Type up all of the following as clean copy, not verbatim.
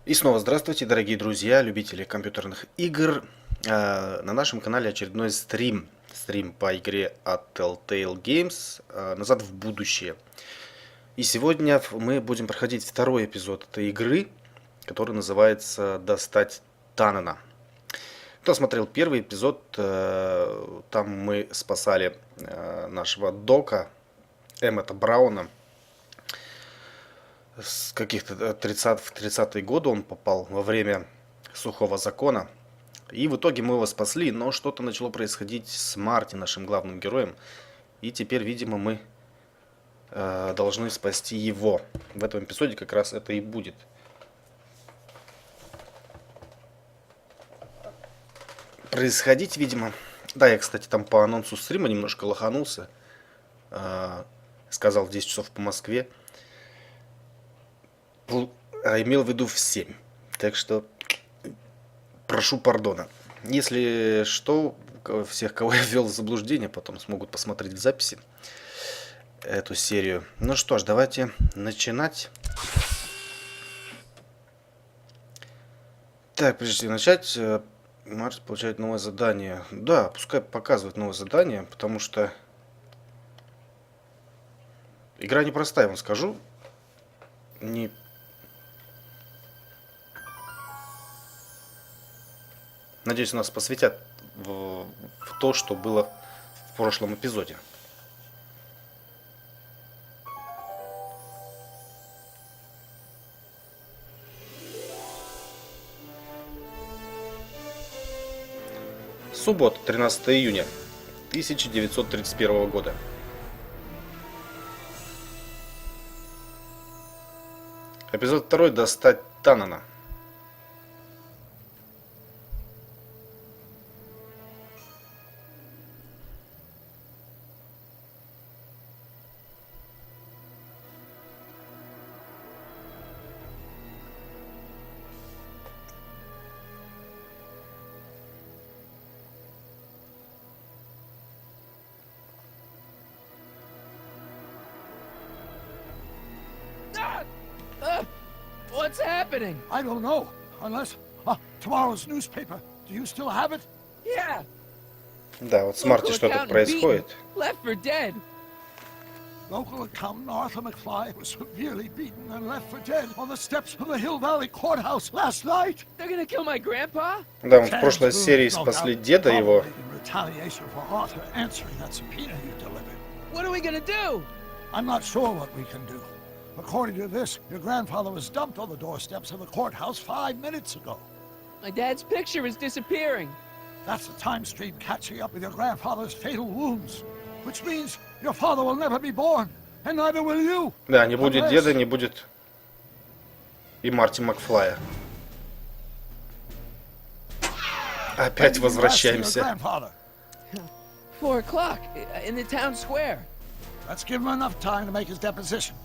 И снова здравствуйте, дорогие друзья, любители компьютерных игр. На нашем канале очередной стрим по игре от Telltale Games «Назад в будущее». И сегодня мы будем проходить второй эпизод этой игры, который называется «Достать Таннена». Кто смотрел первый эпизод, там мы спасали нашего дока Эммета Брауна. С каких-то 30-е годы он попал во время сухого закона. И в итоге мы его спасли, но что-то начало происходить с Марти, нашим главным героем. И теперь, видимо, мы должны спасти его. В этом эпизоде как раз это и будет. Происходить, видимо. Да, я, кстати, там по анонсу стрима немножко лоханулся. Сказал в 10 часов по Москве. Имел в виду в 7. Так что прошу пардона. Если что, всех, кого я ввел в заблуждение, потом смогут посмотреть в записи эту серию. Ну что ж, давайте начинать. Так, прежде чем начать, Марс получает новое задание. Да, пускай показывает новое задание, потому что игра непростая, я вам скажу. Не... Надеюсь, нас посвятят в то, что было в прошлом эпизоде. Суббота, 13 июня 1931 года. Эпизод 2. Достать Таннена. What's happening? I don't know. Unless tomorrow's newspaper. Do you still have it? Yeah. Да, вот с Марти что-то происходит. Left for dead. Local accountant Arthur McFly was severely beaten and left for dead on the steps of the Hill Valley Courthouse last night. They're gonna kill my grandpa? Да, мы в прошлой серии спасли деда его. What are we gonna do? I'm not sure what we can do. According to this, your grandfather was dumped on the doorsteps of the courthouse 5 minutes ago. My dad's picture is disappearing. That's the time stream catching up with your grandfather's fatal wounds. Which means your father will never be born, and neither will you. Да, не будет деда, не будет и Марти Макфлая. Опять возвращаемся. 4 o'clock in the town square. Let's give him enough time to make his deposition.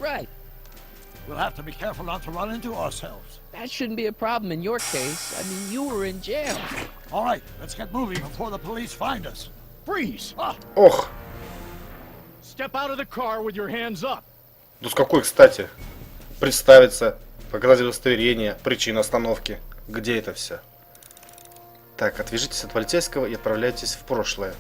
Right. We'll have to be careful not to run into ourselves. That shouldn't be a problem in your case. I mean, you were in jail. All right, let's get moving before the police find us. Freeze! Ох! Step out of the car with your hands up. Ну с какой, кстати? Представиться, показать удостоверение, причина остановки. Где это все? Так, отвяжитесь от полицейского и отправляйтесь в прошлое.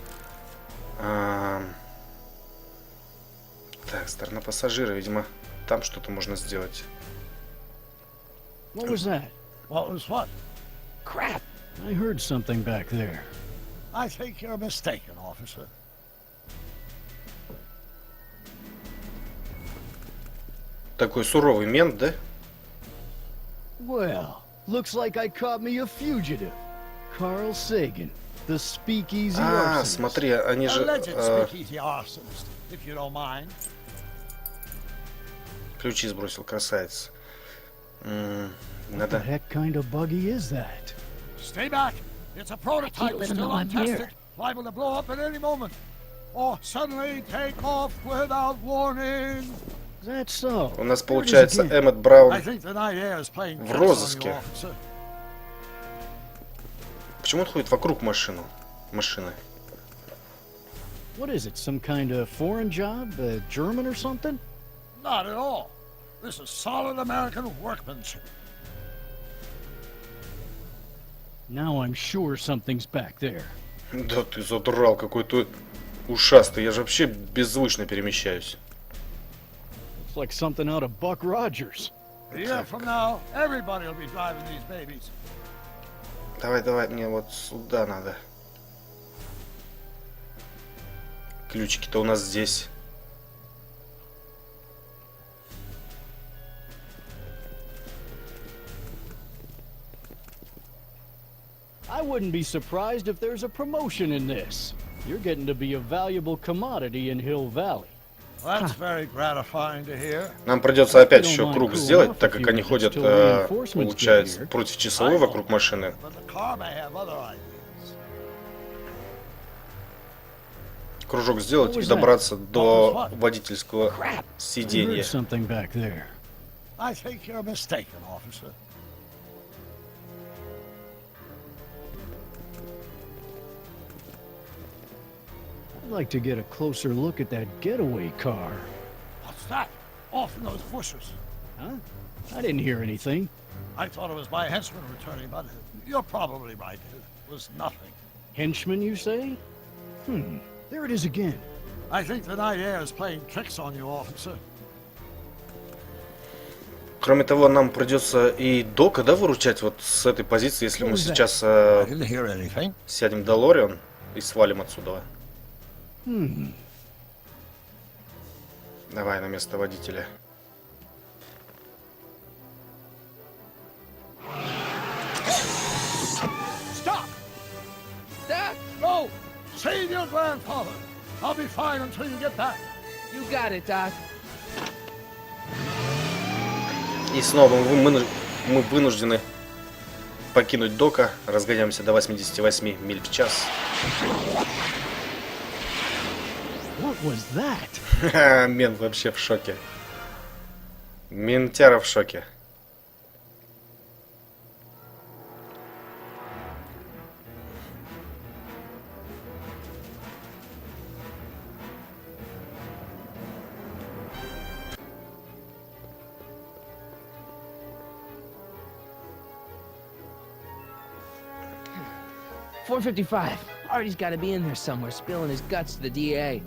Так, сторона пассажира, видимо, там что-то можно сделать. What was that? What was what? Crap. I heard something back there. I think you're mistaken, officer. Такой суровый мент, да? Well, looks like I caught me a fugitive. Carl Sagan, the speakeasy arsonist. Смотри, они же... Alleged speakeasy arsonist, if you don't mind. Ключи сбросил, красавец. What Надо... the heck kind of buggy is that? Stay back. It's a prototype still untested, liable to blow up at any moment, or suddenly take off without warning. That's so. У нас получается Эммет Браун I think the night air is playing в tricks on you, розыске. officer. Почему он ходит вокруг машины? What is it? Some kind of foreign job? German or something? Not at all. This is solid American workmanship. Now I'm sure something's back there. Да ты задрал какой-то ушастый. Я же вообще беззвучно перемещаюсь. It's like something out of Buck Rogers. A year from now, everybody will be driving these babies. Давай, давай, мне вот сюда надо. Ключики-то у нас здесь. I wouldn't be surprised if there's a promotion in this. You're getting to be a valuable commodity in Hill Valley. That's very gratifying to hear. Нам придется опять еще круг сделать, так как они ходят, получается, против часовой вокруг машины. But the car may have other ideas. Кружок сделать и добраться до водительского I heard сиденья. something back there. I think you're mistaken, officer. I'd like to get a closer look at that getaway car. What's that? Off in those bushes. Huh? I didn't hear anything. I thought it was my henchman returning, but you're probably right. It was nothing. Henchman, you say? There it is again. I think the night air is playing tricks on you, officer. Кроме того, нам придется и Дока, да, выручать вот с этой позиции, если мы сейчас I didn't hear anything. сядем в Долориан и свалим отсюда. Давай на место водителя. Stop! Doc, No! Save your grandfather. I'll be fine until you get back. you got it, Doc. И снова мы вынуждены покинуть Дока. Разгоняемся до 88 миль в час. What was that? Мент вообще в шоке. Ментяра в шоке. .455. Artie's got to be in there somewhere, spilling his guts to the DA.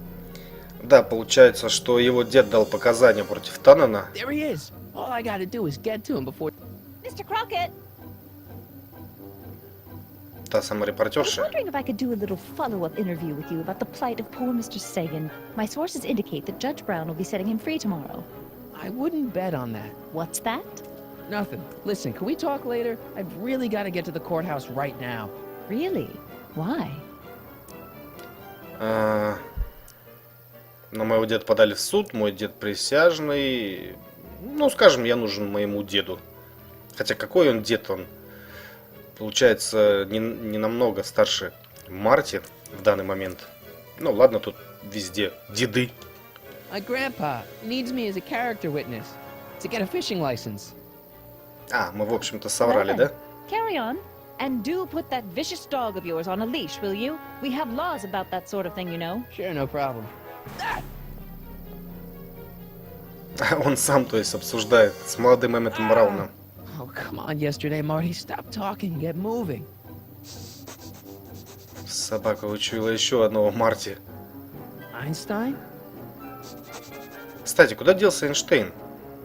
Да, получается, что его дед дал показания против Таннена. There he is. All I got to do is get to him before... Mr. Crockett, Та самая I was репортерша. wondering if I could do a little follow-up interview with you about the plight of poor Mr. Sagan. My sources indicate that Judge Brown will be setting him free tomorrow. I wouldn't bet on that. What's that? Nothing. Listen, can we talk later? I've really got to get to the courthouse right now. Really? Why? На моего деда подали в суд, мой дед присяжный. Ну, скажем, я нужен моему деду. Хотя какой он дед, он получается не намного старше Марти в данный момент. Ну ладно, тут везде деды. My grandpa needs me as a character witness to get a fishing license. А, мы в общем-то соврали, Well да? then, carry on. And do put that vicious dog of yours on a leash, will you? We have laws about that sort of thing, you know. Sure, no problem. Он сам, то есть, обсуждает с молодым Эмметом Брауном. Oh, come on, yesterday, Marty. Stop talking. Get moving. Собака учуяла еще одного Марти. Einstein? Кстати, куда делся Эйнштейн?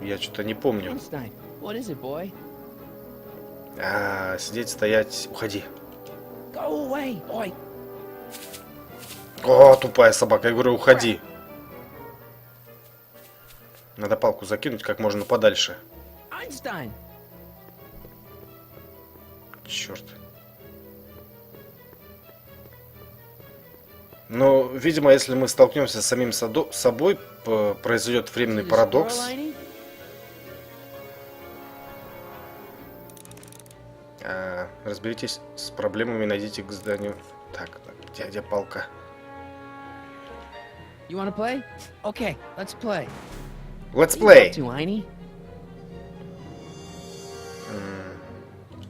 Я что-то не помню. Einstein. What is it, boy? Сидеть, стоять, уходи. Go away, boy. О, тупая собака, я говорю, уходи. Надо палку закинуть как можно подальше. Einstein. Черт. Но, видимо, если мы столкнемся с самим собой, произойдет временный See the парадокс. squirrel lining? Разберитесь с проблемами, найдите к зданию. Так, где палка? You wanna play? Okay, let's play. Let's What are you play! up to, Einie?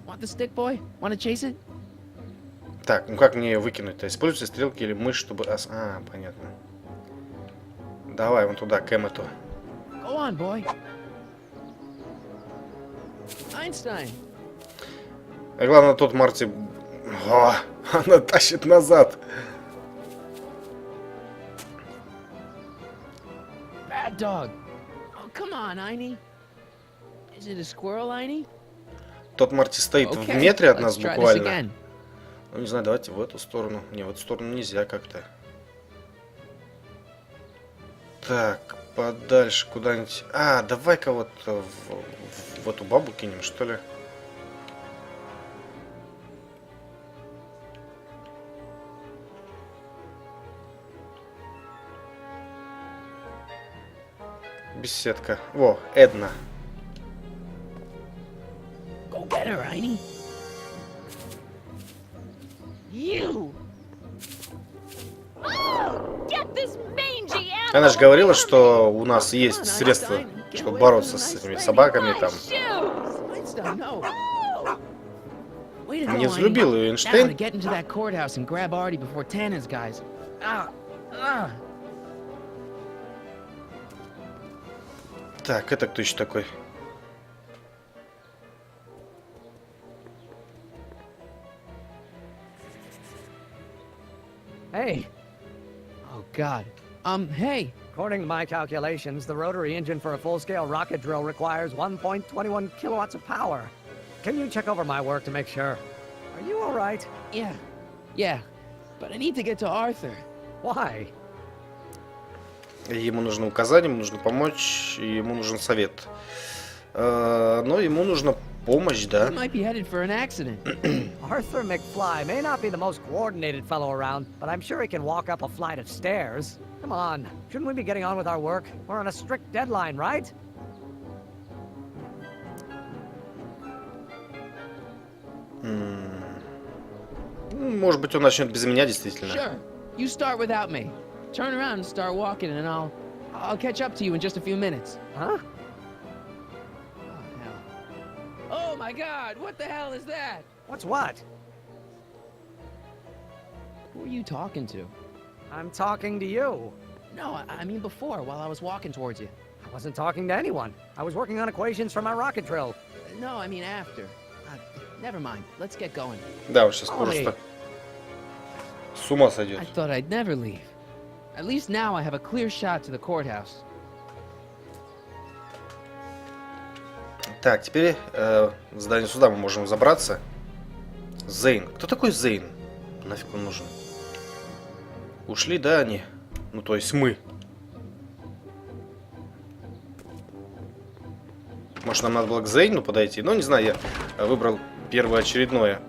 Want the stick, boy? Wanna chase it? Так, ну как мне ее выкинуть-то? Используйте стрелки или мышь, чтобы... понятно. Давай вон туда, к Эммету. Go on, boy. Einstein. А главное, тот Марти... О, она тащит назад. Bad dog. Oh, come on, Einie. Is it a squirrel, Einie? Тот Марти стоит в Okay, метре от let's нас try this буквально. again. Ну, не знаю, давайте в эту сторону. Не, в эту сторону нельзя как-то. Так, подальше куда-нибудь. А, давай-ка вот в эту бабу кинем, что ли. Беседка. Во, Эдна. Go get her, Einie. You. Get this mangy animal! Она же говорила, что у нас есть средства, чтобы бороться с этими собаками там. Einstein, no. Way to go, Не Einie. взлюбил ее Now to Эйнштейн. get into that courthouse and grab Artie before Tannen's guys. Так, это кто еще такой? Hey. Oh God. Hey. According to my calculations, the rotary engine for a full-scale rocket drill requires 1.21 kilowatts of power. Can you check over my work to make sure? Are you all right? Yeah. But I need to get to Arthur. Why? Ему нужно указание, ему нужно помочь, и ему нужен совет. Но ему нужна помощь, да? He might be headed for an accident. Arthur McFly may not be the most coordinated fellow around, but I'm sure he can walk up a flight of stairs. Come on, shouldn't we be getting on with our work? We're on a strict deadline, right? Может быть, он начнет без меня, действительно. Sure. You start without me. Turn around and start walking, and I'll catch up to you in just a few minutes. Huh? Oh hell. Oh my God! What the hell is that? What's what? Who are you talking to? I'm talking to you. No, I mean before, while I was walking towards you. I wasn't talking to anyone. I was working on equations for my rocket drill. No, I mean after. Never mind. Let's get going. Да, он сейчас Ой. просто с ума сойдет. I thought I'd never leave. At least now I have a clear shot to the courthouse. Так, теперь в здание суда мы можем забраться. Зейн. Кто такой Зейн? Нафиг он нужен? Ушли, да, они? Ну, то есть мы. Может, нам надо было к Зейну подойти? Ну, не знаю, я выбрал первоочередное.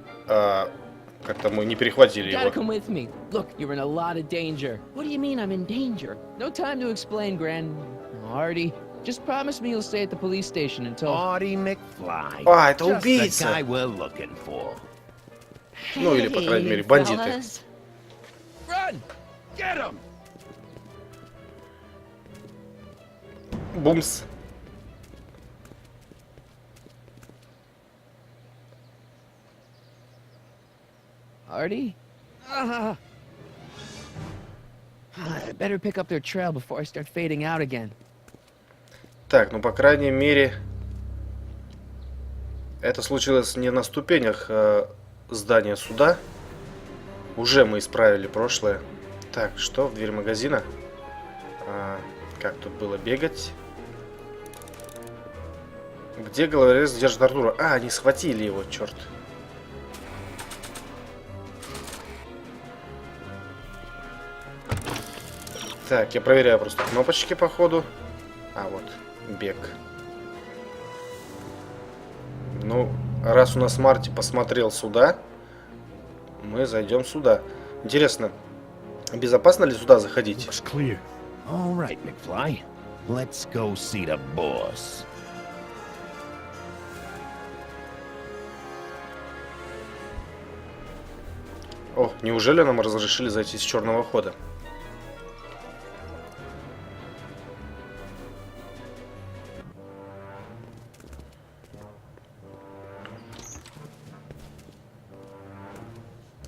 Как-то мы не перехватили You gotta его. come with me. Look, you're in a lot of danger. What do you mean I'm in danger? No time to explain, Gran. Artie, just promise me you'll stay at the police station until... Artie McFly. А, это Just the убийца. guy we're looking for. Ну, или, по крайней мере, бандиты. Run! Get him! Бумс. Artie? I better pick up their trail before I start fading out again. Так, ну, по крайней мере, это случилось не на ступенях здания суда. Уже мы исправили прошлое. Так, что в дверь магазина? Как тут было бегать? Где головорез держит Артура? А, они схватили его, черт. Так, я проверяю просто кнопочки по ходу. А, вот, бег. Ну, раз у нас Марти посмотрел сюда, мы зайдем сюда. Интересно, безопасно ли сюда заходить? Looks clear. All right, McFly. Let's go see the boss. О, неужели нам разрешили зайти с черного хода?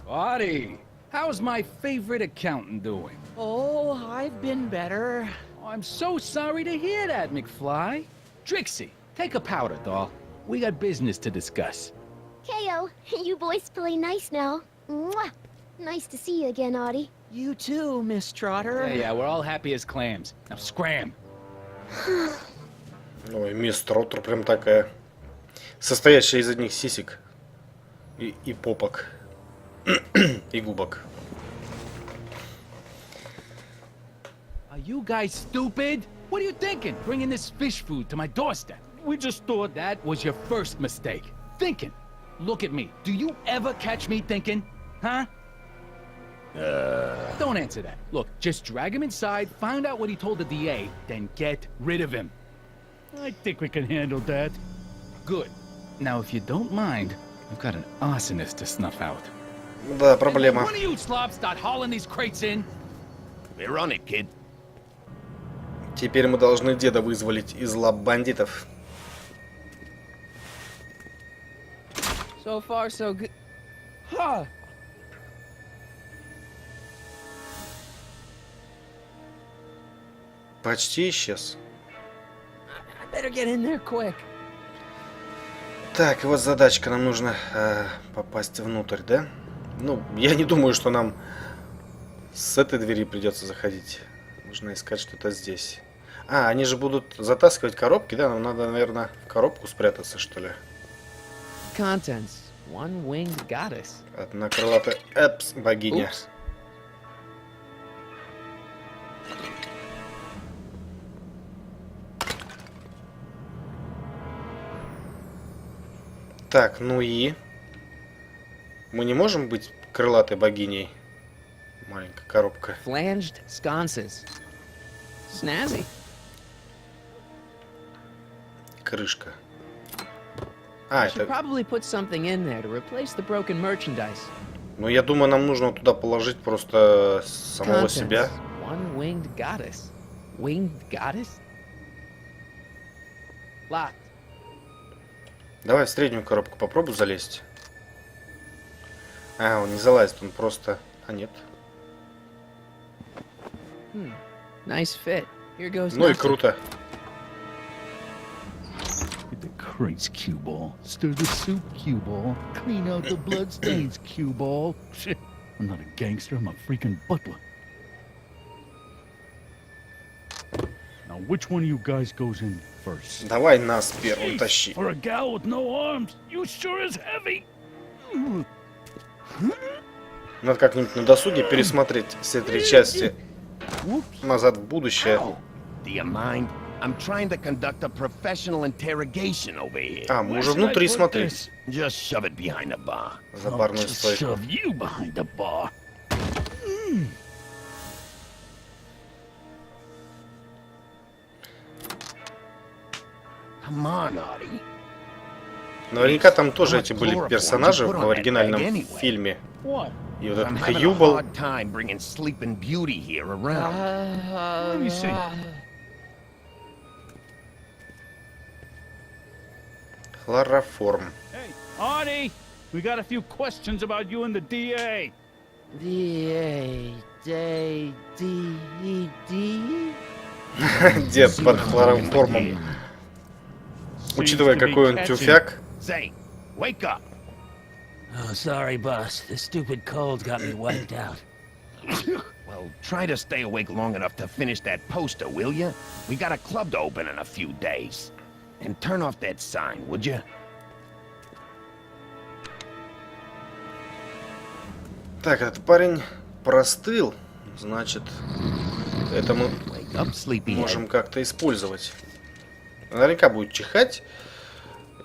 Artie, how's my favorite accountant doing? Oh, I've been better. Oh, I'm so sorry to hear that, McFly. Trixie, take a powder, doll. We got business to discuss. KO, you boys play nice now. Mwah. Nice to see you again, Audie. You too, Miss Trotter. Yeah, we're all happy as clams. Now scram. Ой, мисс Троттер прям такая. Состоящая из одних сисек. И попок. И губок. Are you guys stupid? What are you thinking? Bringing this fish food to my doorstep? We just thought That was your first mistake. Thinking. Look at me. Do you ever catch me thinking? Huh? Don't answer that. Look, just drag him inside, find out what he told the DA, then get rid of him. I think we can handle that. Good. Now, if you don't mind, I've got an arsonist to snuff out. Да, проблема. One of you slobs start hauling these crates in. We're on it, kid. Теперь мы должны деда вызволить из лап бандитов. So far, so good. Huh. Почти исчез. I better get in there quick. Так, и вот задачка. Нам нужно попасть внутрь, да? Ну, я не думаю, что нам с этой двери придется заходить. Нужно искать что-то здесь. А, они же будут затаскивать коробки, да? Нам надо, наверное, в коробку спрятаться, что ли. Contents. One winged goddess. Одна крылатая эпс, богиня. Oops. Так, ну и... Мы не можем быть крылатой богиней? Маленькая коробка. Flanged sconces. Snazzy. Крышка. А, I should это... probably put something in there to replace the broken merchandise. Ну, я думаю, нам нужно туда положить просто самого Contents. себя. One winged goddess. Winged goddess? Locked. Давай в среднюю коробку попробуй залезть. А, он не залазит, он просто... А, нет. Nice fit. Here goes Ну и nothing. круто. Get the crates, cue ball. Stir the soup, cue ball. Clean out the blood stains, cue ball. Shit, I'm not a gangster, I'm a freaking butler. Now, which one of you guys goes in first? Давай нас первым тащи. For a gal with no arms, you sure is heavy. Надо как-нибудь на досуге пересмотреть все три части. Назад в будущее. Do you mind? I'm trying to conduct a professional interrogation over here. А, мы уже внутри, смотри. Just shove it behind the bar. За барную Just стойку. shove you behind the bar. Come on, Artie. Наверняка там тоже эти были персонажи в оригинальном фильме. What? И вот I'm этот having a Хьюбл. hard time bringing Sleeping Beauty here around. Let me see. Хлороформ. Hey, Artie, we got a few questions about you and the DA. D-A-D-D-D? Дед под хлороформом. Учитывая, какой он тюфяк. Say, wake up. Oh, sorry, boss. The stupid cold got me wiped out. Well, try to stay awake long enough to finish that poster, will you? We got a club to open in a few days. And turn off that sign, would you? Так, этот парень простыл. Значит, это мы Wake up, sleepyhead. можем как-то использовать. Наверняка будет чихать.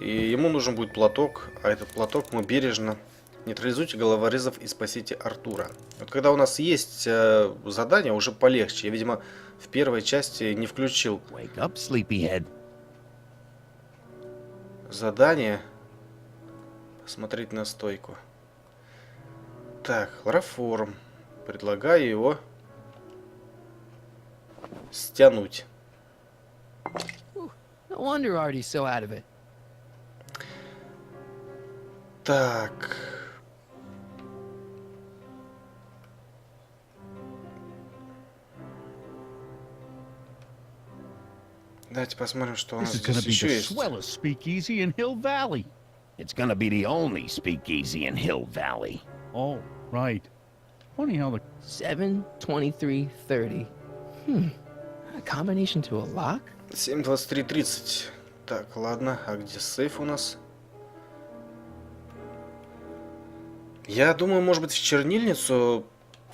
И ему нужен будет платок. А этот платок мы бережно... Нейтрализуйте головорезов и спасите Артура. Вот когда у нас есть задание, уже полегче. Я, видимо, в первой части не включил Wake up, sleepyhead. задание. Посмотреть на стойку. Так, хлороформ. Предлагаю его стянуть. No wonder Artie's so out of it. Так. Давайте посмотрим, что у нас This is gonna здесь be еще the есть. swellest speakeasy in Hill Valley. It's gonna be the only speakeasy in Hill Valley. Oh, right. Funny how the 7:23:30. A combination to a lock? 7:23:30. Так, ладно. А где сейф у нас? Я думаю, может быть, в чернильницу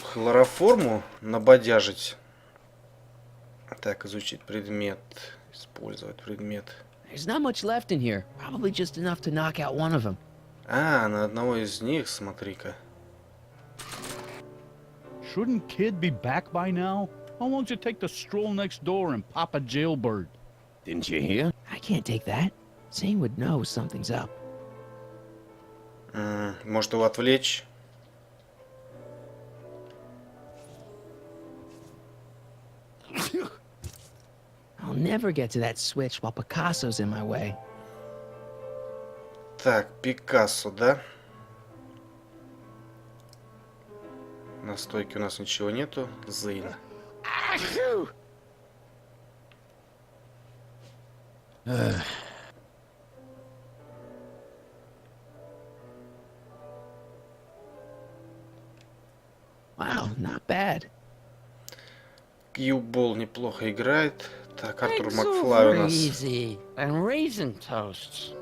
хлороформу набодяжить. Так, изучить предмет. Использовать предмет. There's not much left in here. Probably just enough to knock out one of them. А, на одного из них, смотри-ка. shouldn't Kid be back by now? Why won't you take the stroll next door and pop a jailbird? Didn't you hear? I can't take that. Zane would know something's up. Может его отвлечь? I'll never get to that switch while Picasso's in my way. Так, Пикассо, да? На стойке у нас ничего нету. Зейн. Wow, not bad. Кьюбол неплохо играет. Так, Артур Eggs Макфлай у over нас easy. And raisin toasts.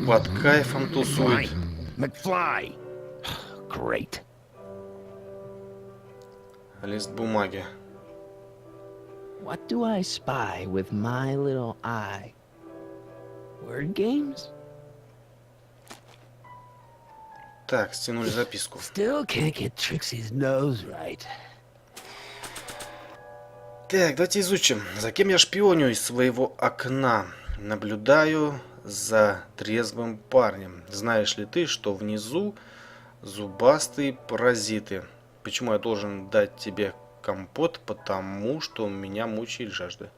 под кайфом тусует. McFly! Great. Лист бумаги. What do I spy with my little eye? Word games? Так, стянули записку. Still can't get Trixie's nose right. Так, давайте изучим. За кем я шпионю из своего окна? Наблюдаю за трезвым парнем. Знаешь ли ты, что внизу зубастые паразиты? Почему я должен дать тебе компот? Потому что меня мучает жажда.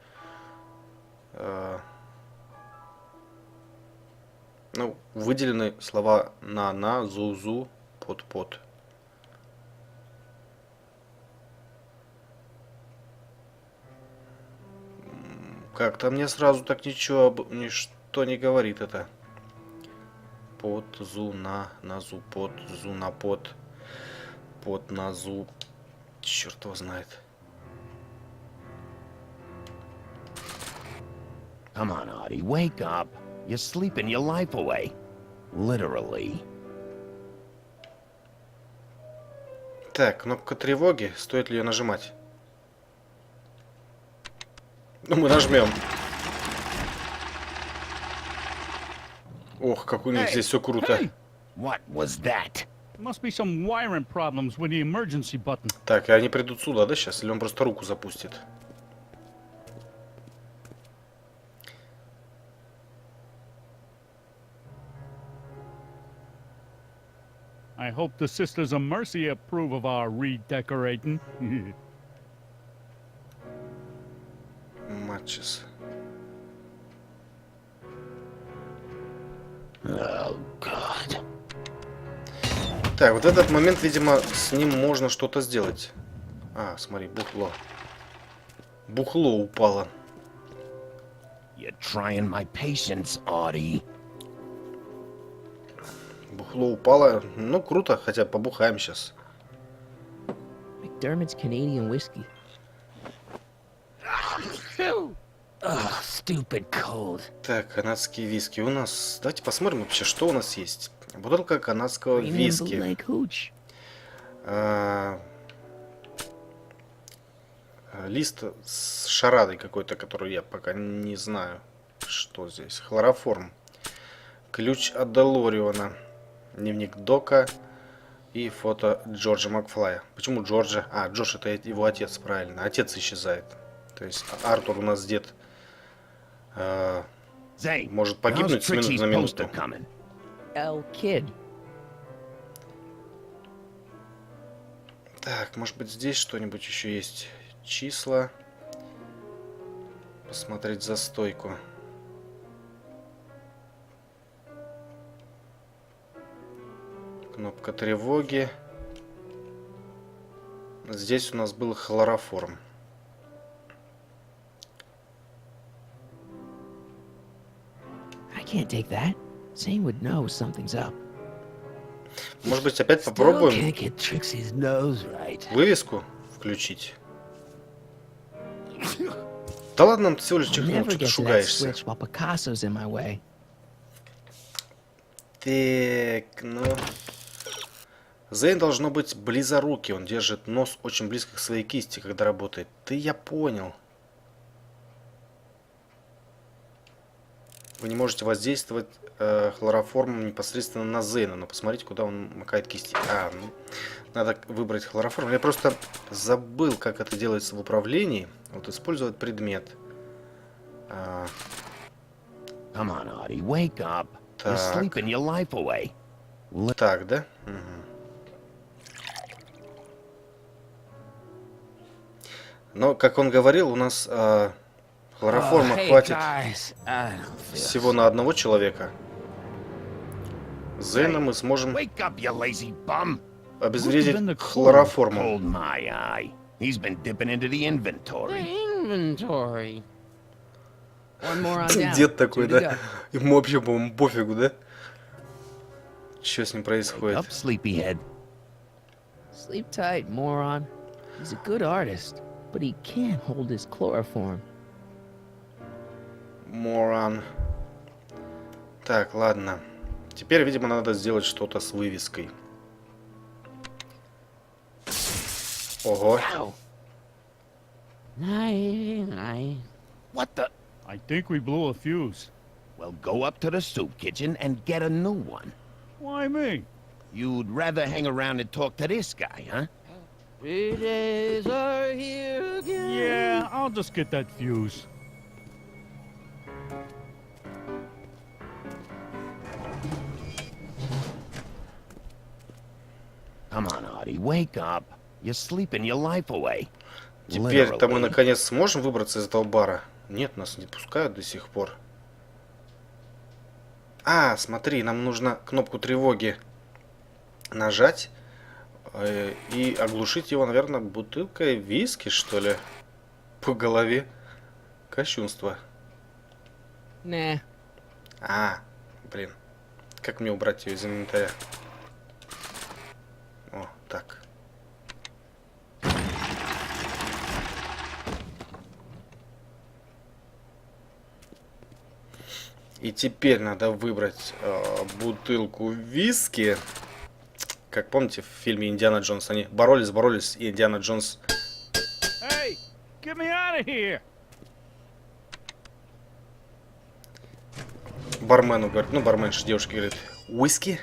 Ну, выделены слова на, зу, под. Как-то мне сразу так ничто не говорит это. Под, зу, на зу, под, на зу. Черт его знает. Come on, Artie, wake up. You're sleeping your life away. Literally. Так, кнопка тревоги. Стоит ли ее нажимать? Ну, мы нажмем. Ох, как у них здесь все круто. Hey! What was that? There must be some wiring problems with the emergency button. Так, и они придут сюда, да, сейчас? Или он просто руку запустит? I hope the Sisters of Mercy approve of our redecorating. Матчес. Oh, God. Так, вот в этот момент, видимо, с ним можно что-то сделать. А, смотри, бухло. Бухло упало. You're trying my patience, Artie. Бухло упало. Ну, круто, хотя побухаем сейчас. McDermott's Canadian whiskey. Oh, stupid cold. Так, канадские виски у нас. Давайте посмотрим вообще, что у нас есть. Бутылка канадского Premium виски. bootleg hooch. Лист с шарадой какой-то, который я пока не знаю, что здесь. Хлороформ. Ключ от Делориона. Дневник Дока. И фото Джорджа Макфлая. Почему Джорджа? А, Джордж это его отец, правильно. Отец исчезает. То есть Артур у нас дед Zane, может how's погибнуть с минуты Trixie's на минуту. poster coming? L Kid. Так, может быть здесь что-нибудь еще есть? Числа. Посмотреть за стойку. Кнопка тревоги. Здесь у нас был хлороформ. can't take that. Zane would know something's up. Может быть, опять Still попробуем can't get Trixie's nose right. вывеску включить? Да ладно, ты всего лишь I'll чихнул, never что ты get to that шугаешься. switch while Picasso's in my way. Так, ну... Зейн должно быть близорукий. Он держит нос очень близко к своей кисти, когда работает. Ты я понял. Вы не можете воздействовать хлороформом непосредственно на Зейна. Но посмотрите, куда он макает кисти. Ну, надо выбрать хлороформ. Я просто забыл, как это делается в управлении. Вот использовать предмет. Come on, Artie, wake up. You're Так. sleeping your life away. Так, да? Угу. Но, как он говорил, у нас хлороформа hey, хватит guys. I don't feel всего на одного человека. Зейна мы сможем Wake up, you lazy bum. обезвредить хлороформом. Hold my eye. He's been dipping into the inventory. Inventory. One more on down. Дед такой, Two to да? go. Ему вообще, по-моему, пофигу, да? Что с ним Wake происходит? up, sleepyhead. Sleep tight, moron. He's a good artist, but he can't hold his chloroform. Моран. Так, ладно. Теперь, видимо, надо сделать что-то с вывеской. Ого. Night. What the? I think we blew a fuse. Well, go up to the soup kitchen and get a new one. Why me? You'd rather hang around and talk to this guy, huh? 3 days are here again. Yeah, I'll just get that fuse. Come on, Artie, wake up. You're sleeping your life away. Теперь-то мы Literally. наконец сможем выбраться из этого бара. Нет, нас не пускают до сих пор. Смотри, нам нужно кнопку тревоги нажать и оглушить его, наверное, бутылкой виски, что ли, по голове. Кощунство. Nah. Блин. Как мне убрать ее из инвентаря? О, так. И теперь надо выбрать бутылку виски. Как помните в фильме «Индиана Джонс», они боролись, и Индиана Джонс... Hey, get me out of here! бармену говорит, барменша девушке говорит, уиски?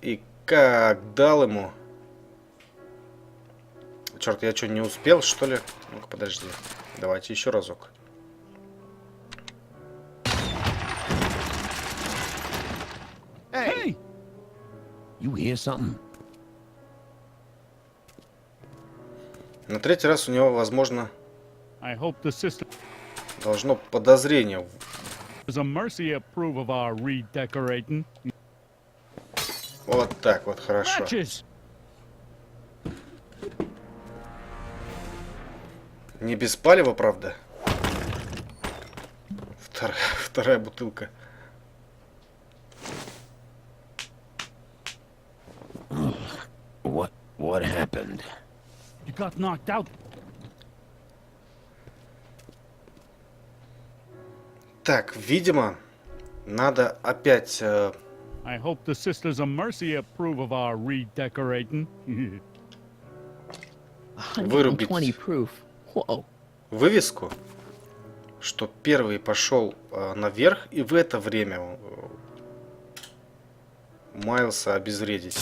И как дал ему... Черт, я что, не успел, что ли? Ну-ка, подожди. Давайте еще разок. Hey! You hear something? На третий раз у него, возможно, I hope the sister должно подозрение. is a mercy approve of our redecorating. Вот так вот, хорошо. Matches! Не без палева, правда? Вторая бутылка. What happened? You got knocked out. Так, видимо, надо опять... I hope the sisters of mercy approve of our redecorating. 120 proof. Whoa. вывеску, что первый пошел наверх, и в это время Майлса обезвредить.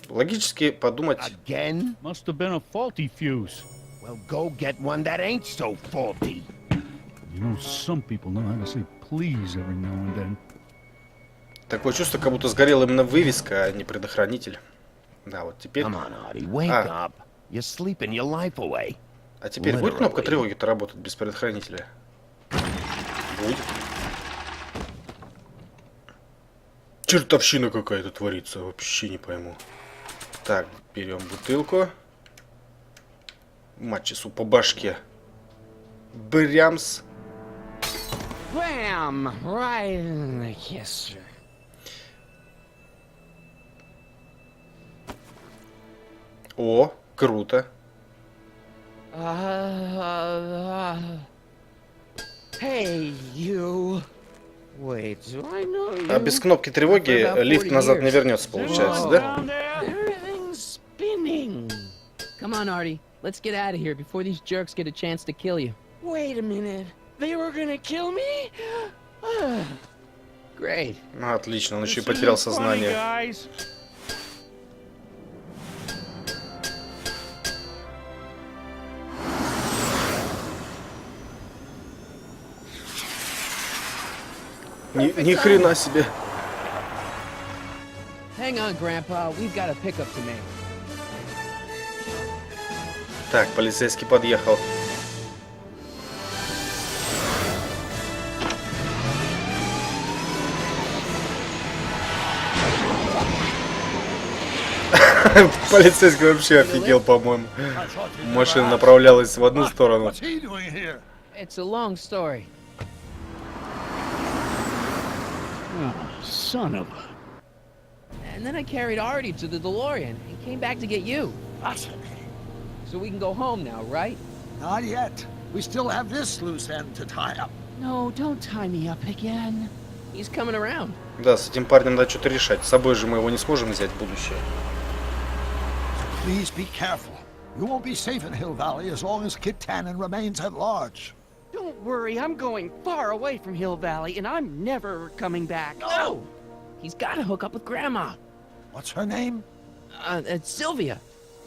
Логически подумать... Again? Must have been a faulty fuse. Well, go get one that ain't so faulty. You know, some people know how to say please every now and then. Такое чувство, как будто сгорела именно вывеска, а не предохранитель. Да, вот теперь... Come on, Artie, wake up. You're sleeping your life away. А теперь будет кнопка тревоги-то работать без предохранителя? Будет. Чертовщина какая-то творится, вообще не пойму. Так, берем бутылку. Мачесу по башке. Брямс. Bam! Right in the kisser. О, круто. Hey, you. Wait, do I know you? А без кнопки тревоги лифт назад не вернется, получается, да? Everything's spinning. Come on, Artie. Let's get out of here before these jerks get a chance to kill you. Wait a minute. They were gonna kill me? Great. Ну, отлично, он еще и потерял сознание. Ни хрена себе. Hang on, Grandpa. We've got a pickup to make. Так, полицейский подъехал. Полицейский вообще офигел, по-моему. Машина направлялась в одну сторону. What's he doing here? It's a long story. Oh, son of a... And then I carried Artie to the DeLorean. He came back to get you. Fascinating. So we can go home now, right? Not yet. We still have this loose end to tie up. No, don't tie me up again. He's coming around. Да, с этим парнем надо что-то решать. С собой же мы его не сможем взять в будущее. Please be careful. You won't be safe in Hill Valley as long as Kid Tannin remains at large. Don't worry, I'm going far away from Hill Valley, and I'm never coming back. No! He's got to hook up with Grandma. What's her name? It's Sylvia.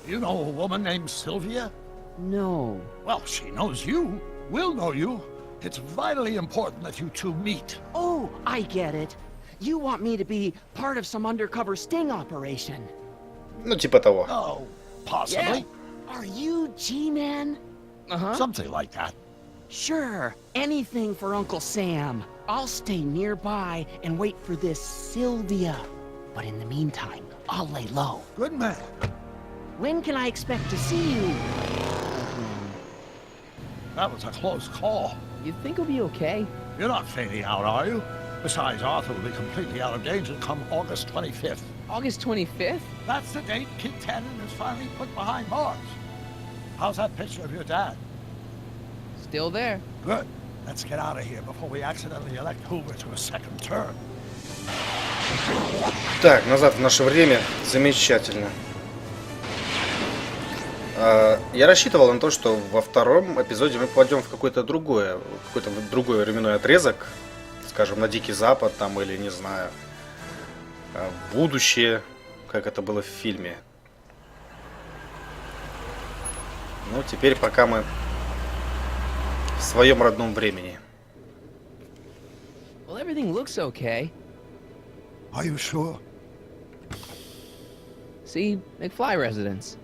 You know a woman named Sylvia? No. Well, she knows you. We'll know you. It's vitally important that you two meet. Oh, I get it. You want me to be part of some undercover sting operation. Ну, типа того. Oh, possibly. Are you G-Man? Uh-huh. Something like that. Sure, anything for Uncle Sam. I'll stay nearby and wait for this Sylvia. But in the meantime, I'll lay low. Good man. When can I expect to see you? That was a close call. You think he'll be okay? You're not fading out, are you? Besides, Arthur will be completely out of danger come August 25th. August 25th? That's the date Kid Tannin is finally put behind bars. How's that picture of your dad? Still there. Good. Let's get out of here before we accidentally elect Hoover to a second term. Так, назад в наше время. Замечательно. Я рассчитывал на то, что во втором эпизоде мы попадем в какой-то другой временной отрезок, скажем, на Дикий Запад там или, не знаю, в будущее, как это было в фильме. Ну, теперь пока мы в своем родном времени. Well, everything looks okay. Are you sure? See, McFly residence.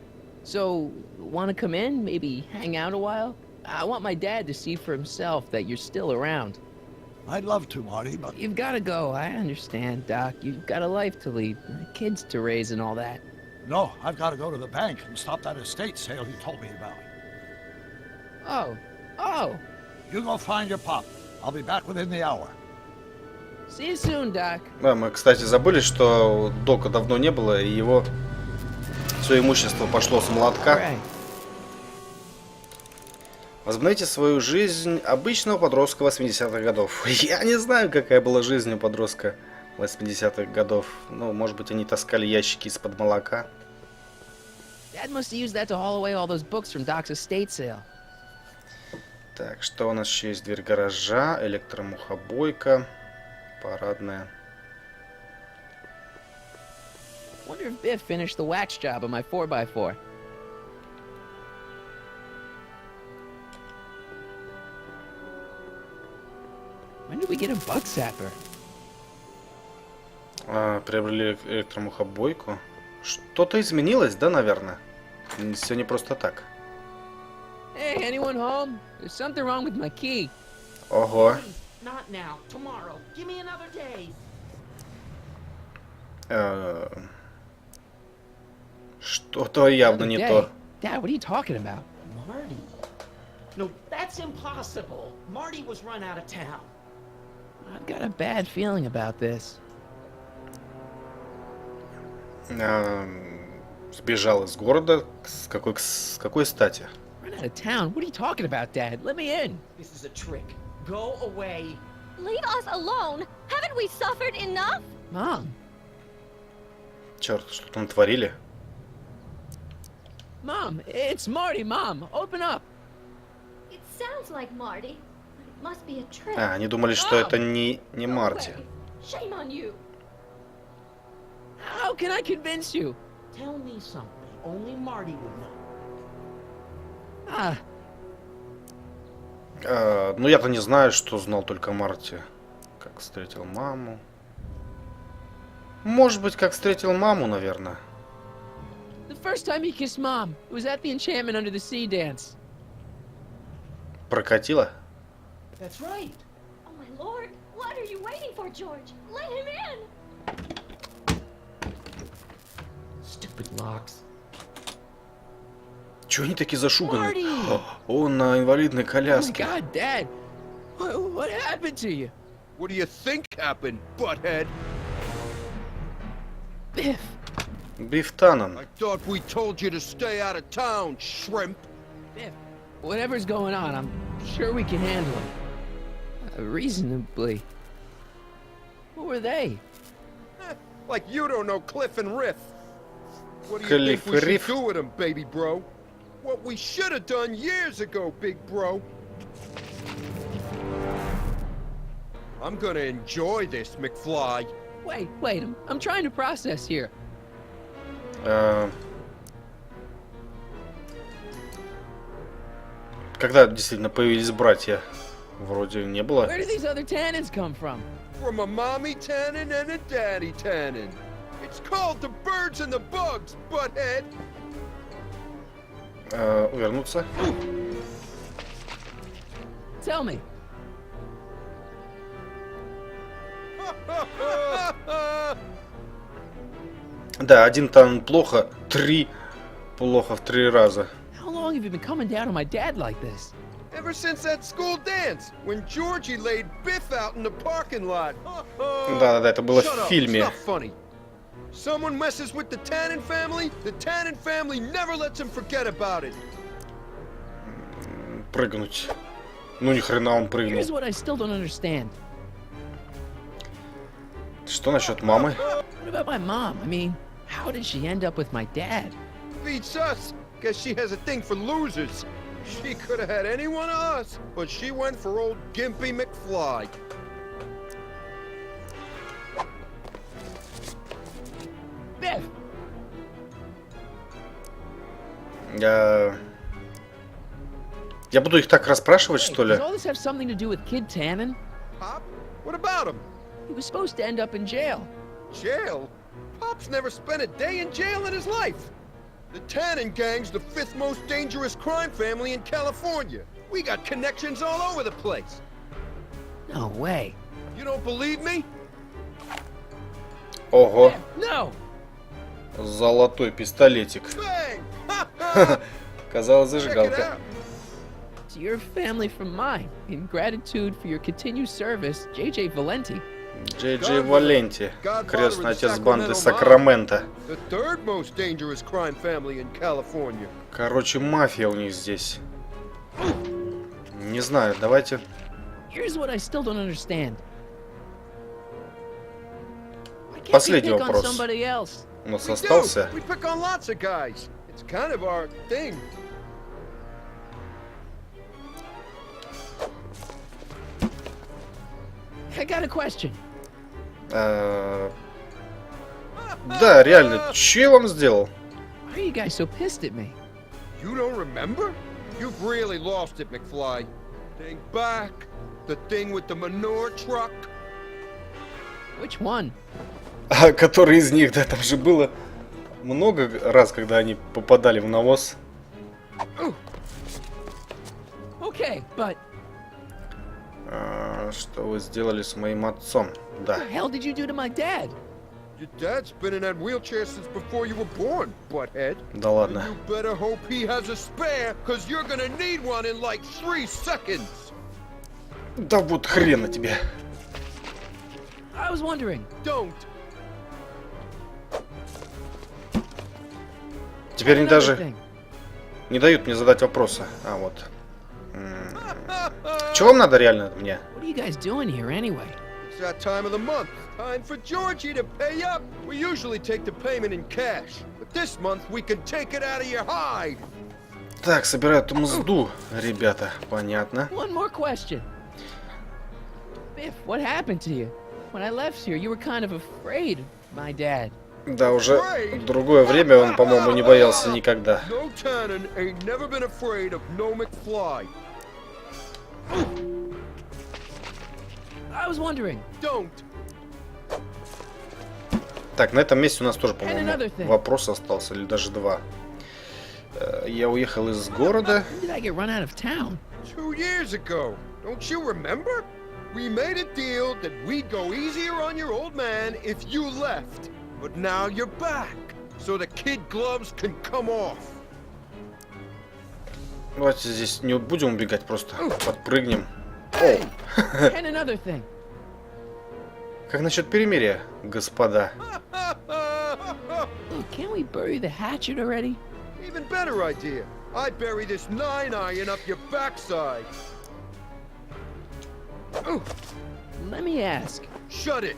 So, want to come in? Maybe hang out a while? I want my dad to see for himself that you're still around. I'd love to, Marty, but... You've got to go. I understand, Doc. You've got a life to lead, kids to raise and all that. No, I've got to go to the bank and stop that estate sale you told me about. Oh. You go find your pop. I'll be back within the hour. See you soon, Doc. Да, мы, кстати, забыли, что Дока давно не было, и его все имущество пошло с молотка. Right. Возобновите свою жизнь обычного подростка 80-х годов. Я не знаю, какая была жизнь у подростка 80-х годов. Ну, может быть, они таскали ящики из-под молока. Dad must have used that to haul away all those books from Doc's estate sale. Так, что у нас еще есть? Дверь гаража, электромухобойка, парадная. Wonder if Biff finished the wax job on my 4x4. When did we get a bug zapper? Приобрели электромухобойку. Что-то изменилось, да, наверное? Все не просто так. Hey, anyone home? There's something wrong with my key. Ого. Not now. Tomorrow. Give me another day. Что-то явно не то. Dad, what are you talking about? Marty. No, that's impossible. Marty was run out of town. I've got a bad feeling about this. Сбежал из города. С какой стати? Run out of town? What are you talking about, Dad? Let me in. This is a trick. Go away. Leave us alone. Haven't we suffered enough? Mom. Черт, что-то натворили. Mom, it's Marty, Mom. Open up. It sounds like Marty. It must be a trick. А, они думали, что это не Марти. Shame on you. How can I convince you? Tell me something only Marty would know. Ну, я-то не знаю, что знал только Марти. Как встретил маму. Может быть, как встретил маму, наверное. The first time he kissed Mom, it was at the Enchantment Under the Sea dance. Прокатило? That's right. Oh my lord. What are you waiting for, George? Let him in. Stupid locks. Чего они такие зашуганные? Marty! Он на инвалидной Oh my коляске. God, Dad. What happened to you? What do you think happened, butthead? Biff. Биф Таннен. I thought we told you to stay out of town, shrimp. Biff. Whatever's going on, I'm sure we can handle it. Reasonably. Who were they? Like you don't know Cliff and Riff. What do you Cliff think we should Riff? do with them, baby bro? What we should have done years ago, big bro. I'm gonna enjoy this, McFly. Wait, I'm trying to process here. Когда действительно появились братья? Вроде не было. Where do these other Tannens come from? From a mommy Tannen and a daddy Tannen. It's called the birds and the bugs, butthead. Вернуться. Tell me. Да, один Таннен плохо, три плохо в 3 раза. How long have you been coming down on my dad like this? Ever since that school dance, when Georgie laid Biff out in the parking lot. Да, это было Shut в up, фильме. it's not funny. Someone messes with the Tannen family never lets him forget about it. Прыгнуть. Ну ни хрена он прыгнул. Here's what I still don't understand. Что насчет мамы? What about my mom? I mean, how did she end up with my dad? Beats us. Guess she has a thing for losers. She could have had any one of us, but she went for old Gimpy McFly. Biff! Я буду их так расспрашивать, Hey, что ли? does all this have something to do with Kid Tannen? Pop? What about him? He was supposed to end up in jail. Jail? Pop's never spent a day in jail in his life. The Tannen gang's the 5th most dangerous crime family in California. We got connections all over the place. No way. You don't believe me? Ого, No! золотой пистолетик. Bang! Ha, ha! Казалось, Check it зажигалка. out. To your family from mine. In gratitude for your continued service, J.J. Valenti. Джей Джей Валенти, крестный отец банды Сакраменто. The 3rd most dangerous crime family in California. Короче, мафия у них здесь. Не знаю, давайте... Here's what I still don't understand. Why can't we Последний pick on вопрос. somebody else? У нас We остался. do. We pick on lots of guys. It's kind of our thing. I got a question. Да, реально, че я вам сделал? Why are you guys so pissed at me? You don't remember? You've really lost it, McFly. Think back. The thing with the manure truck. Which one? А который из них, да, там же было много раз, когда они попадали в навоз. Okay, but Что вы сделали с моим отцом? Да. what the hell did you do to my dad? Your dad's been in that wheelchair since before you were born, butthead. Да ладно. You better hope he has a spare, cause you're gonna need one in like 3 seconds. Да вот хрена тебе. I was wondering. Don't. Теперь они Another даже thing. не дают мне задать вопросы. А вот. Чего вам надо реально от меня? What are you guys doing here anyway? It's that time of the month. Time for Georgie to pay up. We usually take the payment in cash, but this month we can take it out of your hide. Так, собирают мзду, ребята. Понятно. One more question. Biff, what happened to you? When I left here, you were kind of afraid of my dad. Да, уже в другое время он, по-моему, не боялся никогда. No Tannen ain't never been afraid of no McFly. I was wondering. Don't. Так, на этом месте у нас тоже, And по-моему, another thing. вопрос остался, или даже два. Я уехал из города. When did I get run out of town? 2 years ago. Don't you remember? We made a deal that we'd go easier on your old man if you left. But now you're back, so the kid gloves can come off. Давайте здесь не будем убегать, просто подпрыгнем. And another thing. Как насчет перемирия, господа? Look, can't we bury the hatchet already? Even better idea. I bury this 9-iron up your backside. Let me ask. Shut it.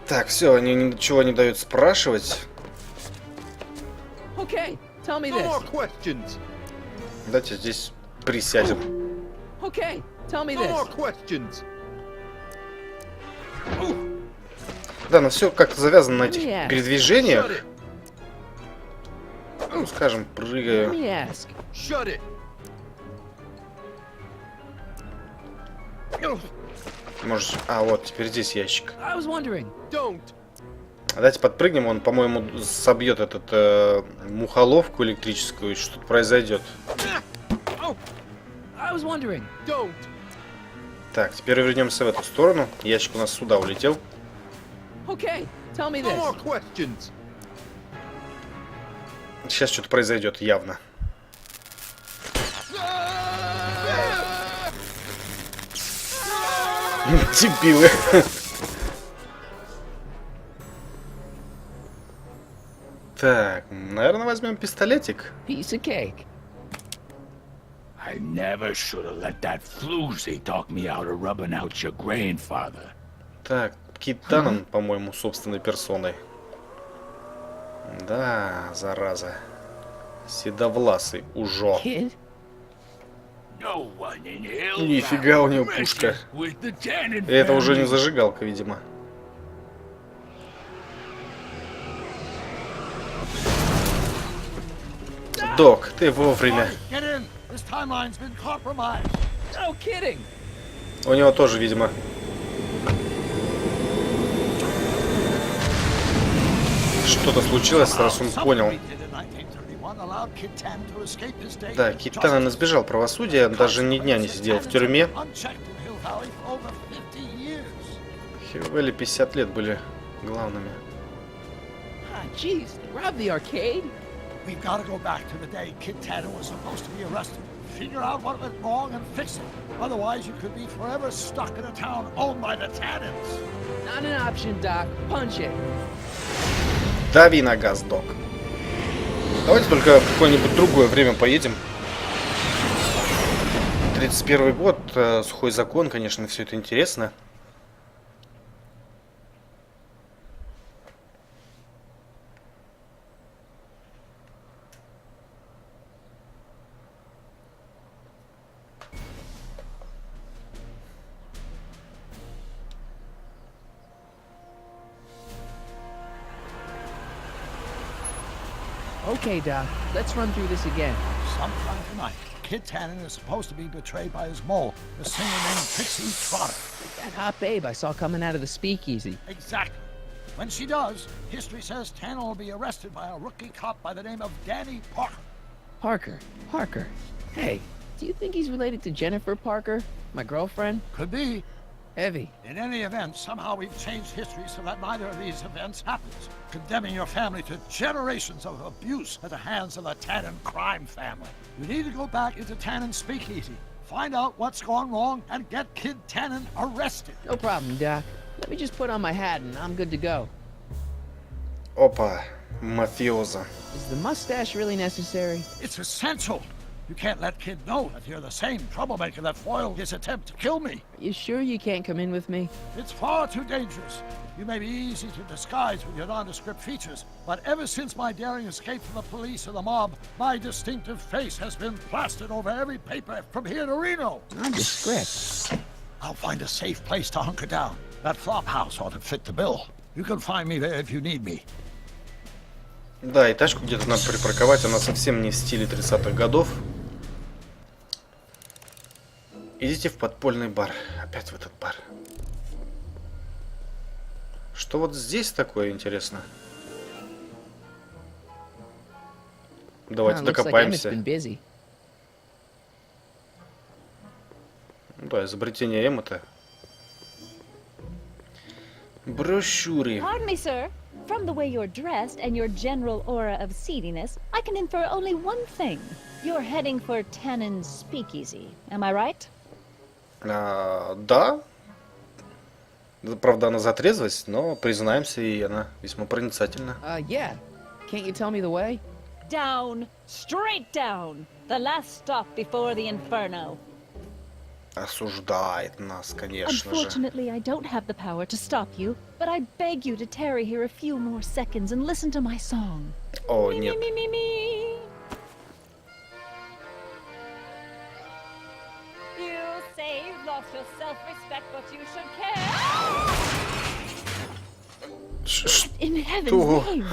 Так, все, они ничего не дают спрашивать. Okay, tell me No more this. questions. Давайте здесь присядем. Okay, tell me No more this. questions. Да, но все как-то завязано на этих Yes. передвижениях. Shut it. Ну, скажем, Let прыгаю. me ask. Shut it. Может... А, вот, теперь здесь ящик. I was wondering. Don't. Давайте подпрыгнем, он, по-моему, собьет этот мухоловку электрическую, и что-то произойдет. I was wondering. Don't. Так, теперь вернемся в эту сторону. Ящик у нас сюда улетел. Okay, tell me No more this. questions. Сейчас что-то произойдет, явно. Дебилы. Так, наверное, возьмем пистолетик. Piece of cake. I never should have let that floozy talk me out of rubbing out your grandfather. Так, Кит Таннен, по-моему, собственной персоной. Да, зараза. Седовласый ужо. Kid? No one in hell Нифига у него пушка. with the Tannen И это уже не family. зажигалка, видимо. Док, ты вовремя. Get in. This timeline's been compromised. No kidding. У него тоже, видимо. Что-то случилось, раз он понял. Something we did in 1931 allowed Kid Tannen to escape his day Да, in Кит Таннен justice. избежал правосудия, он даже ни дня не сидел в тюрьме. Unchecked in Hill Valley for over 50 years. Хивели 50 лет были главными. Ah, jeez, rob the arcade? We've got to go back to the day Kid Tannen was supposed to be arrested. Figure out what went wrong and fix it. Otherwise, you could be forever stuck in a town owned by the Tannens. Not an option, Doc. Punch it. Дави на газ, Док. Давайте только в какое-нибудь другое время поедем. 31 год, сухой закон, конечно, все это интересно. Okay, Doc. Let's run through this again. Sometime tonight, Kid Tannen is supposed to be betrayed by his mole, the singer named Trixie Trotter. That hot babe I saw coming out of the speakeasy. Exactly. When she does, history says Tannen will be arrested by a rookie cop by the name of Danny Parker. Parker. Hey, do you think he's related to Jennifer Parker, my girlfriend? Could be. Heavy. In any event, somehow we've changed history so that neither of these events happens, condemning your family to generations of abuse at the hands of the Tannen crime family. You need to go back into Tannen's speakeasy, find out what's gone wrong, and get Kid Tannen arrested. No problem, Doc. Let me just put on my hat and I'm good to go. Опа, мафиоза. Is the mustache really necessary? It's essential. You can't let Kid know that you're the same troublemaker that foiled his attempt to kill me. Are you sure you can't come in with me? It's far too dangerous. You may be easy to disguise with your nondescript features, but ever since my daring escape from the police and the mob, my distinctive face has been plastered over every paper from here to Reno. Nondescript. I'll find a safe place to hunker down. That flop house ought to fit the bill. You can find me there if you need me. Да, и тачку где-то надо припарковать, она совсем не в стиле 30-х годов. Идите в подпольный бар. Опять в этот бар. Что вот здесь такое, интересно? Давайте докопаемся. Да, изобретение Эммета. Брошюры. Pardon me, sir. From the way you're dressed and your general aura of seediness, I can infer only one thing. You're heading for Tannen's speakeasy. Am I right? Да. Правда, она за трезвость, но признаемся, и она весьма проницательна. Yeah. Can't you tell me the way? Down. Straight down. The last stop before the inferno. Осуждает нас, конечно же. Unfortunately, I don't have the power to stop you, but I beg you to tarry here a few more seconds and listen to my song. О, нет. Me. You say you've lost your self-respect, but you should care. In heaven's name.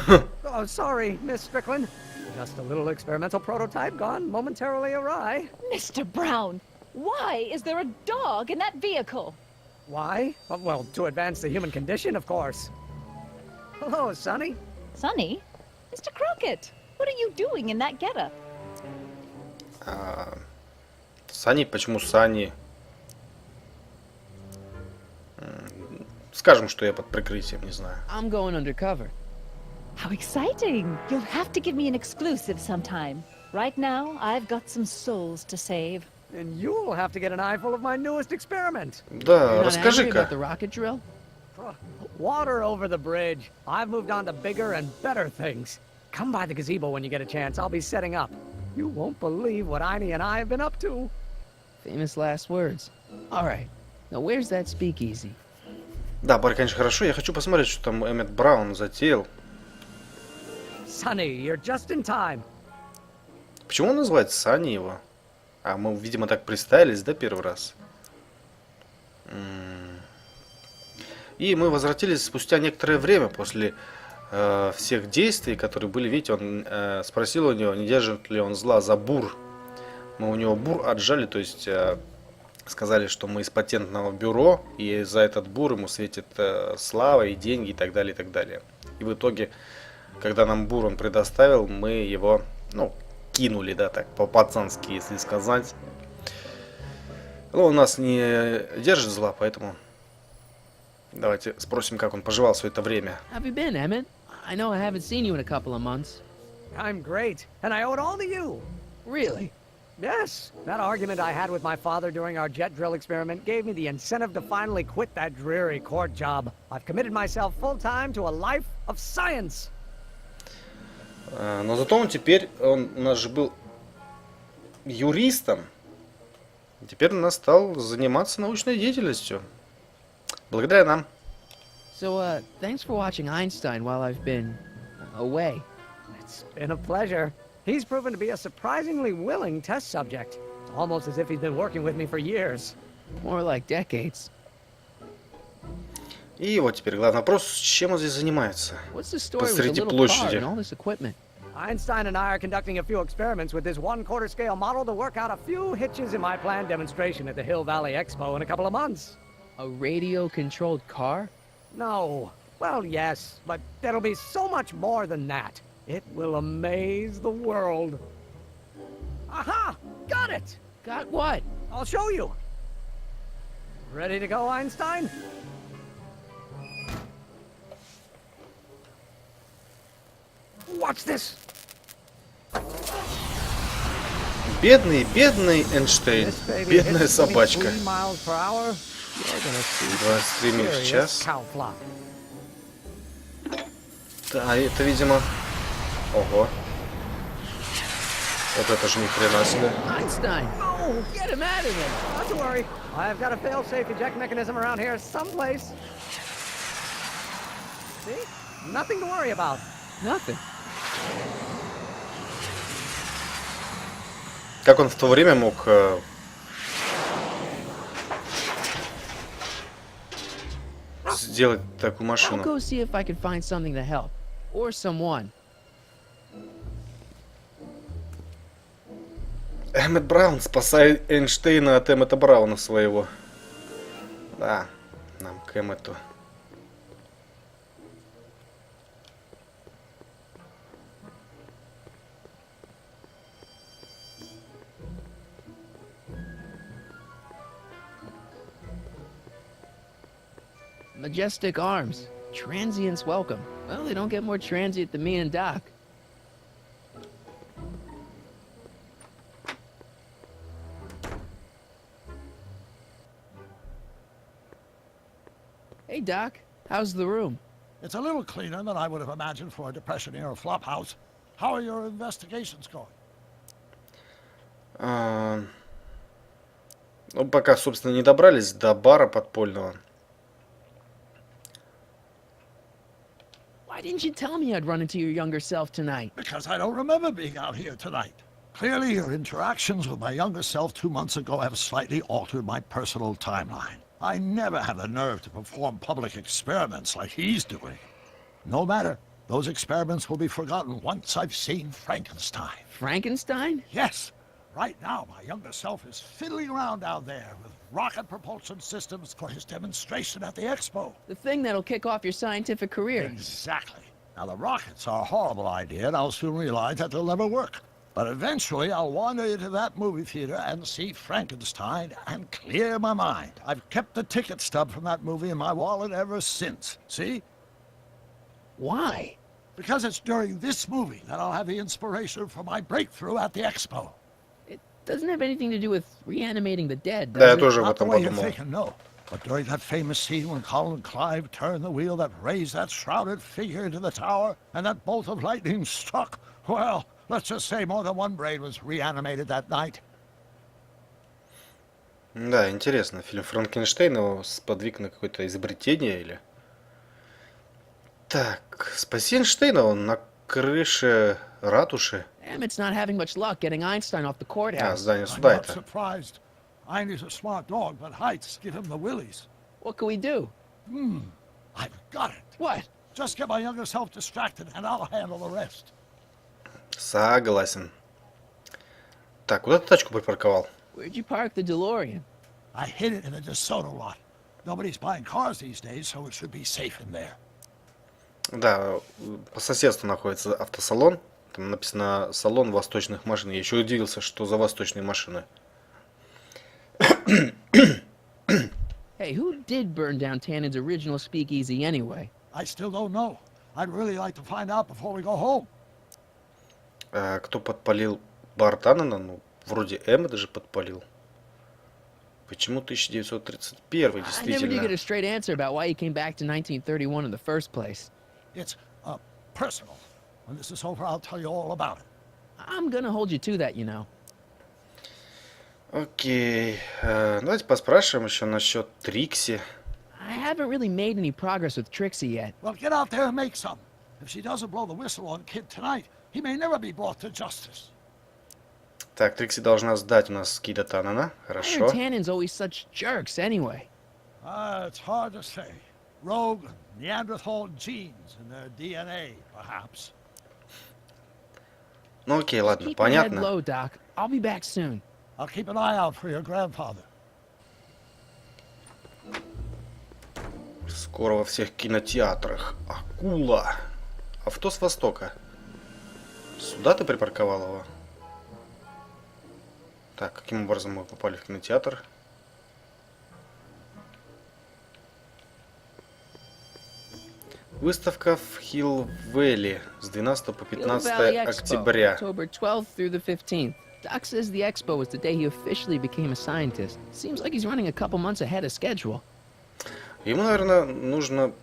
Oh, sorry, Miss Strickland. Just a little experimental prototype gone momentarily awry. Mr. Brown, why is there a dog in that vehicle? Why? Well, to advance the human condition, of course. Hello, Sonny. Sonny? Mr. Crockett, what are you doing in that getup? Сани, почему Сани? Скажем, что я под прикрытием, не знаю. I'm going undercover. How exciting! You'll have to give me an exclusive sometime. Right now, I've got some souls to save. And you'll have to get an eyeful of my newest experiment. Да, You're not angry about расскажи-ка. the rocket drill? Water over the bridge. I've moved on to bigger and better things. Come by the gazebo when you get a chance. I'll be setting up. You won't believe what Einie and I have been up to. Famous last words. All right. Now where's that speakeasy? Да, бар, конечно, хорошо. Я хочу посмотреть, что там Эммет Браун затеял. Sonny, you're just in time. Почему он называет Сани его? А мы, видимо, так представились, да, первый раз? И мы возвратились спустя некоторое время после всех действий, которые были. Видите, он спросил у него, не держит ли он зла за бур. Мы у него бур отжали, то есть сказали, что мы из патентного бюро, и за этот бур ему светит слава и деньги и так далее, и так далее. И в итоге, когда нам бур он предоставил, мы его, ну, кинули, да, так, по-пацански, если сказать. Ну, он нас не держит зла, поэтому давайте спросим, как он поживал все это время. How have you been, Emmett? I know I haven't seen you in a couple of months. I'm great, and I owe it all to you. Really? Yes, that argument I had with my father during our jet drill experiment gave me the incentive to finally quit that dreary court job. I've committed myself full-time to a life of science. Но зато он теперь, он у нас же был юристом, теперь он стал заниматься научной деятельностью. Благодаря нам. So, thanks for watching Einstein while I've been away. It's been a pleasure. He's proven to be a surprisingly willing test subject. It's almost as if he's been working with me for years. More like decades. И вот теперь главный вопрос, чем он здесь занимается? What's the story with the Посреди little car площади. and all this equipment? Einstein and I are conducting a few experiments with this 1/4 scale model to work out a few hitches in my planned demonstration at the Hill Valley Expo in a couple of months. A radio-controlled car? No. Well, yes, but there'll be so much more than that. It will amaze the world. Aha! Got it! Got what? I'll show you. Ready to go, Einstein? Watch this. Бедный, бедный Эйнштейн. This baby Бедная hits собачка. 23 miles per hour. You're gonna see 23 миль в serious час. cow flop. Да, это, видимо... Ого. Вот это же ни хрена себе. Einstein! Oh, get him out of there! Not to worry. I've got a fail-safe eject mechanism around here someplace. See? Nothing to worry about. Nothing. Как он в то время мог... сделать такую I'll машину? go see if I can find something to help. Or someone. Эммет Браун спасает Эйнштейна от Эммета Брауна своего. Да, нам к Эммету. Majestic arms. Transients welcome. Well, they don't get more transient than me and Doc. Hey, Doc. How's the room? It's a little cleaner than I would have imagined for a Depression-era flop house. How are your investigations going? Ну, пока, собственно, не добрались до бара подпольного. Why didn't you tell me I'd run into your younger self tonight? Because I don't remember being out here tonight. Clearly, your interactions with my younger self 2 months ago have slightly altered my personal timeline. I never had the nerve to perform public experiments like he's doing. No matter. Those experiments will be forgotten once I've seen Frankenstein. Frankenstein? Yes. Right now, my younger self is fiddling around down there with rocket propulsion systems for his demonstration at the expo. The thing that'll kick off your scientific career. Exactly. Now, the rockets are a horrible idea, and I'll soon realize that they'll never work. But eventually, I'll wander into that movie theater and see Frankenstein and clear my mind. I've kept the ticket stub from that movie in my wallet ever since. See? Why? Because it's during this movie that I'll have the inspiration for my breakthrough at the expo. It doesn't have anything to do with reanimating the dead, Да, я does it? тоже об Not the этом way you're подумал. thinking, no. But during that famous scene when Colin Clive turned the wheel that raised that shrouded figure into the tower, and that bolt of lightning struck, well, let's just say more than one brain was reanimated that night. Да, интересно. Фильм Франкенштейн его сподвиг на какое-то изобретение или... Так, спаси Эйнштейна, он на крыше ратуши. Emmett's not having much luck getting Einstein off the А, courthouse. здание I'm суда not это. surprised. Einstein's a smart dog, but heights give him the willies. What can we do? I've got it. What? Just get my younger self distracted, and I'll handle the rest. Согласен. Так, куда ты тачку припарковал? Where'd you park the DeLorean? I hid it in a DeSoto lot. Nobody's buying cars these days, so it should be safe in there. Да, по соседству находится автосалон. Там написано «Салон восточных машин». Я еще удивился, что за восточные машины. Hey, who did burn down Tannen's original speakeasy anyway? I still don't know. I'd really like to find out before we go home. А кто подпалил бар Таннена? Ну, вроде Эмма даже подпалил. Почему 1931, I never did действительно? get a straight answer about why he came back to 1931 in the first place. It's personal. When this is over, I'll tell you all about it. I'm gonna hold you to that, you know. Окей. Давайте поспрашиваем еще насчет Трикси. I haven't really made any progress with Trixie yet. Well, get out there and make some. If she doesn't blow the whistle on Kid tonight, he may never be brought to justice. Так, Трикси должна сдать у нас Кида Таннена. Why are Хорошо. Tannen's always such jerks anyway? It's hard to say. Rogue Neanderthal genes in their DNA, perhaps. Ну окей, ладно, Keep your head понятно. low, Doc. I'll be back soon. I'll keep an eye out for your grandfather. Скоро во всех кинотеатрах. Акула. Авто с востока. Сюда ты припарковал его? Так, каким образом мы попали в кинотеатр? Выставка в Хилл-Вэлли с 12 по Hill 15 Valley Expo, октября. October 12th through the 15th. Doc says the expo was the day he officially became a scientist. Seems like he's running a couple months ahead of schedule. Ему, наверное, нужно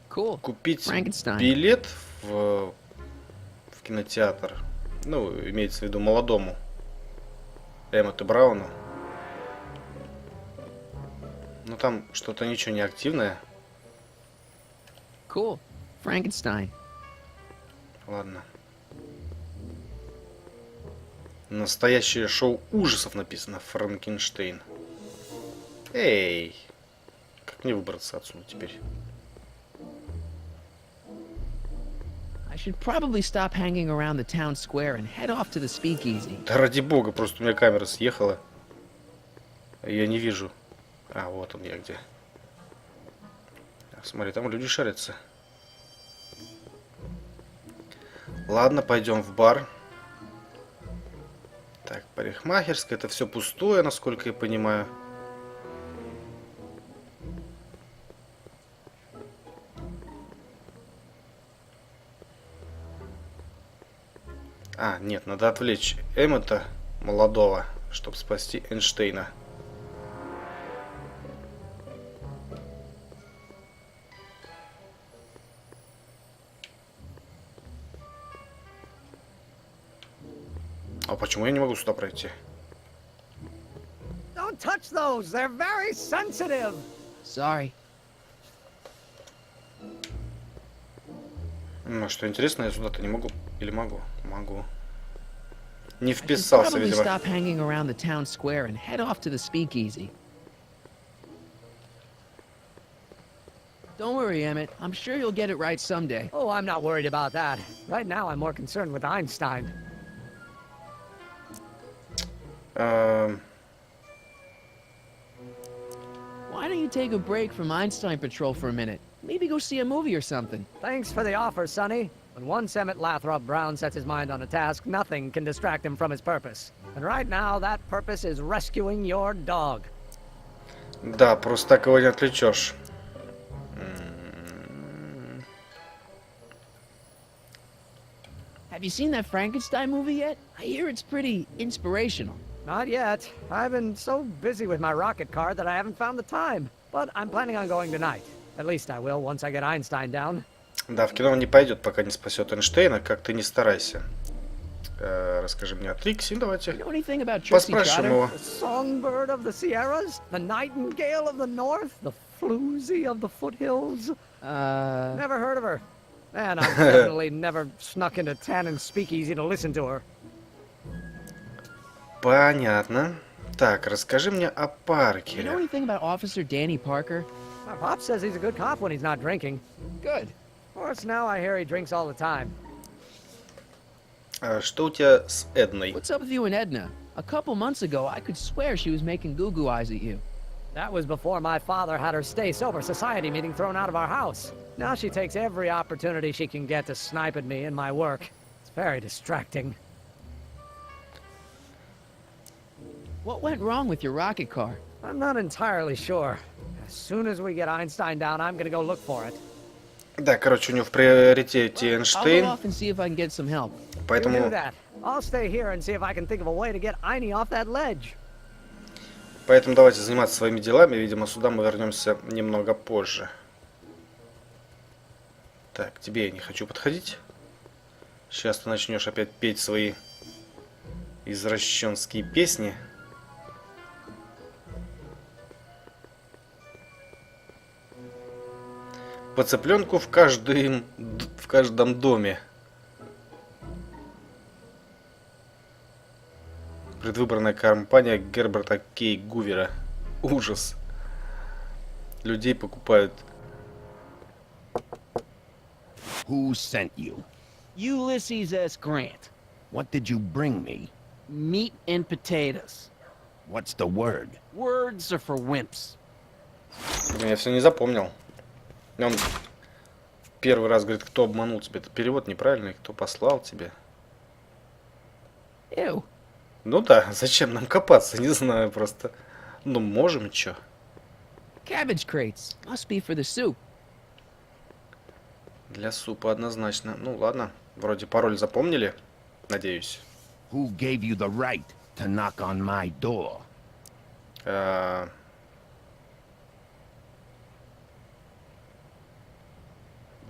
Cool. купить Frankenstein. билет в кинотеатр. Ну, имеется в виду молодому Эммету Брауну. Но там что-то ничего не активное. Cool. Frankenstein. Ладно. Настоящее шоу ужасов написано. Франкенштейн. Эй! Как мне выбраться отсюда теперь? I should probably stop hanging around the town square and head off to the speakeasy. Да ради бога, просто у меня камера съехала. Я не вижу. А, вот он я где. Смотри, там люди шарятся. Ладно, пойдем в бар. Так, парикмахерская. Это все пустое, насколько я понимаю. А, нет, надо отвлечь Эммета молодого, чтобы спасти Эйнштейна. А почему я не могу сюда пройти? Don't touch those. They're very sensitive. Sorry. Ну, что интересно, я сюда-то не могу. Или могу? Могу. Не I should вписался, probably видимо. stop hanging around the town square and head off to the speakeasy. Don't worry, Emmett. I'm sure you'll get it right someday. Oh, I'm not worried about that. Right now, I'm more concerned with Einstein. Why don't you take a break from Einstein Patrol for a minute? Maybe go see a movie or something. Thanks for the offer, Sonny. When once Emmett Lathrop Brown sets his mind on a task, nothing can distract him from his purpose. And right now, that purpose is rescuing your dog. Да, просто так его не отвлечешь. Have you seen that Frankenstein movie yet? I hear it's pretty inspirational. Not yet. I've been so busy with my rocket car that I haven't found the time. But I'm planning on going tonight. At least I will once I get Einstein down. Да, в кино он не пойдет, пока не спасет Эйнштейна, как ты не старайся. Расскажи мне о Трикси, давайте. You know anything about Trixie Поспрашиваем Trotter? его. The songbird of the Sierras, the nightingale of the north, the floozy of the foothills. Never heard of her. And I've definitely never snuck into Tannen's speakeasy to listen to her. Понятно. Так, расскажи мне о You know Паркере. anything about Officer Danny Parker? My pop says he's a good cop when he's not drinking. Good. Of course, now I hear he drinks all the time. Что у тебя с Эдной? What's up with you and Edna? A couple months ago, I could swear she was making goo-goo eyes at you. That was before my father had her stay sober society meeting thrown out of our house. Now she takes every opportunity she can get to snipe at me and my work. It's very distracting. What went wrong with your rocket car? I'm not entirely sure. As soon as we get Einstein down, I'm gonna go look for it. Да, короче, у него в приоритете I'll go Эйнштейн, off and see if I can get some help. You do поэтому, that. I'll stay here and see if I can think of a way to get Einie off that ledge. поэтому давайте заниматься своими делами. Видимо, сюда мы вернемся немного позже. Так, к тебе я не хочу подходить. Сейчас ты начнешь опять петь свои извращенские песни. По цыпленку в каждом доме. Предвыборная кампания Герберта Кей Гувера. Ужас. Людей покупают. Who sent you? Ulysses S. Grant. What did you bring me? Meat and potatoes. What's the word? Words are for wimps. Блин, я все не запомнил. Он первый раз говорит, кто обманул тебя. Это перевод неправильный, кто послал тебе. Ew. Ну да, зачем нам копаться, не знаю просто. Ну, можем, чё. Cabbage crates. Must be for the soup. Для супа однозначно. Ну, ладно. Вроде пароль запомнили, надеюсь. Who gave you the right to knock on my door?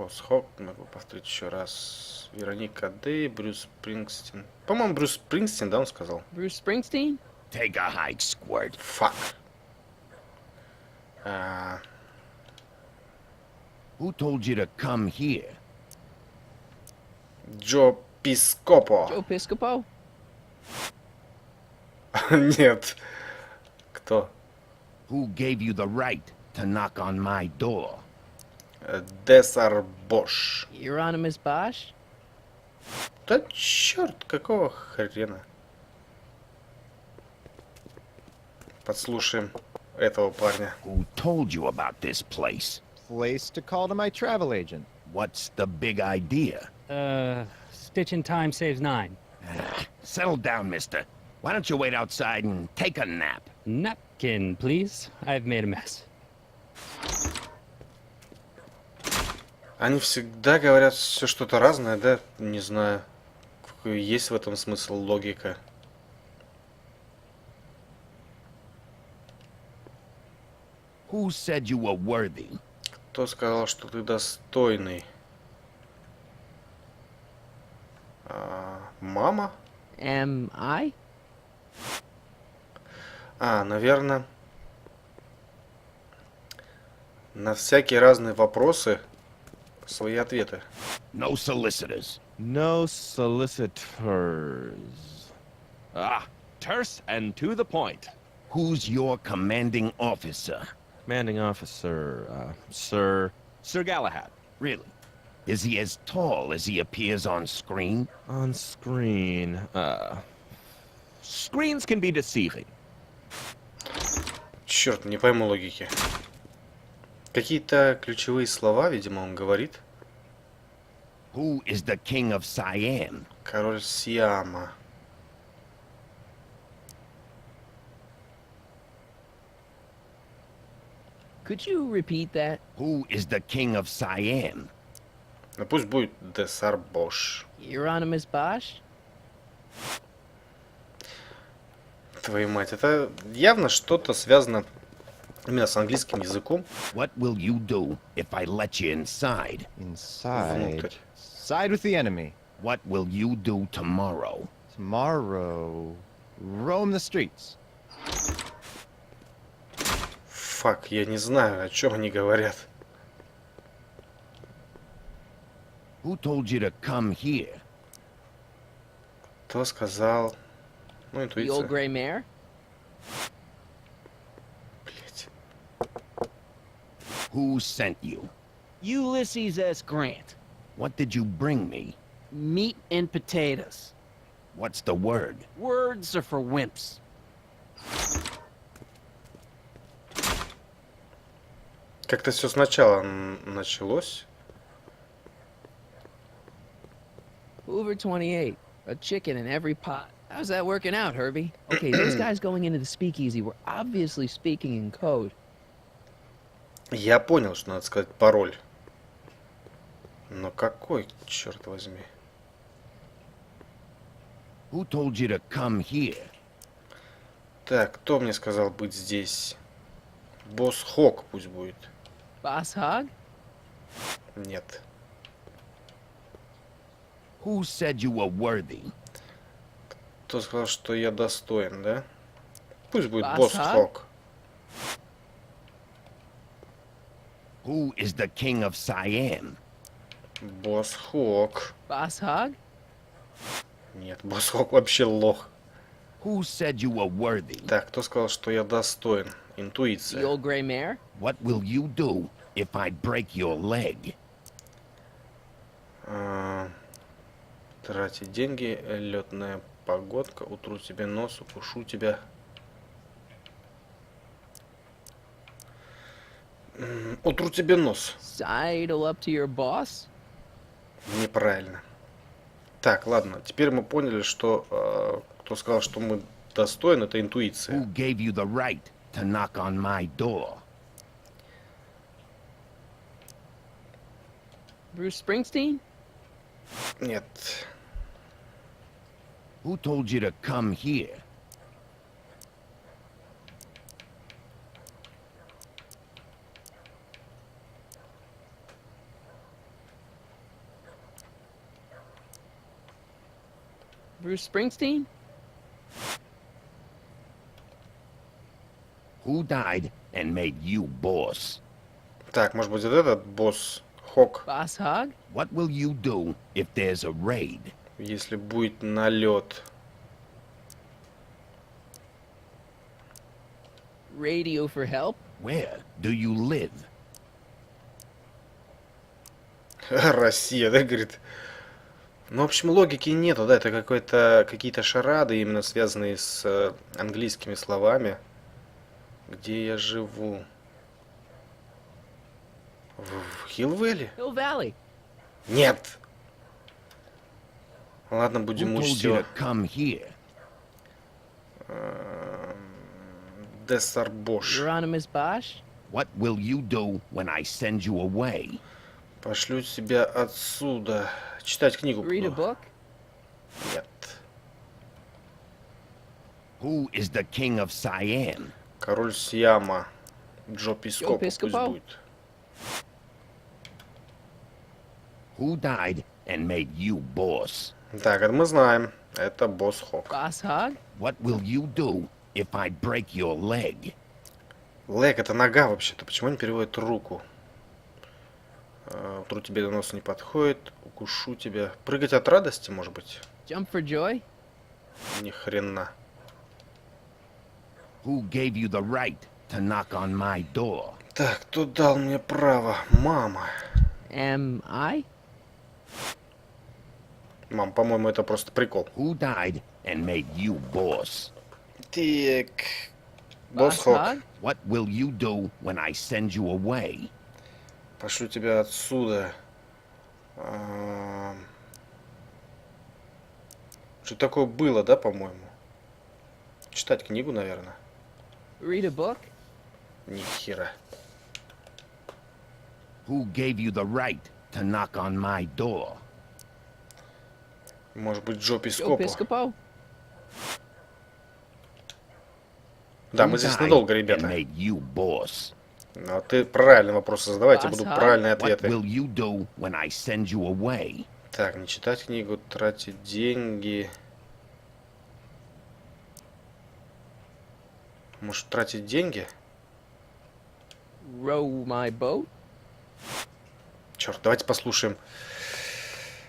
Босс Хок, могу повторить еще раз. Вероника Дэй, Брюс Спрингстин. По-моему, Брюс Спрингстин, да, он сказал? Bruce Springsteen? Take a hike, Squirt. Фак. А, Who told you to come here? Джо Пископо. Joe Piscopo? Нет. Кто? Who gave you the right to knock on my door? Десар Бош. Euronymous Bosch? Да черт, какого хрена? Подслушаем этого парня. Who told you about this place? Place to call to my travel agent. What's the big idea? Stitch in time saves 9. Settle down, mister. Why don't you wait outside and take a nap? Napkin, please. I've made a mess. Они всегда говорят все что-то разное, да? Не знаю. Есть в этом смысл, логика. Who said you were worthy? Кто сказал, что ты достойный? Мама? Am I? Наверное, на всякие разные вопросы свои ответы. No solicitors. No solicitors. Terse and to the point. Who's your commanding officer? Commanding officer, Sir Galahad. Really? Is he as tall as he appears on screen? on screen. Screens can be deceiving. Черт, не пойму логики. Какие-то ключевые слова, видимо, он говорит. Who is the king of Siam? Король Сиама. Could you repeat that? Who is the king of Siam? Ну пусть будет Десар Бош. Euronymous Bosch? Твою мать, это явно что-то связано именно с английским языком. What will you do if I let you inside? Inside. Side with the enemy. What will you do tomorrow? Tomorrow. Roam the streets. Фак, я не знаю, о чем они говорят. Who told you to come here? Кто сказал? Ну, The old интуиция. gray mare? Блять. Who sent you? Ulysses S. Grant. What did you bring me? Meat and potatoes. What's the word? Words are for wimps. Как-то все сначала началось. Hoover 28. A chicken in every pot. How's that working out, Herbie? Okay, those guys going into the speakeasy were obviously speaking in code. Я понял, что надо сказать пароль. Но какой, черт возьми? Who told you to come here? Так, кто мне сказал быть здесь? Босс Хок пусть будет. Boss Hog? Нет. Who said you were worthy? Кто сказал, что я достоин, да? Пусть будет Босс Босс Хог? Хок. Who is the king of Siam? Босс Хок. Boss Hog? Нет, Босс Хок вообще лох. Who said you were worthy? Так, кто сказал, что я достоин? The Интуиция. old gray mare? What will you do if I break your leg? Тратить деньги, летная погодка, утру тебе нос, укушу тебя. Утру тебе нос. Sidle up to your boss? Неправильно. Так, ладно, теперь мы поняли, что кто сказал, что мы достойны, это интуиция. Who gave you the right to knock on my door? Bruce Springsteen? Нет. Who told you to come here? Bruce Springsteen? Who died and made you boss? Так, может быть, вот этот босс Хок. Boss Hog? What will you do if there's a raid? Если будет налет. Radio for help? Where do you live? Россия, да, говорит. Ну, в общем, логики нету, да, это какие-то шарады, именно связанные с английскими словами. Где я живу? В Хилл-Вэлли? Hill Valley. Нет. Ладно, будем Who told you учтё. to come here? Десарбош. Euronymous Bosch? What will you do when I send you away? Пошлю тебя отсюда. Читать книгу Read a буду. book? Нет. Who is the king of Siam? Король Сиама. Джо Пископо пусть Пископо? будет. Who died and made you boss? Так, это мы знаем. Это босс Хок. Boss Hog? What will you do if I break your leg? Лэг это нога вообще-то. Почему не переводит руку? Утру тебе до носа не подходит. Укушу тебя. Прыгать от радости, может быть? Jump for joy? Ни хрена. Who gave you the right to knock on my door? Так, кто дал мне право? Мама. Am I? Мам, по-моему, это просто прикол. Who died and made you boss? Так. Босс Boss Хок. Hog? What will you do when I send you away? Пошлю тебя отсюда. Что такое было, да, по-моему? Читать книгу, наверное. Read a book? Ни хера. Who gave you the right to knock on my door? Может быть, Джо Joe Пископо. Piscopo? Да, Who мы здесь died надолго, and ребята. made you boss? Ну, а ты правильные вопросы задавай, я тебе буду Ага. правильные What ответы. will you do when I send you away? Так, не читать книгу, тратить деньги. Может, тратить деньги? Row my boat? Черт, давайте послушаем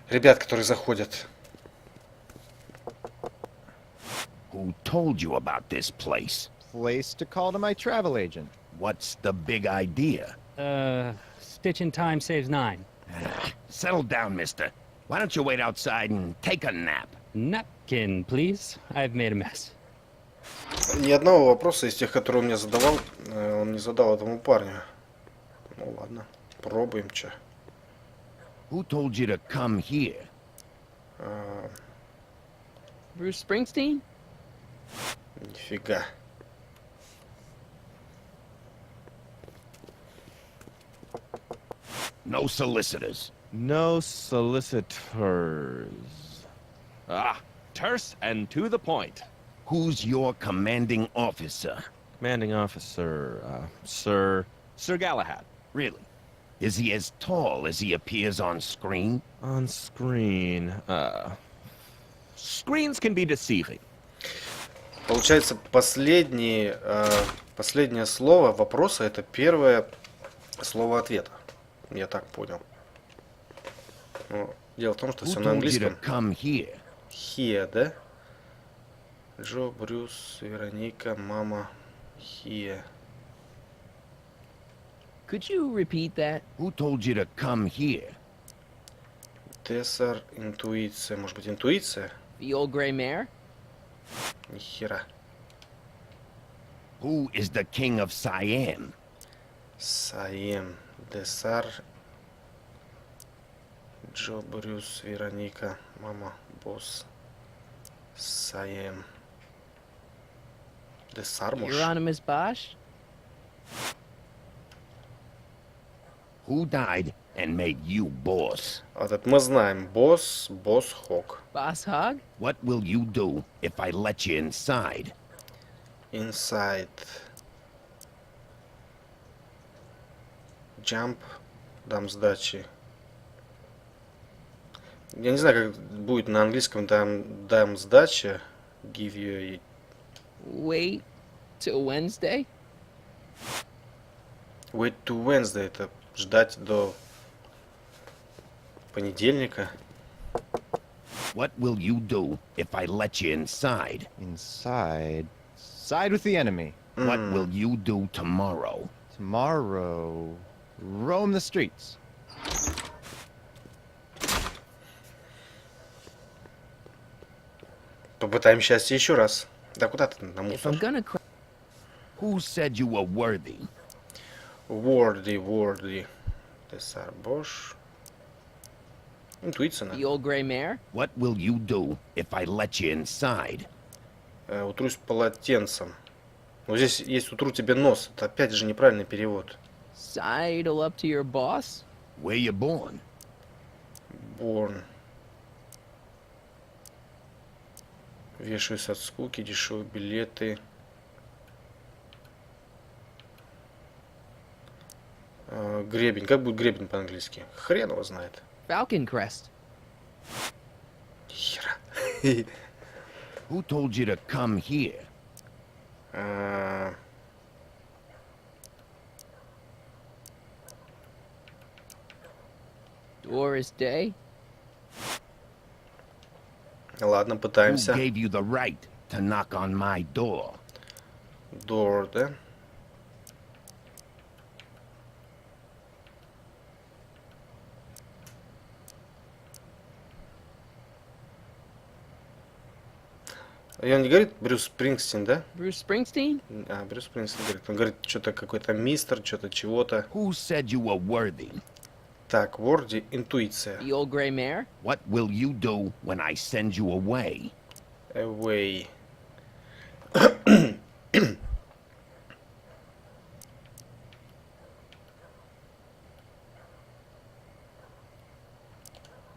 ребят, которые заходят. Who told you about this place? Place to call to my travel agent. What's the big idea? Stitch in time saves 9. Settle down, mister. Why don't you wait outside and take a nap? Napkin, please. I've made a mess. Ни одного вопроса из тех, которые он мне задавал, он не задал этому парню. Ну ладно, пробуем, че. Who told you to come here? Bruce Springsteen? Нифига. No solicitors. No solicitors. Ah, terse and to the point. Who's your commanding officer? Commanding officer, Sir. Sir Galahad. Really? Is he as tall as he appears on screen? On screen, Screens can be deceiving. Получается, последнее слово вопроса это первое слово ответа. Я так понял. Ну, дело в том, что Who все на told you to английском. come here? Хия, да? Джо, Брюс, Вероника, мама, Хия. Could you repeat that? Who told you to come here? Тессар, интуиция. Может быть, интуиция? The old gray mare? Ни хера. Who is the king of Siam? Саем, Десар, Джо, Брюс, Вероника, мама, босс, Саем. Десар, может? Euronymous Bosch? Who died and made you boss? Этот мы знаем. Босс Хок. Boss Hog? What will you do if I let you inside? Inside. Jump. Дам сдачи. Я не знаю, как будет на английском дам сдача. Give you... Wait till Wednesday? Wait to Wednesday. Это ждать до понедельника. What will you do if I let you inside? Inside? Side with the enemy. What will you do tomorrow? Tomorrow... Roam the streets. Попытаем счастье еще раз. Да куда ты на If I'm мусор? gonna cry, Who said you were worthy? Worthy. Тесар Бош. Интуиция, the old gray mare? What will you do if I let you inside? Утрусь полотенцем. Вот здесь есть утру тебе нос. Это опять же неправильный перевод. Sidle up to your boss? Where you born? Born. Вешаюсь от скуки, дешевые билеты. Гребень. Как будет гребень по-английски? Хрен его знает. Falcon crest. Хера. Who told you to come here? Doris Day? Ладно, Who пытаемся. gave you the right to knock on my door? Door, да? И он не говорит Брюс Спрингстин, да? Bruce Springsteen? Брюс Спрингстин говорит. Он говорит что-то какой-то мистер, что-то чего-то. Who said you were worthy? Так, Ворди, интуиция. The old gray mare? What will you do when I send you away? Away.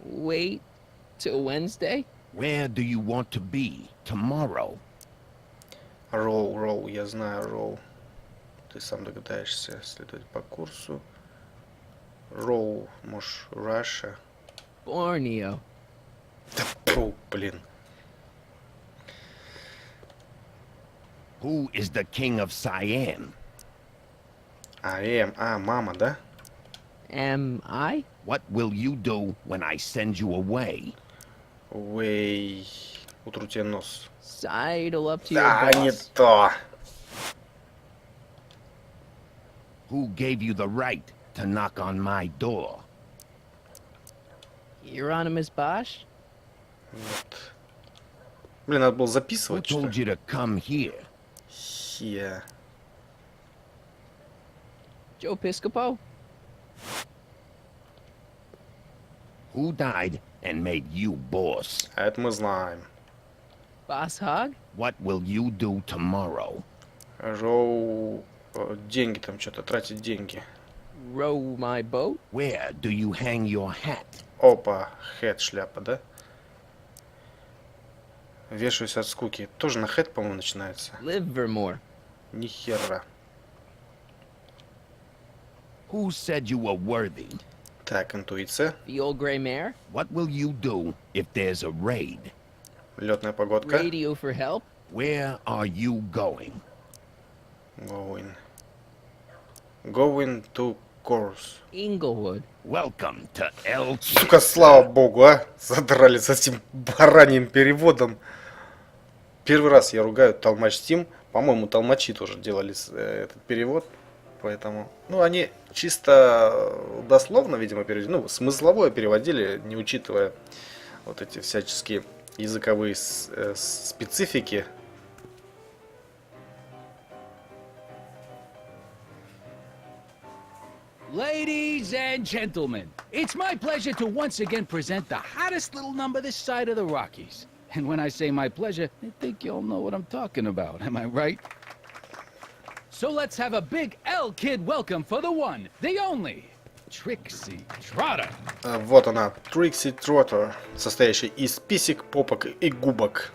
Wait till Wednesday? Where do you want to be tomorrow? Роу, я знаю роу. Ты сам догадаешься следовать по курсу. Роу, может, Russia. Borneo. Да, фу, блин. Who is the king of Siam? Мама, да? Am I? What will you do when I send you away? Way. Утру тебе нос. Sidle up to your Да, не boss? то. Who gave you the right to knock on my door? Hieronymus Bosch? Нет. Блин, надо было Who записывать, что told you to come here? Хе. Joe Piscopo? Who died and made you boss? А это мы знаем. Boss Hog? What will you do tomorrow? Роу. Деньги там что-то, тратить деньги. Row my boat? Where do you hang your hat? Опа, хэт, шляпа, да? Вешаюсь от скуки. Тоже на хэт, по-моему, начинается. Livermore. Ни хера. Who said you were worthy? Так, интуиция. The old gray mare? What will you do if there's a raid? Летная погодка. Radio for help? Where are you going? Going to course. Inglewood. Welcome to El Сука, слава богу, а! Задрали с этим бараньим переводом. Первый раз я ругаю Толмач Steam. По-моему, толмачи тоже делали этот перевод. Поэтому, ну, они чисто дословно, видимо, переводили. Ну, смысловое переводили, не учитывая вот эти всяческие языковые специфики. Ladies and gentlemen, it's my pleasure to once again present the hottest little number this side of the Rockies. And when I say my pleasure, I think you'll know what I'm talking about, am I right? So let's have a big L-Kid welcome for the one, the only, Trixie Trotter. Вот она, Trixie Trotter, состоящая из писек, попок и губок.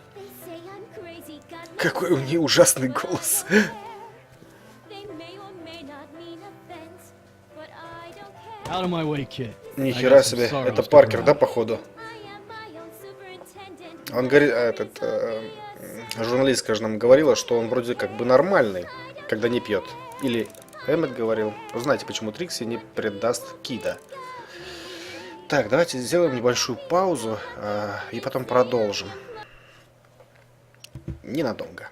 Какой у нее ужасный голос. Out of my way, kid. Нихера себе, это Паркер, да, походу? Он говорит, журналистка же нам говорила, что он вроде как бы нормальный, когда не пьет. Или Эммет говорил. Узнайте, почему Трикси не предаст Кида. Так, давайте сделаем небольшую паузу и потом продолжим. Ненадолго.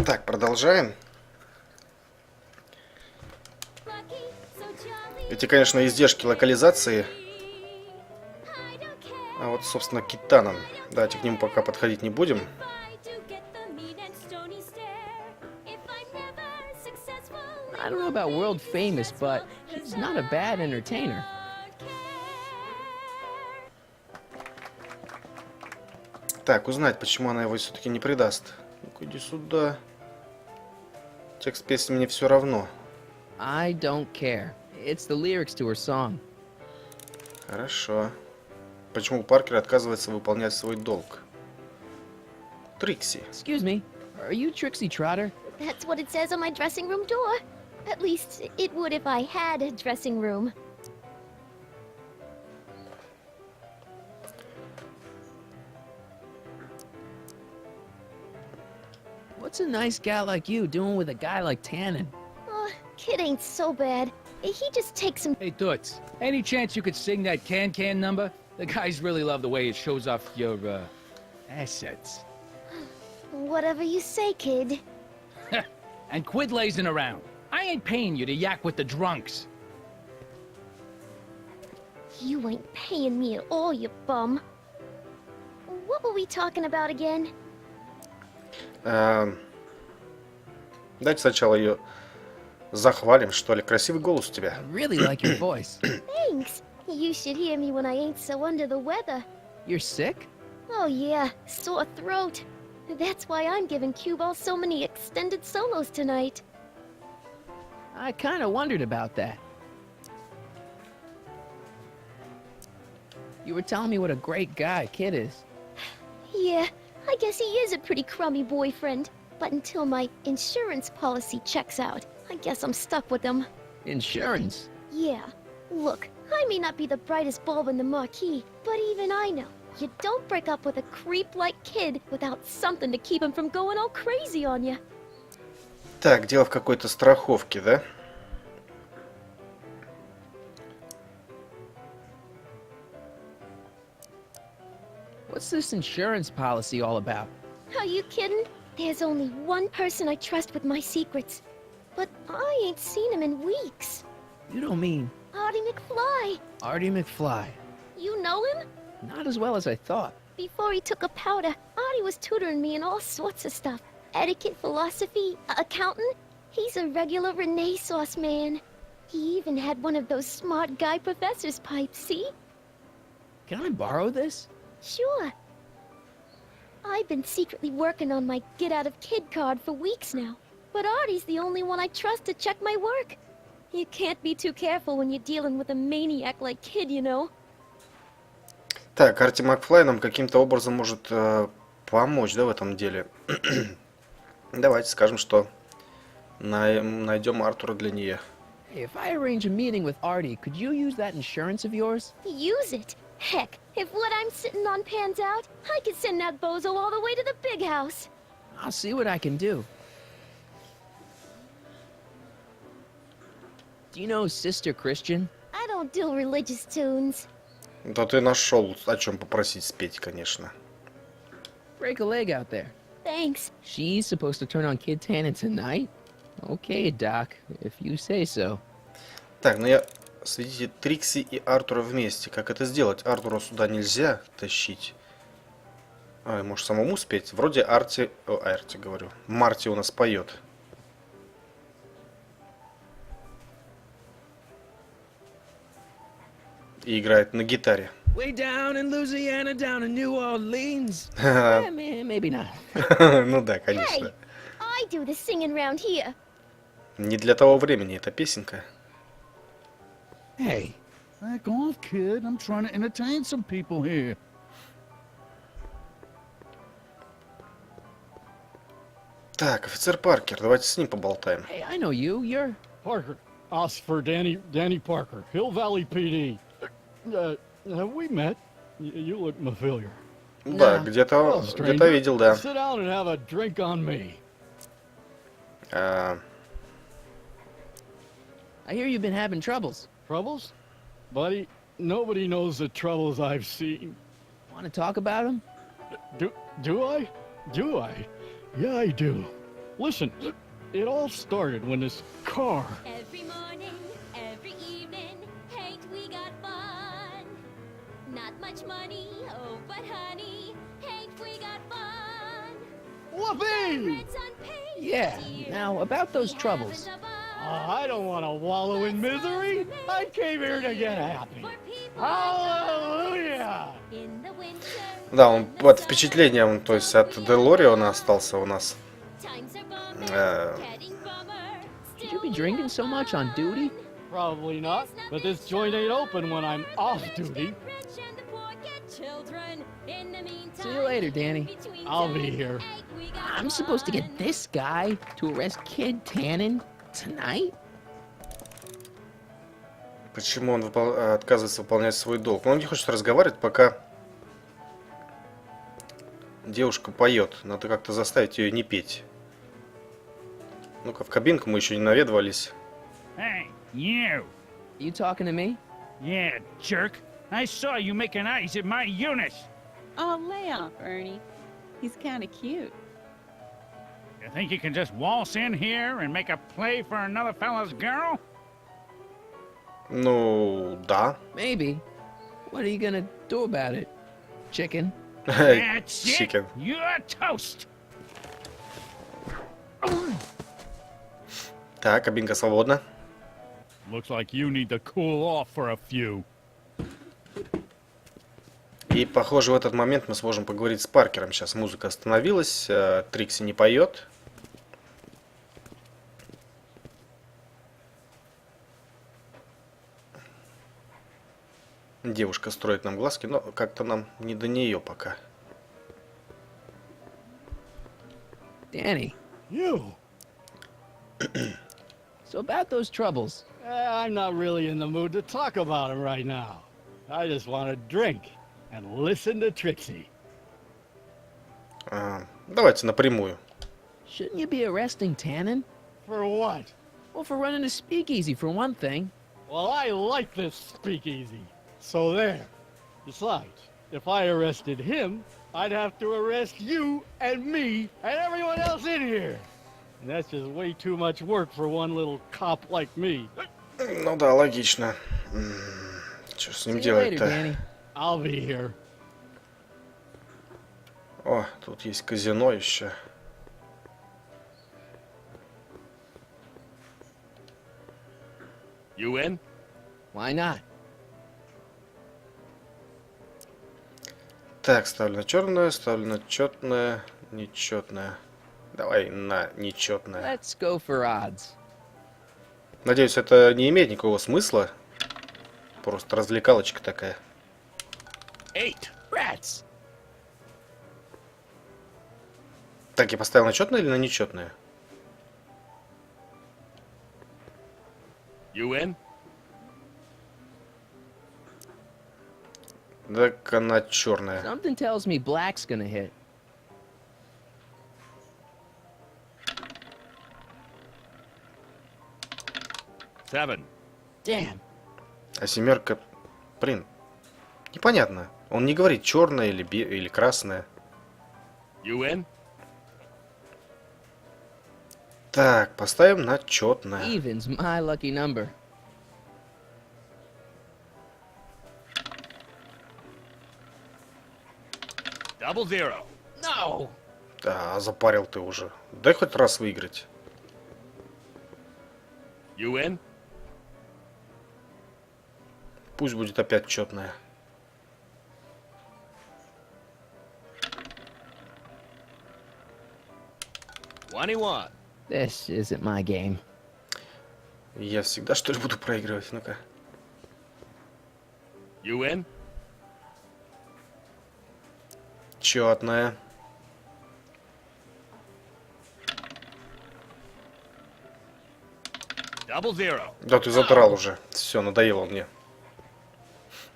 Так, продолжаем. Эти, конечно, издержки локализации. А вот, собственно, Кит Таннен. Давайте к нему пока подходить не будем. I don't know about world famous, but he's not a bad entertainer. Так, узнать, почему она его все-таки не предаст. Ну-ка, иди сюда. Текст песни мне все равно. I don't care. It's the lyrics to her song. Хорошо. Почему Паркер отказывается выполнять свой долг? Трикси. Excuse me, are you Trixie Trotter? That's what it says on my dressing room door. At least, it would if I had a dressing room. What's a nice gal like you doing with a guy like Tannin? Oh, Kid ain't so bad. He just takes some... Hey, Toots, any chance you could sing that can number? The guys really love the way it shows off your, assets. Whatever you say, kid. And quit lazing around. I ain't paying you to yak with the drunks. You ain't paying me at all, you bum. What were we talking about again? Давайте сначала ее захвалим, что ли. Красивый голос у тебя. I really like your voice. Thanks. You should hear me when I ain't so under the weather. You're sick? Oh yeah, sore throat. That's why I'm giving Cue Ball so many extended solos tonight. I kind of wondered about that. You were telling me what a great guy Kid is. Yeah, I guess he is a pretty crummy boyfriend. But until my insurance policy checks out, I guess I'm stuck with him. Insurance? Yeah. Look, I may not be the brightest bulb in the marquee, but even I know you don't break up with a creep like Kid without something to keep him from going all crazy on you. Так, дело в какой-то страховке, да? What's this insurance policy all about? Are you kidding? There's only one person I trust with my secrets. But I ain't seen him in weeks. You don't mean Artie McFly. Artie McFly? You know him? Not as well as I thought. Before he took a powder, Artie was tutoring me in all sorts of stuff. Etiquette, philosophy, accounting. He's a regular Renaissance man. He even had one of those smart guy professor's pipes, see? Can I borrow this? Sure. I've been secretly working on my Get Out of Kid card for weeks now. But Artie's the only one I trust to check my work. You can't be too careful when you're dealing with a maniac like Kid, you know. Так, Арти Макфлай нам каким-то образом может помочь, да, в этом деле. Давайте скажем, что найдем Артура для нее. Hey, if I arrange a meeting with Artie, could you use that insurance of yours? Use it? Heck, if what I'm sitting on pans out, I could send that bozo all the way to the big house. I'll see what I can do. Do you know Sister Christian? I don't do religious tunes. Да ты нашел, о чем попросить спеть, конечно. Break a leg out there. Thanks. She's supposed to turn on Kid Tannen tonight? Okay, Doc, if you say so. Так, ну я... Сведите Трикси и Артура вместе. Как это сделать? Артура сюда нельзя тащить. А, может самому спеть? Вроде Арти... О, Арти говорю. Марти у нас поет. И играет на гитаре. Way down in Louisiana, down in New Orleans. Maybe not. Ну да, конечно. Hey, I do the singing round here. Не для того времени эта песенка. Hey, back off, kid. I'm trying to entertain some people here. Так, офицер Паркер, давайте с ним поболтаем. Hey, I know you. You're... Parker. Oscar Danny Parker. Hill Valley PD. Have we met? You look familiar. Да, где-то видел, да. Sit down and have a drink on me. I hear you've been having troubles. Troubles? Buddy, nobody knows the troubles I've seen. Want to talk about them? Do I? Do I? Yeah, I do. Listen, it all started when this car... Every morning, every evening, hate we got fun. Not much money, oh, but honey, hate we got fun. Whoopee! Yeah, now about those troubles. I don't want to wallow in misery. I came here to get happy. Hallelujah! Да, он под впечатлением, то есть от Делориона остался у нас. Should you be drinking so much on duty? Probably not, but this joint ain't open when I'm off duty. See you later, Danny. I'll be here. I'm supposed to get this guy to arrest Kid Tannen tonight? Почему он отказывается выполнять свой долг? Он не хочет разговаривать, пока девушка поет. Надо как-то заставить ее не петь. Ну-ка, в кабинку мы еще не наведывались. Hey, you! You talking to me? Yeah, jerk. I saw you making eyes at my Eunice. Oh, lay off, Ernie. He's kind of cute. You think you can just waltz in here and make a play for another fella's girl? Ну, да. Maybe. What are you gonna do about it, chicken? That's Chicken. it. You're toast. Так, кабинка свободна. Looks like you need to cool off for a few. И, похоже, в этот момент мы сможем поговорить с Паркером. Сейчас музыка остановилась, Трикси не поет. Девушка строит нам глазки, но как-то нам не до нее пока. Danny. You? So about those troubles. I'm not really in the mood to talk about them right now. I just want to drink and listen to Trixie. Давайте напрямую. Shouldn't you be arresting Tannen? For what? Well, for running a speakeasy, for one thing. Well, I like this speakeasy. So there. Besides, if I arrested him, I'd have to arrest you and me and everyone else in here. And that's just way too much work for one little cop like me. Ну да, логично. Что с ним делать-то? I'll be here. О, тут есть казино еще. You in? Why not? Так, ставлю на черное, ставлю на четное, нечетное. Давай на нечетное. Let's go for odds. Надеюсь, это не имеет никакого смысла. Просто развлекалочка такая. 8. Rats. Так, я поставил на четное или на нечетное? You in? Так, она черная. Something tells me black's gonna hit. Seven. Damn. А семерка, блин, непонятно. Он не говорит черная или красная. You in? Так, поставим на четное. Even's my lucky number. Double zero. No. Да, запарил ты уже. Дай хоть раз выиграть. You in? Пусть будет опять четное. This isn't my game. Я всегда что ли буду проигрывать? Ну-ка. You in? Четное. Double zero. Да ты задрал уже. Все, надоело мне.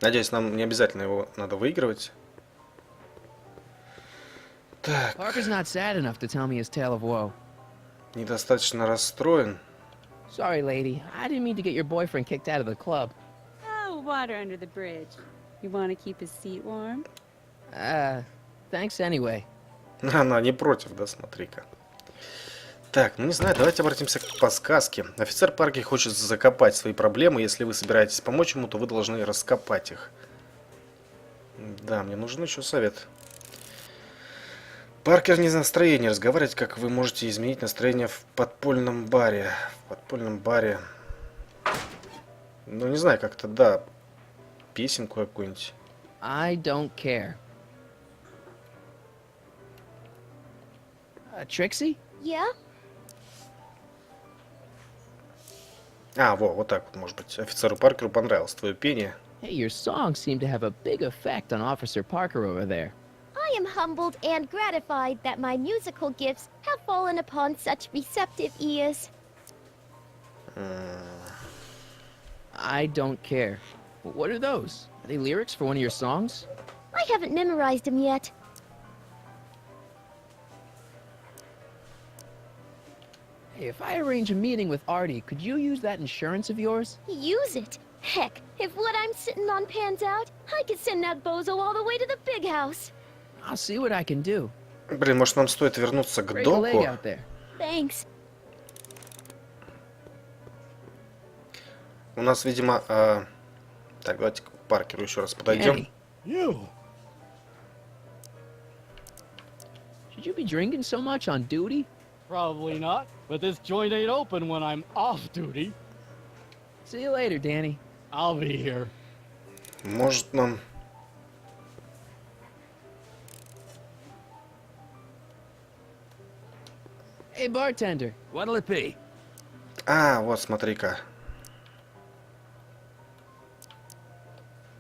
Надеюсь, нам не обязательно его надо выигрывать. Так. Parker's not sad enough to tell me his tale of woe. Недостаточно расстроен. Sorry, lady. I didn't mean to get your boyfriend kicked out of the club. Oh, water under the bridge. You want to keep his seat warm? Thanks anyway. Она не против, да, смотри-ка. Так, ну не знаю, давайте обратимся к подсказке. Офицер Паркер хочет закопать свои проблемы. Если вы собираетесь помочь ему, то вы должны раскопать их. Да, мне нужен еще совет. Паркер не в настроении разговаривать, как вы можете изменить настроение в подпольном баре. В подпольном баре. Ну, не знаю, как-то, да, песенку какую-нибудь. I don't care. Trixie? Yeah? А, вот так вот, может быть. Офицеру Паркеру понравилось твое пение. Hey, your songs seem to have a big effect on Officer Parker over there. I am humbled and gratified that my musical gifts have fallen upon such receptive ears. I don't care. What are those? Are they lyrics for one of your songs? I haven't memorized them yet. Hey, if I arrange a meeting with Artie, could you use that insurance of yours? Use it? Heck, if what I'm sitting on pans out, I could send that bozo all the way to the big house. I'll see what I can do. Блин, может нам стоит вернуться к Break a leg доку? out there. Thanks. У нас, видимо... Так, давайте к Паркеру еще раз подойдем. You? Should you be drinking so much on duty? Probably not, but this joint ain't open when I'm off duty. See you later, Danny. I'll be here. Может нам... Hey, bartender. What'll it be? А, вот, смотри-ка.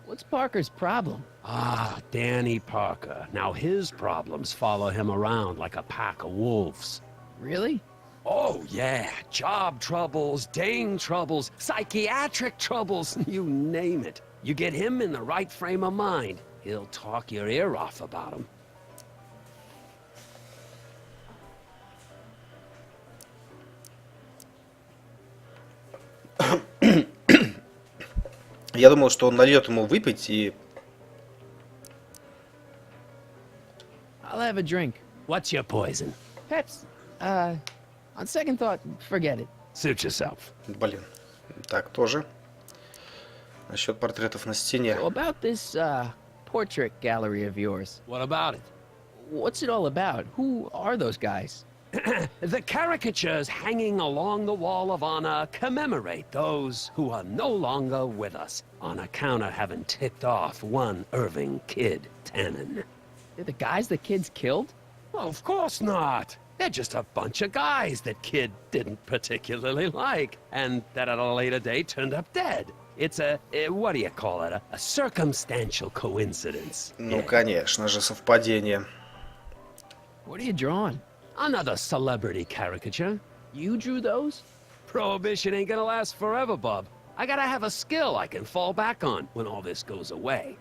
What's Parker's problem? Ah, Danny Parker. Now his problems follow him around like a pack of wolves. Really? Oh, yeah. Job troubles, Dane troubles, psychiatric troubles, you name it. You get him in the right frame of mind, he'll talk your ear off about him. Я думал, что он нальет ему выпить и... I'll have a drink. What's your poison? Peps. On second thought, forget it. Suit yourself. Блин. Так, тоже. Насчет портретов на стене. So about this, portrait gallery of yours. What about it? What's it all about? Who are those guys? The caricatures hanging along the wall of honor commemorate those who are no longer with us on account of having ticked off one Irving Kid Tannen. They're the guys the kids killed? Well, of course not. They're just a bunch of guys that Kid didn't particularly like, and that at a later date turned up dead. It's what do you call it? A circumstantial coincidence. Ну, конечно же, совпадение. What are you drawing? Another celebrity caricature. You drew those? Prohibition ain't gonna last forever, bub. I gotta have a skill I can fall back on when all this goes away.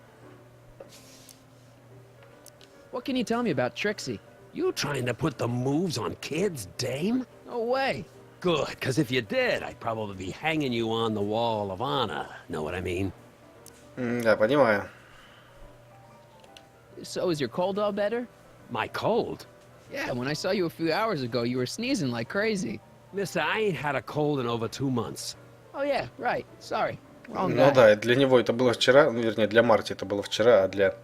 What can you tell me about Trixie? You trying to put the moves on Kid's dame? No way. Good, because if you did, I'd probably be hanging you on the wall of honor. Know what I mean? Да, понимаю. So is your cold all better? My cold? Yeah, when I saw you a few hours ago, you were sneezing like crazy. Mister, I ain't had a cold in over 2 months. Oh yeah, right. Sorry. Wrong Ну guy. да, для него это было вчера, ну, вернее, для Марти это было вчера, а для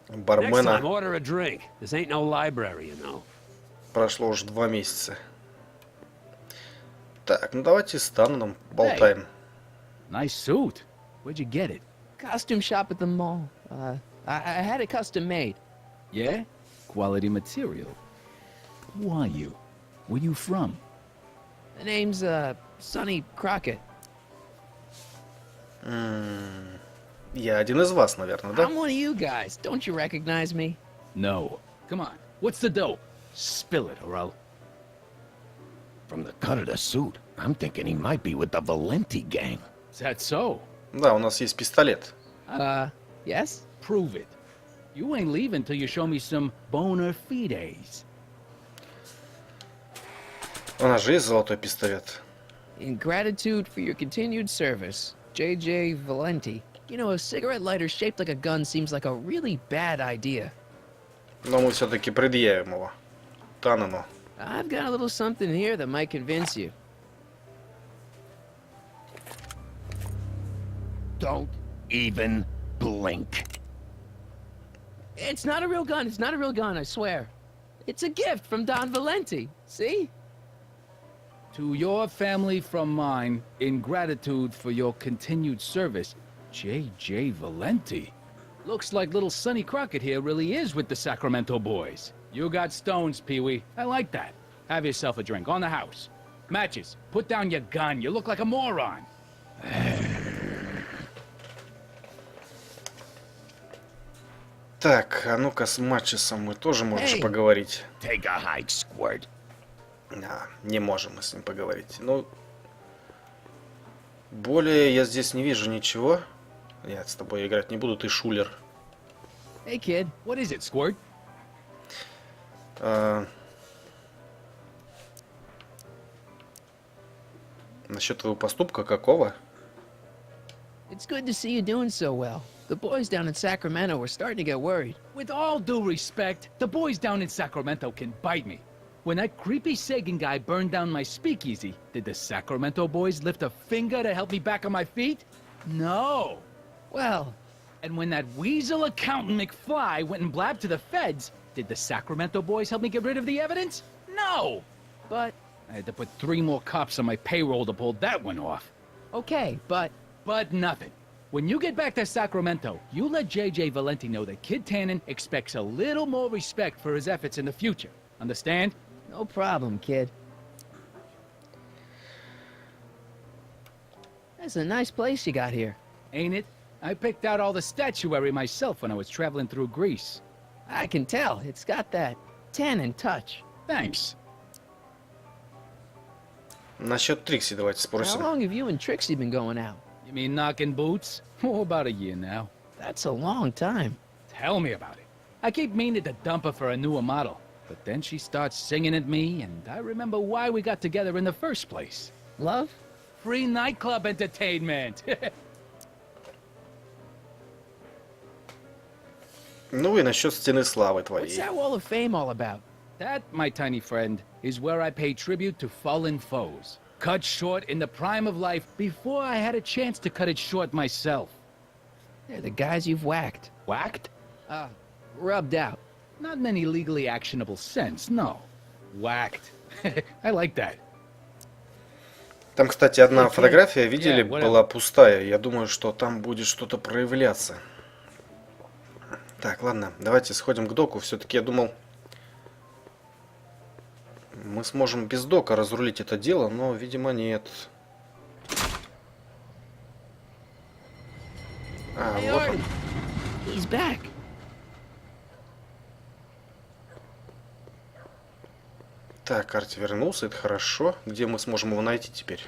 Next бармена time, order a drink. This ain't no library, you know. прошло уже 2 месяца. Так, ну давайте с Танненом болтаем. Nice suit. Where'd you get it? Costume shop at the mall. I had it custom made. Yeah? Quality material. Who are you? Where you from? The name's, Sonny Crockett. Я один из вас, наверное, да? I'm one of you guys. Don't you recognize me? No. Come on. What's the dope? Spill it, or I'll... From the cut of the suit, I'm thinking he might be with the Valenti gang. Is that so? Да, у нас есть пистолет. Yes? Prove it. You ain't leaving till you show me some bona fides. У нас же есть золотой пистолет. In gratitude for your continued service, J.J. Valenti. You know, a cigarette lighter shaped like a gun seems like a really bad idea. Но мы все-таки предъявим его Таннену. I've got a little something here that might convince you. Don't even blink. It's not a real gun. It's not a real gun, I swear. It's a gift from Don Valenti. See? To your family from mine, in gratitude for your continued service, J.J. Valenti. Looks like little Sonny Crockett here really is with the Sacramento boys. You got stones, Pee-wee. I like that. Have yourself a drink on the house. Matches. Put down your gun. You look like a moron. Так, а ну-ка с Матчесом мы тоже можем Hey. поговорить. Take a hike, squirt. Да, не можем мы с ним поговорить. Ну, более я здесь не вижу ничего. Я с тобой играть не буду, ты шулер. Hey, kid. What is it, Squirt? Насчет твоего поступка какого? It's good to see you doing so well. The boys down in Sacramento were starting to get worried. With all due respect, the boys down in Sacramento can bite me. When that creepy Sagan guy burned down my speakeasy, did the Sacramento boys lift a finger to help me back on my feet? No. Well, and when that weasel accountant McFly went and blabbed to the feds, did the Sacramento boys help me get rid of the evidence? No. But... I had to put 3 more cops on my payroll to pull that one off. Okay, but... But nothing. When you get back to Sacramento, you let J.J. Valenti know that Kid Tannen expects a little more respect for his efforts in the future. Understand? No problem, kid. That's a nice place you got here. Ain't it? I picked out all the statuary myself when I was traveling through Greece. I can tell. It's got that Tannen touch. Thanks. Насчет Трикси давайте How спросим. long have you and Trixie been going out? You mean knocking boots? Oh, about a year now. That's a long time. Tell me about it. I keep meaning to dump her for a newer model. But then she starts singing at me, and I remember why we got together in the first place. Love? Free nightclub entertainment. Ну и насчет Стены Славы What's твоей. that wall of fame all about? That, my tiny friend, is where I pay tribute to fallen foes. Cut short in the prime of life before I had a chance to cut it short myself. They're the guys you've whacked. Whacked? Rubbed out. Not in any legally actionable sense, no. Whacked. I like that. Там, кстати, одна фотография, видели, Yeah, whatever. была пустая. Я думаю, что там будет что-то проявляться. Так, ладно, давайте сходим к доку. Все-таки я думал, мы сможем без дока разрулить это дело, но, видимо, нет. А, Hey, вот Artie. он. He's back. Так, Арти вернулся, это хорошо. Где мы сможем его найти теперь?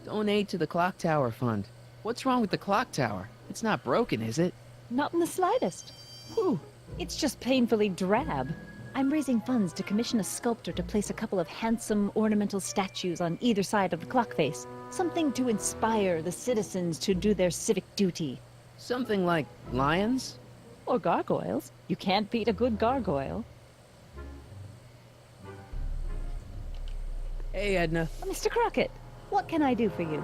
Donate to the Clock Tower Fund. What's wrong with the clock tower? It's not broken, is it? Not in the slightest. Whew. It's just painfully drab. I'm raising funds to commission a sculptor to place a couple of handsome ornamental statues on either side of the clock face. Something to inspire the citizens to do their civic duty. Something like lions? Or gargoyles. You can't beat a good gargoyle. Hey, Edna. Mr. Crockett, what can I do for you?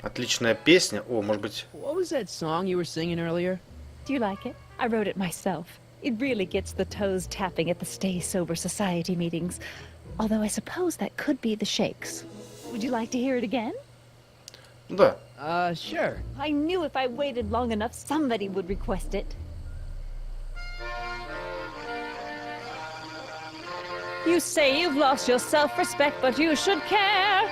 Отличная песня. О, может быть... What was that song you were singing earlier? Do you like it? I wrote it myself. It really gets the toes tapping at the Stay Sober Society meetings. Although I suppose that could be the Shakes. Would you like to hear it again? Да. Sure. I knew if I waited long enough, somebody would request it. You say you've lost your self-respect, but you should care.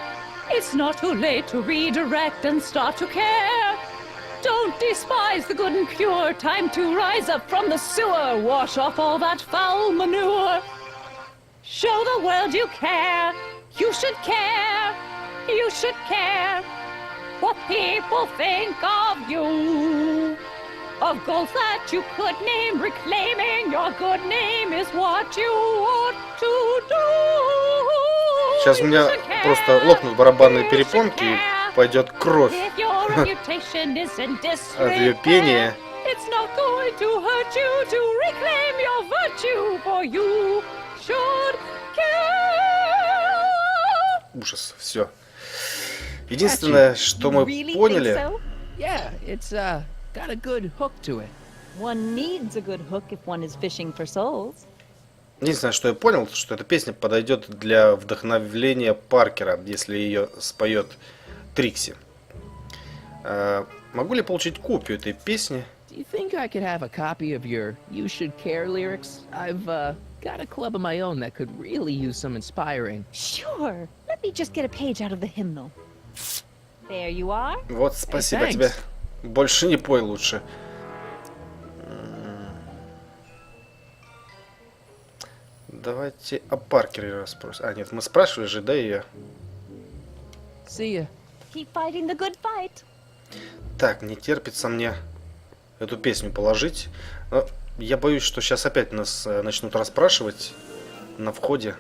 It's not too late to redirect and start to care. Don't despise the good and pure. Time to rise up from the sewer. Wash off all that foul manure. Show the world you care. You should care. You should care what people think of you. Of goals that you could name, reclaiming your good name is what you ought to do. Сейчас у меня просто лопнут барабанные перепонки и пойдет кровь If your reputation is in от ее disrepair, пения. it's not going to hurt you to reclaim your virtue, for you should care. Ужас, все. Единственное, что мы Really поняли... think so? Yeah, it's got a good hook to it. One needs a good hook if one is fishing for souls. Единственное, что я понял, что эта песня подойдет для вдохновления Паркера, если ее споет Трикси. Могу ли получить копию этой песни? Do you think I could have a copy of your You Should Care lyrics? I've got a club of my own that could really use some inspiring. Sure. Let me just get a page out of the hymnal. There you are. Вот, спасибо Hey, тебе. thanks. Больше не пой лучше. Давайте о Паркере расспросим. А, нет, мы спрашивали же, да, ее? See ya. Keep fighting the good fight. Так, не терпится мне эту песню положить. Но я боюсь, что сейчас опять нас начнут расспрашивать на входе.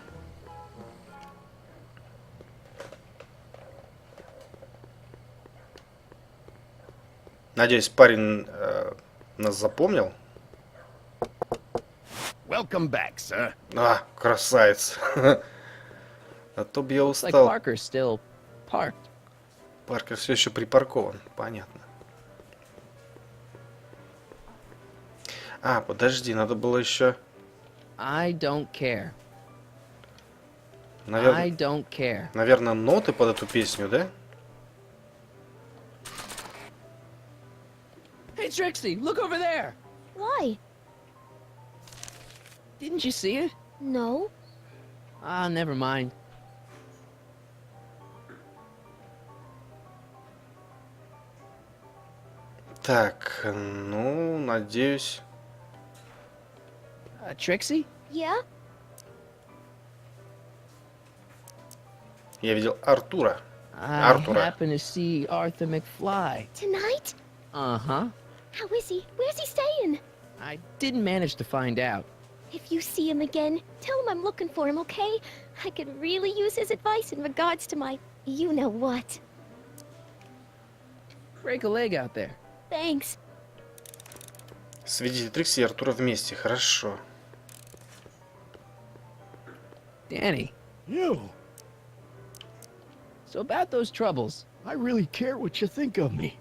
Надеюсь, парень нас запомнил. Welcome back, sir. А, красавец. А то бы я Looks like устал. Parker's still parked. Паркер все еще припаркован. Понятно. А, подожди, надо было еще... I don't care. I Наверное, don't care. наверное, ноты под эту песню, да? Hey, Trixie, look over there. Why? Didn't you see it? No. Ah, never mind. Так, ну, надеюсь... Trixie? Yeah? Я видел Артура. I Артура. happen to see Arthur McFly. Tonight? Uh-huh. How is he? Where's he staying? I didn't manage to find out. If you see him again, tell him I'm looking for him, okay? I could really use his advice in regards to my you-know-what. Break a leg out there. Thanks. Сведите Трикси и Артура вместе. Хорошо. Danny, You! so about those troubles. I really care what you think of me.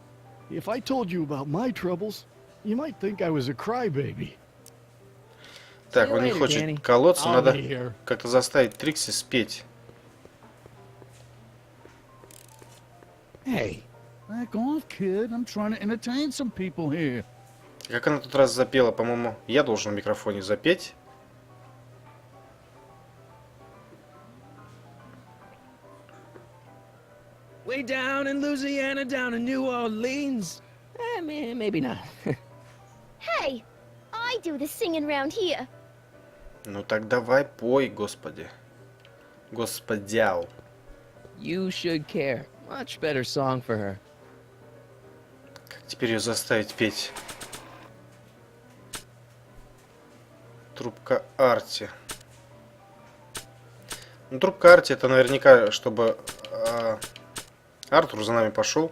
If I told you about my troubles, you might think I was a crybaby. Так, он не хочет колоться, надо как-то заставить Трикси спеть. Hey, back off, kid. I'm trying to entertain some people here. Как она тут раз запела, по-моему, я должен в микрофоне запеть. Way down in Louisiana, down in New Orleans. Maybe not. Hey! I do the singing round here. Ну так давай пой, господи. Господяу. You should care. Much better song for her. Как теперь ее заставить петь? Трубка Арти. Ну, трубка Арти это наверняка, чтобы Артур за нами пошел.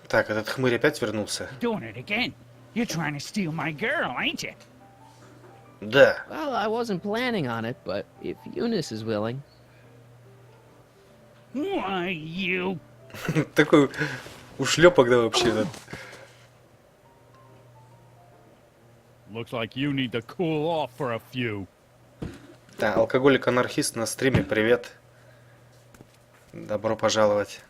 Так, этот хмырь опять вернулся. Doing it again. You're trying to steal my girl, ain't you? Да. Well, I wasn't planning on it, but if Eunice is willing. Why, you... Такой ушлепок, да, вообще. Looks like you need to cool off for a few. Да, алкоголик-анархист на стриме, привет. Добро пожаловать.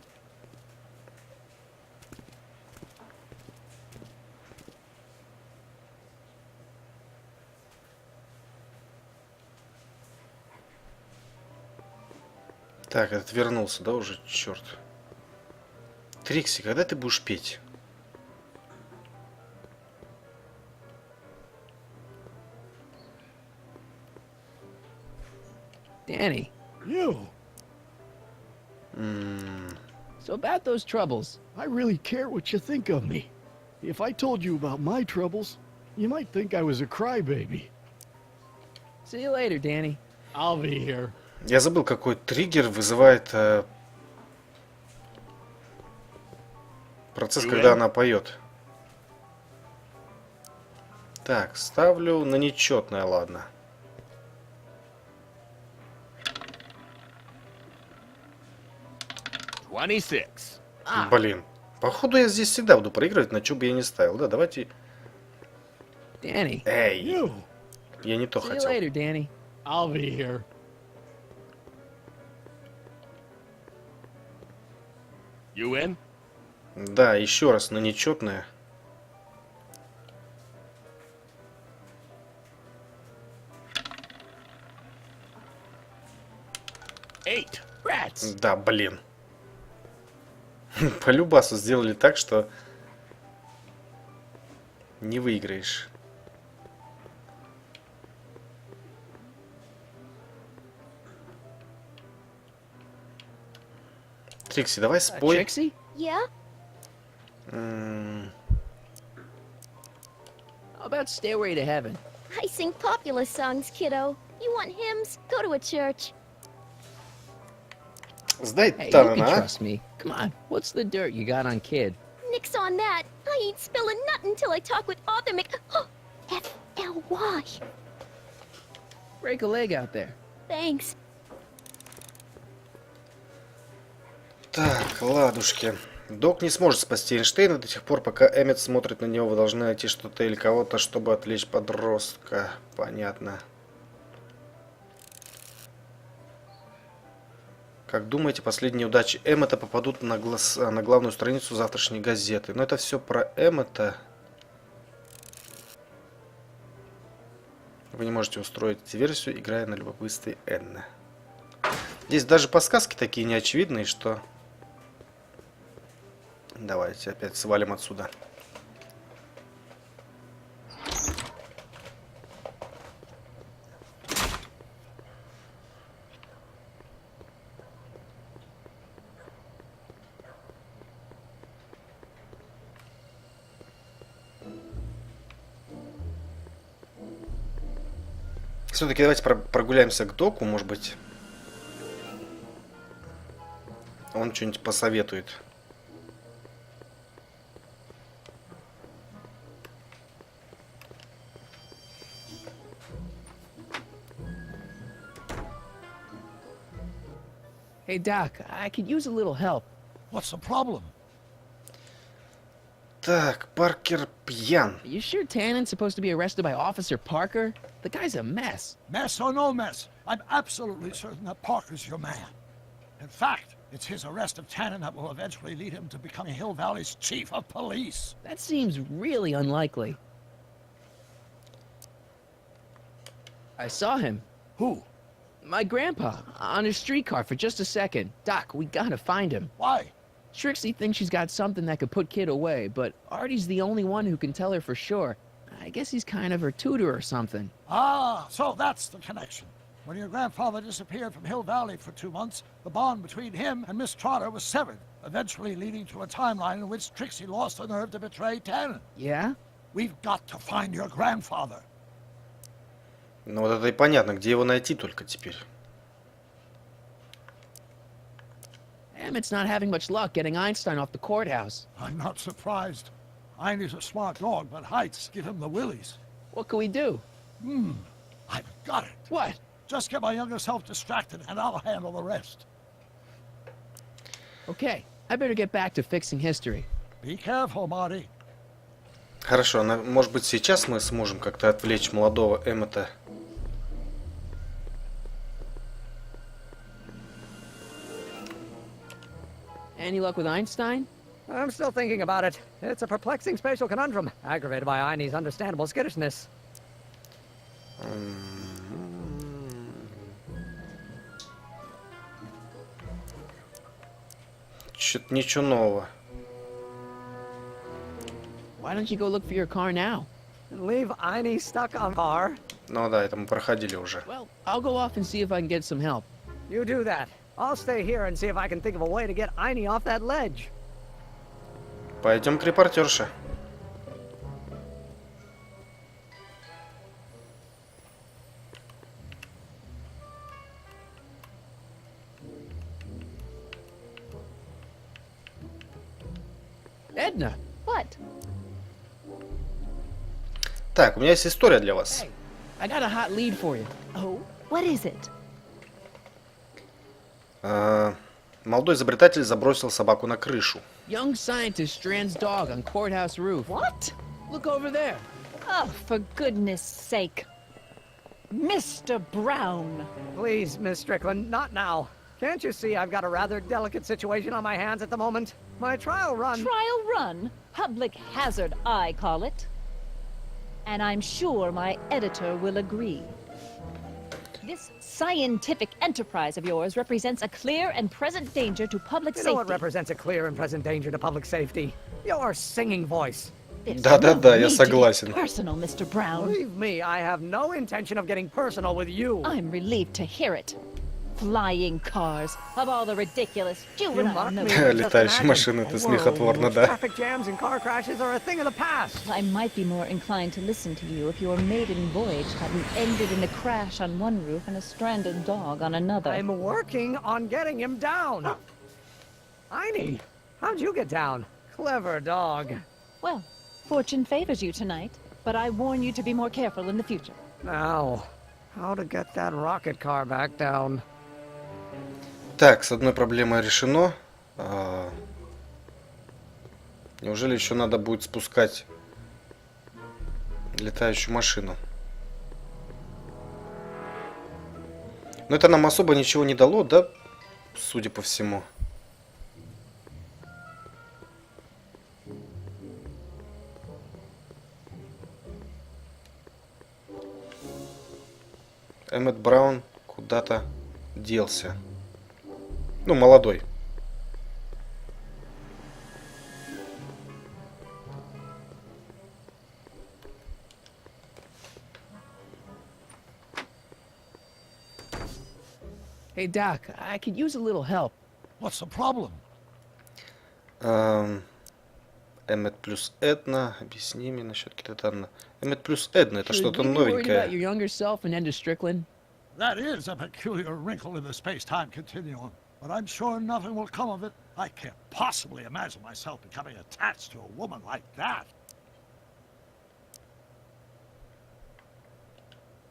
Так, этот вернулся, да, уже? Черт. Трикси, когда ты будешь петь? Danny. You! So about those troubles. I really care what you think of me. If I told you about my troubles, you might think I was a crybaby. See you later, Danny. I'll be here. Я забыл, какой триггер вызывает процесс, когда она поет. Так, ставлю на нечетное, ладно. Блин, походу я здесь всегда буду проигрывать, на что бы я не ставил. Да, давайте... Danny. Эй, я не то See you хотел. later, Danny. I'll be here. You in? Да, еще раз на нечетное. Да, блин. По любасу сделали так, что не выиграешь. Трикси, давай спой. Trixie? Yeah? How about Stairway to Heaven? I sing popular songs, kiddo. You want hymns? Go to a church. Сдай Hey, you Таннена, can а? trust me. Come on, what's the dirt you got on Kid? Nix on that. I ain't spilling nothing till I talk with Arthur F-L-Y. Break a leg out there. Thanks. Так, ладушки. Док не сможет спасти Эйнштейна до тех пор, пока Эммет смотрит на него. Вы должны найти что-то или кого-то, чтобы отвлечь подростка. Понятно. Как думаете, последние удачи Эммета попадут на главную страницу завтрашней газеты? Но это все про Эммета. Вы не можете устроить диверсию, играя на любопытстве Энны. Здесь даже подсказки такие неочевидные, что... Давайте опять свалим отсюда. Все-таки давайте прогуляемся к доку, может быть, он что-нибудь посоветует. Hey, Doc, I could use a little help. What's the problem? Так, Паркер пьян. Are you sure Tannen's supposed to be arrested by Officer Parker? The guy's a mess. Mess or no mess, I'm absolutely certain that Parker's your man. In fact, it's his arrest of Tannen that will eventually lead him to becoming Hill Valley's chief of police. That seems really unlikely. I saw him. Who? My grandpa, on his streetcar for just a second. Doc, we gotta find him. Why? Trixie thinks she's got something that could put Kid away, but Artie's the only one who can tell her for sure. I guess he's kind of her tutor or something. Ah, so that's the connection. When your grandfather disappeared from Hill Valley for 2 months, the bond between him and Miss Trotter was severed, eventually leading to a timeline in which Trixie lost the nerve to betray Tannen. Yeah? We've got to find your grandfather. Ну вот это и понятно, где его найти только теперь. Emmett's not having much luck getting Einstein off the courthouse. I'm not surprised. Einstein's a smart dog, but heights give him the willies. What can we do? I've got it. What? Just get my younger self distracted and I'll handle the rest. Okay, I better get back to fixing history. Be careful, Marty. Хорошо, может быть сейчас мы сможем как-то отвлечь молодого Эммета. Any luck with Einstein? I'm still thinking about it. It's a perplexing spatial conundrum, aggravated by Einie's understandable skittishness. Чё-то ничего нового. Why don't you go look for your car now? And leave Einie stuck on car? Ну да, это мы проходили уже. Well, I'll go off and see if I can get some help. You do that. I'll stay here and see if I can think of a way to get Einie off that ledge. Пойдем к репортерше. Edna. What? Так, у меня есть история для вас. Hey, I got a hot lead for you. Oh, what is it? Молодой изобретатель забросил собаку на крышу. Young scientist strands dog on courthouse roof. What? Look over there. Oh, for goodness sake. Mr. Brown. Please, Miss Strickland, not now. Can't you see I've got a rather delicate situation on my hands at the moment? My trial run... Trial run? Public hazard, I call it. And I'm sure my editor will agree. This scientific enterprise of yours represents a clear and present danger to public safety. You know what represents a clear and present danger to public safety? Your singing voice. Да-да-да, я согласен. Personal, Mr. Brown. Believe me, I have no intention of getting personal with you. I'm relieved to hear it. Flying cars, of all the ridiculous juvenile notions. Летающие машины, это смехотворно, да. Traffic jams and car crashes are a thing of the past. I might be more inclined to listen to you if your maiden voyage hadn't ended in a crash on one roof and a stranded dog on another. I'm working on getting him down. Einie, how'd you get down? Clever dog. Well, fortune favors you tonight, but I warn you to be more careful in the future. Now, how to get that rocket car back down. Так, с одной проблемой решено. Неужели еще надо будет спускать летающую машину? Но это нам особо ничего не дало, да? Судя по всему. Эммет Браун куда-то делся. Ну, молодой. Hey, Doc, I could use a little help. What's the problem? Эммет плюс Эдна. Объясни мне насчет Китатана. Эммет плюс Эдна. Это Should что-то we be worried about новенькое. your younger self and Enda Strickland? That is a peculiar wrinkle in the space-time continuum, but I'm sure nothing will come of it. I can't possibly imagine myself becoming attached to a woman like that.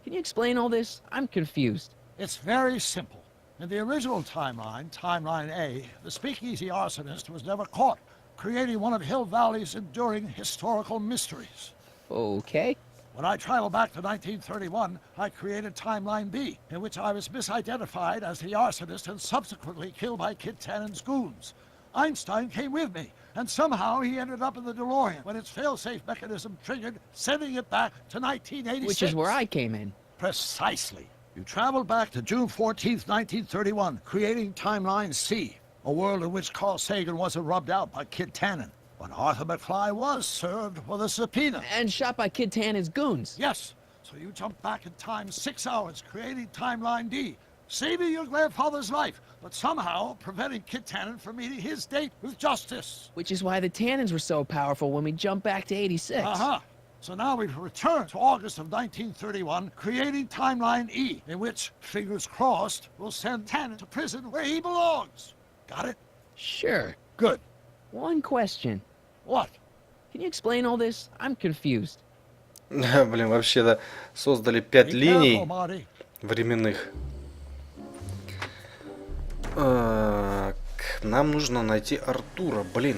Can you explain all this? I'm confused. It's very simple. In the original timeline, Timeline A, the speakeasy arsonist was never caught, creating one of Hill Valley's enduring historical mysteries. Okay. When I traveled back to 1931, I created Timeline B, in which I was misidentified as the arsonist and subsequently killed by Kid Tannen's goons. Einstein came with me, and somehow he ended up in the DeLorean when its fail-safe mechanism triggered, sending it back to 1986. Which is where I came in. Precisely. You traveled back to June 14th, 1931, creating Timeline C, a world in which Carl Sagan wasn't rubbed out by Kid Tannen. But Arthur McFly was served with a subpoena. And shot by Kid Tannen's goons. Yes. So you jumped back in time 6 hours, creating Timeline D, saving your grandfather's life, but somehow preventing Kid Tannen from meeting his date with justice. Which is why the Tannens were so powerful when we jumped back to 86. Uh-huh. So now we've returned to August of 1931, creating Timeline E, in which, fingers crossed, we'll send Tannen to prison where he belongs. Got it? Sure. Good. One question. What? Can you explain all this? I'm confused. Блин, вообще-то создали 5 линий временных. Нам нужно найти Артура, блин.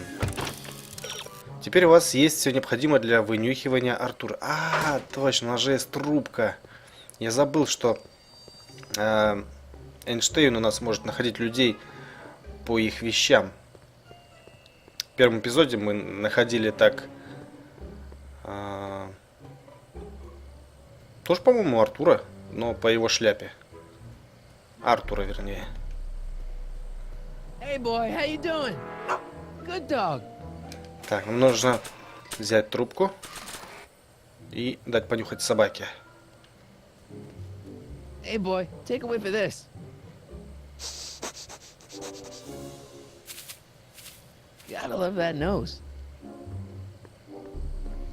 Теперь у вас есть все необходимое для вынюхивания Артура. А, точно, у нас же есть трубка. Я забыл, что Эйнштейн у нас может находить людей по их вещам. В первом эпизоде мы находили так... тоже, по-моему, Артура, но по его шляпе. Артура, вернее. Hey boy, how you doing? Good dog. Так, нам нужно взять трубку и дать понюхать собаке. Hey boy, take a whiff of this. Gotta love that nose.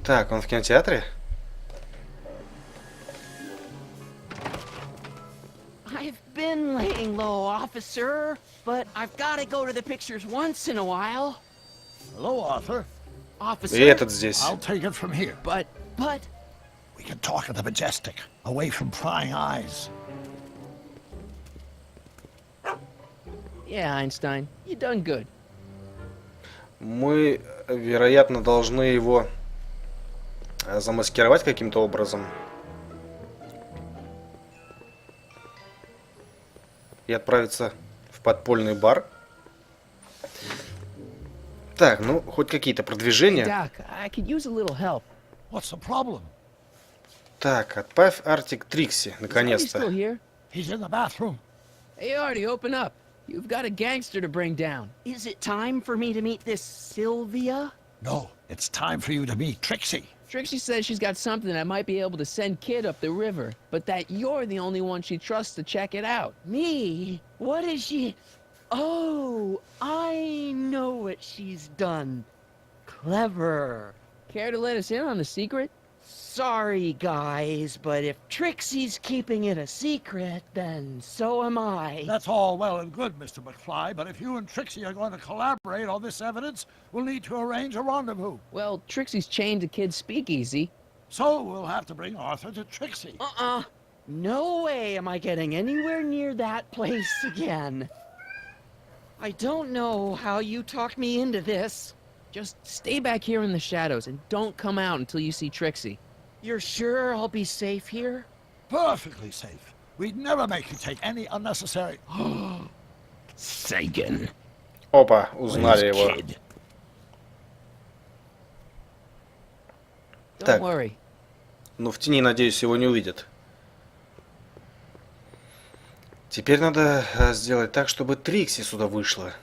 Так, он в кинотеатре? I've been laying low, officer, but I've got to go to the pictures once in a while. Hello, Arthur. Officer. И этот здесь. I'll take it from here. But... We can talk at the Majestic, away from prying eyes. Yeah, Einstein, you done good. Мы, вероятно, должны его замаскировать каким-то образом. И отправиться в подпольный бар. Так, ну, хоть какие-то продвижения. Hey, Doc, I could use a little help. What's the problem? Так, отправь Артик Трикси, наконец-то. Still here? He's in the bathroom. Hey, Artie, open up. You've got a gangster to bring down. Is it time for me to meet this Sylvia? No, it's time for you to meet Trixie. Trixie says she's got something that might be able to send Kid up the river, but that you're the only one she trusts to check it out. Me? What is she... Oh, I know what she's done. Clever. Care to let us in on the secret? Sorry, guys, but if Trixie's keeping it a secret, then so am I. That's all well and good, Mr. McFly, but if you and Trixie are going to collaborate on this evidence, we'll need to arrange a rendezvous. Well, Trixie's chained to Kid's speakeasy. So we'll have to bring Arthur to Trixie. No way am I getting anywhere near that place again. I don't know how you talked me into this. Just stay back here in the shadows and don't come out until you see Trixie. You're sure I'll be safe here? Perfectly safe. We'd never make you take any unnecessary... Sagan. Опа, узнали Where's его. Kid? Don't Так. worry. Ну, в тени, надеюсь, его не увидят. Теперь надо сделать так, чтобы Трикси сюда вышла.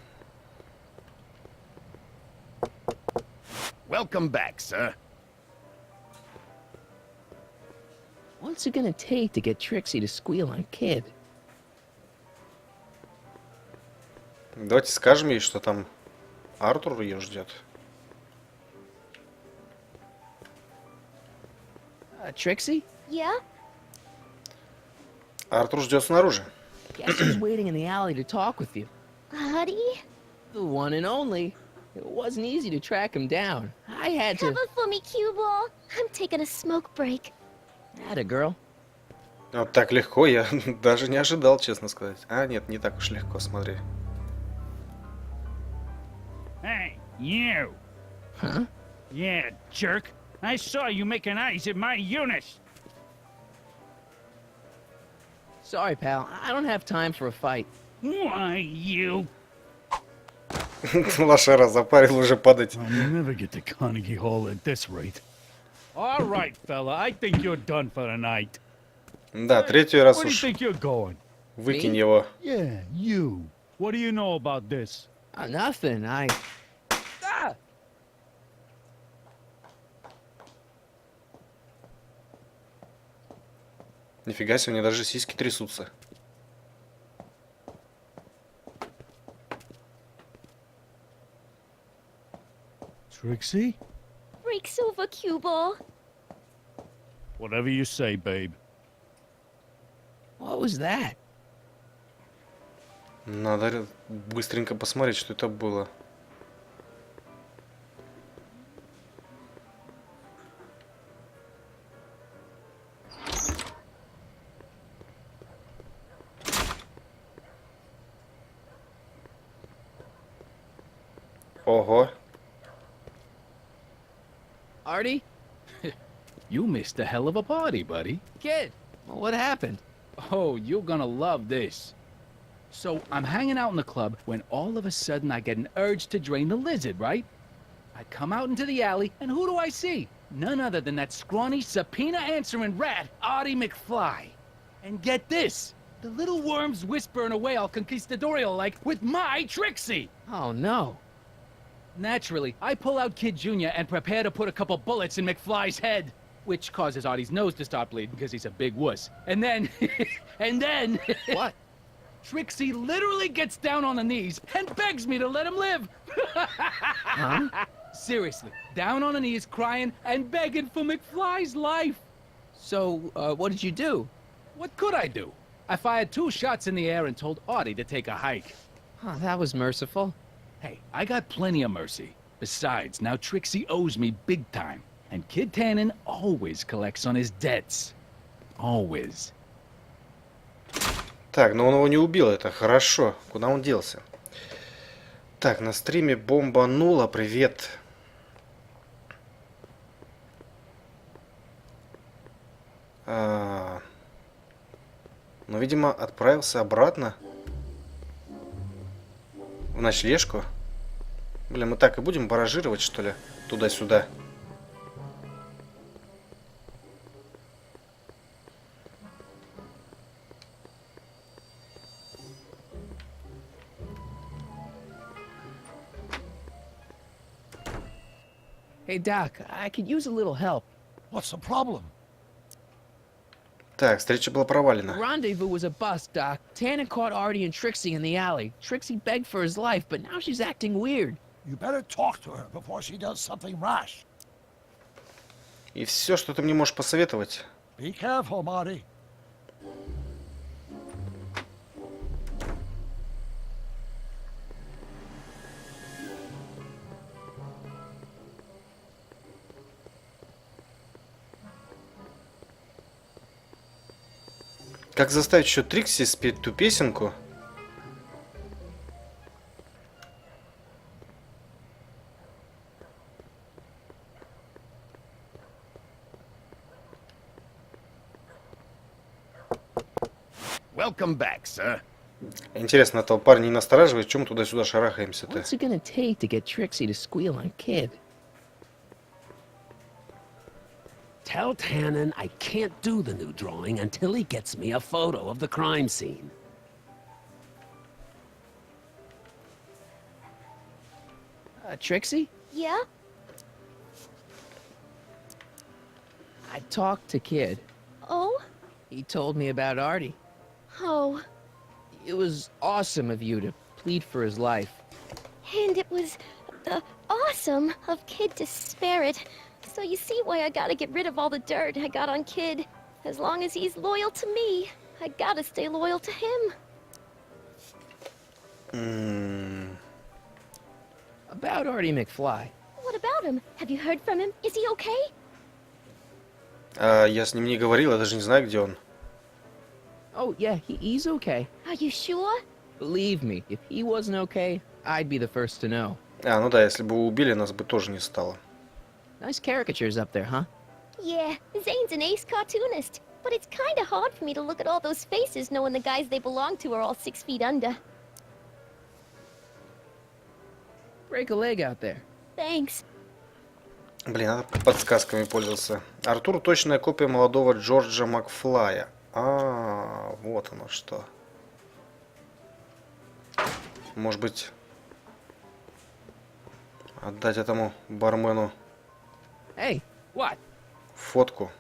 Welcome back, sir. What's it gonna take to get Trixie to squeal on Kid? Давайте скажем ей, что там Артур ее ждет. Trixie? Yeah? Артур ждет снаружи. Guess who's waiting in the alley to talk with you? Audie? The one and only. It wasn't easy to track him down. I had to... Cover for me, cue ball. I'm taking a smoke break. Atta girl. Вот так легко, я даже не ожидал, честно сказать. А, нет, не так уж легко, смотри. Hey, you! Huh? Yeah, jerk. I saw you making eyes at my Eunice. Sorry, pal. I don't have time for a fight. Why, you... Лошара запарил уже падать. I'll never get to Carnegie Hall at this rate. All right, fella. I think you're done for the night. Да, третий раз Where do you уж think you're going? выкинь его. Yeah, you. What do you know about this? Nothing. Ah! Нифига себе, у меня даже сиськи трясутся. Trixie? Breaks over, cue ball. Whatever you say, babe. What was that? Надо быстренько посмотреть, что это было. Ого. Artie? You missed a hell of a party, buddy. Kid! What happened? Oh, you're gonna love this. So, I'm hanging out in the club when all of a sudden I get an urge to drain the lizard, right? I come out into the alley, and who do I see? None other than that scrawny, subpoena-answering rat, Artie McFly. And get this! The little worm's whispering away all conquistadorial like with my Trixie! Oh, no. Naturally, I pull out Kid Jr. and prepare to put a couple bullets in McFly's head, which causes Artie's nose to start bleeding because he's a big wuss. And then, What? Trixie literally gets down on the knees and begs me to let him live. Huh? Seriously, down on her knees, crying and begging for McFly's life. So, what did you do? What could I do? I fired 2 shots in the air and told Artie to take a hike. Oh, that was merciful. Hey, I got plenty of mercy. Besides, now Trixie owes me big time. And Kid Tannen always collects on his debts. Always. Так, но он его не убил, это хорошо. Куда он делся? Так, на стриме бомбануло, привет. Ну, видимо, отправился обратно в ночлежку. Блин, мы так и будем баражировать, что ли? Туда-сюда. Hey, Doc, I could use a little help. What's the problem? Так, встреча была провалена. The rendezvous was a bust, Doc. Tannen caught Artie and Trixie in the alley. Trixie begged for his life, but now she's acting weird. You better talk to her before she does something rash. И все, что ты мне можешь посоветовать. Be careful, Marty. Как заставить еще Трикси спеть ту песенку? Welcome back, sir. Интересно, этого парня не настораживает, чем мы туда-сюда шарахаемся-то? What's it gonna take to get Trixie to squeal on Kid? Tell Tannen I can't do the new drawing until he gets me a photo of the crime scene. Trixie? Yeah? I talked to Kid. Oh? He told me about Artie. Oh. It was awesome of you to plead for his life. And it was awesome of Kid to spare it. So you see why I gotta get rid of all the dirt I got on Kid. As long as he's loyal to me, I gotta stay loyal to him. About Artie McFly. What about him? Have you heard from him? Is he okay? Я с ним не говорил, я даже не знаю, где он. Oh, yeah, he's okay. Are you sure? Believe me, if he wasn't okay, I'd be the first to know. Ну да, если бы убили, нас бы тоже не стало. Nice caricatures up there, huh? Yeah, Zane's an ace cartoonist. But it's kinda hard for me to look at all those faces knowing the guys they belong to are all 6 feet under. Break a leg out there. Thanks. Блин, надо подсказками пользоваться. Артур точная копия молодого Джорджа Макфлая. Вот оно что. Может быть, отдать этому бармену Hey, what? фотку.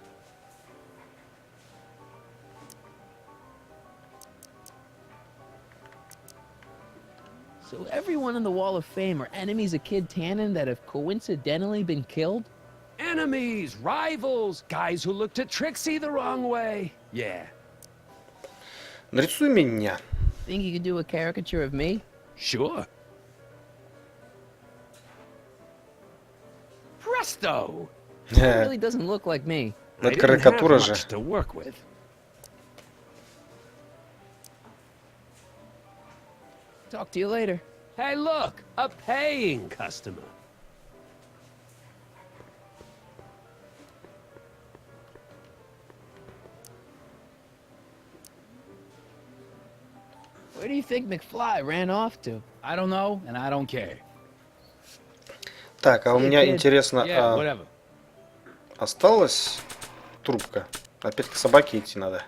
So everyone on the Wall of Fame are enemies of Kid Tannen that have coincidentally been killed? Enemies, rivals, guys who looked at Trixie the wrong way. Yeah. Нарисуй меня. Think you could do a caricature of me? Sure. Presto! It really doesn't look like me. Это карикатура же. To work with. Talk to you later. Hey, look, a paying customer. Where do you think McFly ran off to? I don't know, and I don't care. Так, а у меня интересно, Yeah, whatever. осталась трубка? Опять к собаке идти надо.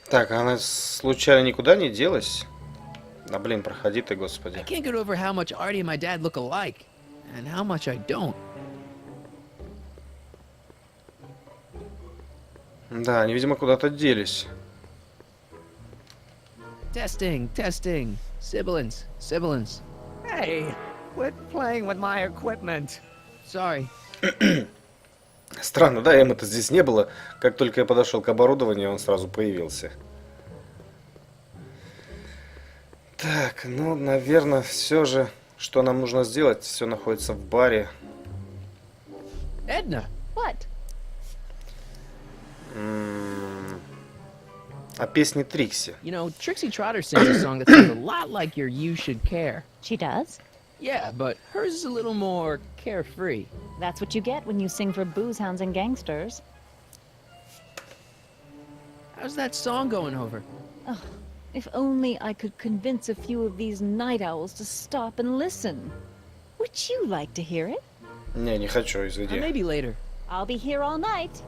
Так, она случайно никуда не делась? Да блин, проходи ты, I господи. can't get over how much Artie and my dad look alike, and how much I don't. Да, они, видимо, куда-то делись. Testing, testing. Sibilance, sibilance. Hey, quit playing with my equipment. Sorry. Странно, да, Эммета здесь не было. Как только я подошел к оборудованию, он сразу появился. Так, ну, наверное, все же, что нам нужно сделать, все находится в баре. Edna. What? О песне Трикси. You know, Trixie Trotter sings a song that sounds a lot like your You Should Care. She does? Yeah, but hers is a little more carefree. That's what you get when you sing for booze hounds and gangsters. How's that song going over? Ugh, if only I could convince a few of these night owls to stop and listen. Would you like to hear it? Не хочу, извини. Maybe later. I'll be here all night.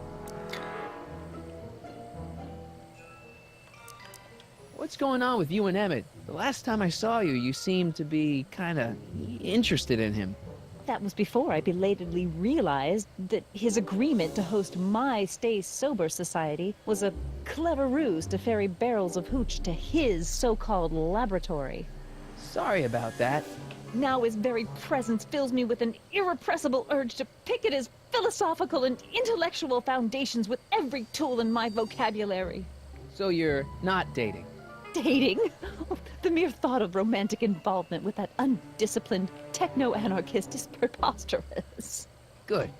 What's going on with you and Emmett? The last time I saw you, you seemed to be kind of interested in him. That was before I belatedly realized that his agreement to host my Stay Sober Society was a clever ruse to ferry barrels of hooch to his so-called laboratory. Sorry about that. Now his very presence fills me with an irrepressible urge to pick at his philosophical and intellectual foundations with every tool in my vocabulary. So you're not dating? Dating? The mere thought of romantic involvement with that undisciplined techno-anarchist is preposterous. Good.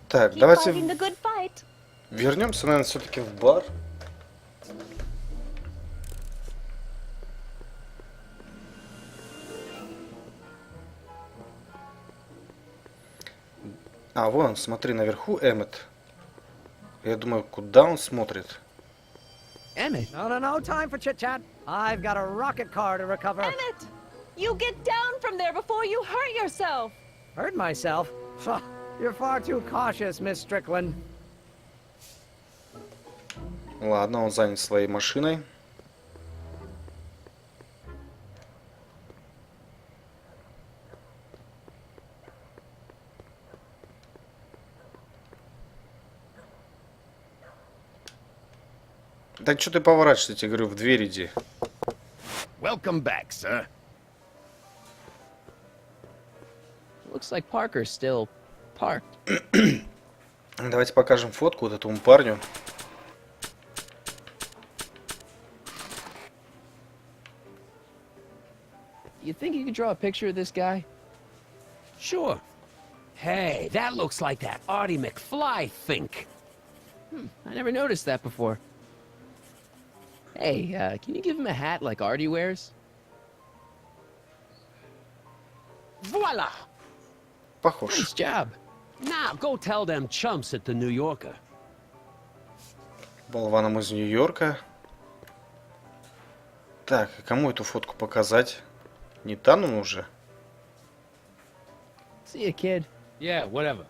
Так, Keep давайте fighting the good fight. вернемся, наверное, все-таки в бар. А, вон, смотри, наверху Эммет. Я думаю, куда он смотрит? Emmett. No, time for chit-chat. I've got a rocket car to recover. Emmett! You get down from there before you hurt yourself! Hurt myself? Pho, you're far too cautious, Miss Strickland. Ладно, он занят своей машиной. Да что ты поворачиваешься, я тебе говорю, в дверь иди. Welcome back, sir. Looks like Parker's still parked. Давайте покажем фотку вот этому парню. You think you could draw a picture of this guy? Sure. Hey, that looks like that Artie McFly think. I never noticed that before. Hey, can you give him a hat like Artie wears? Voila! Похож. Nice job. Now, go tell them chumps at the New Yorker. Болваном из Нью-Йорка. Так, и кому эту фотку показать? Не Таннену уже? See ya, kid. Yeah, whatever.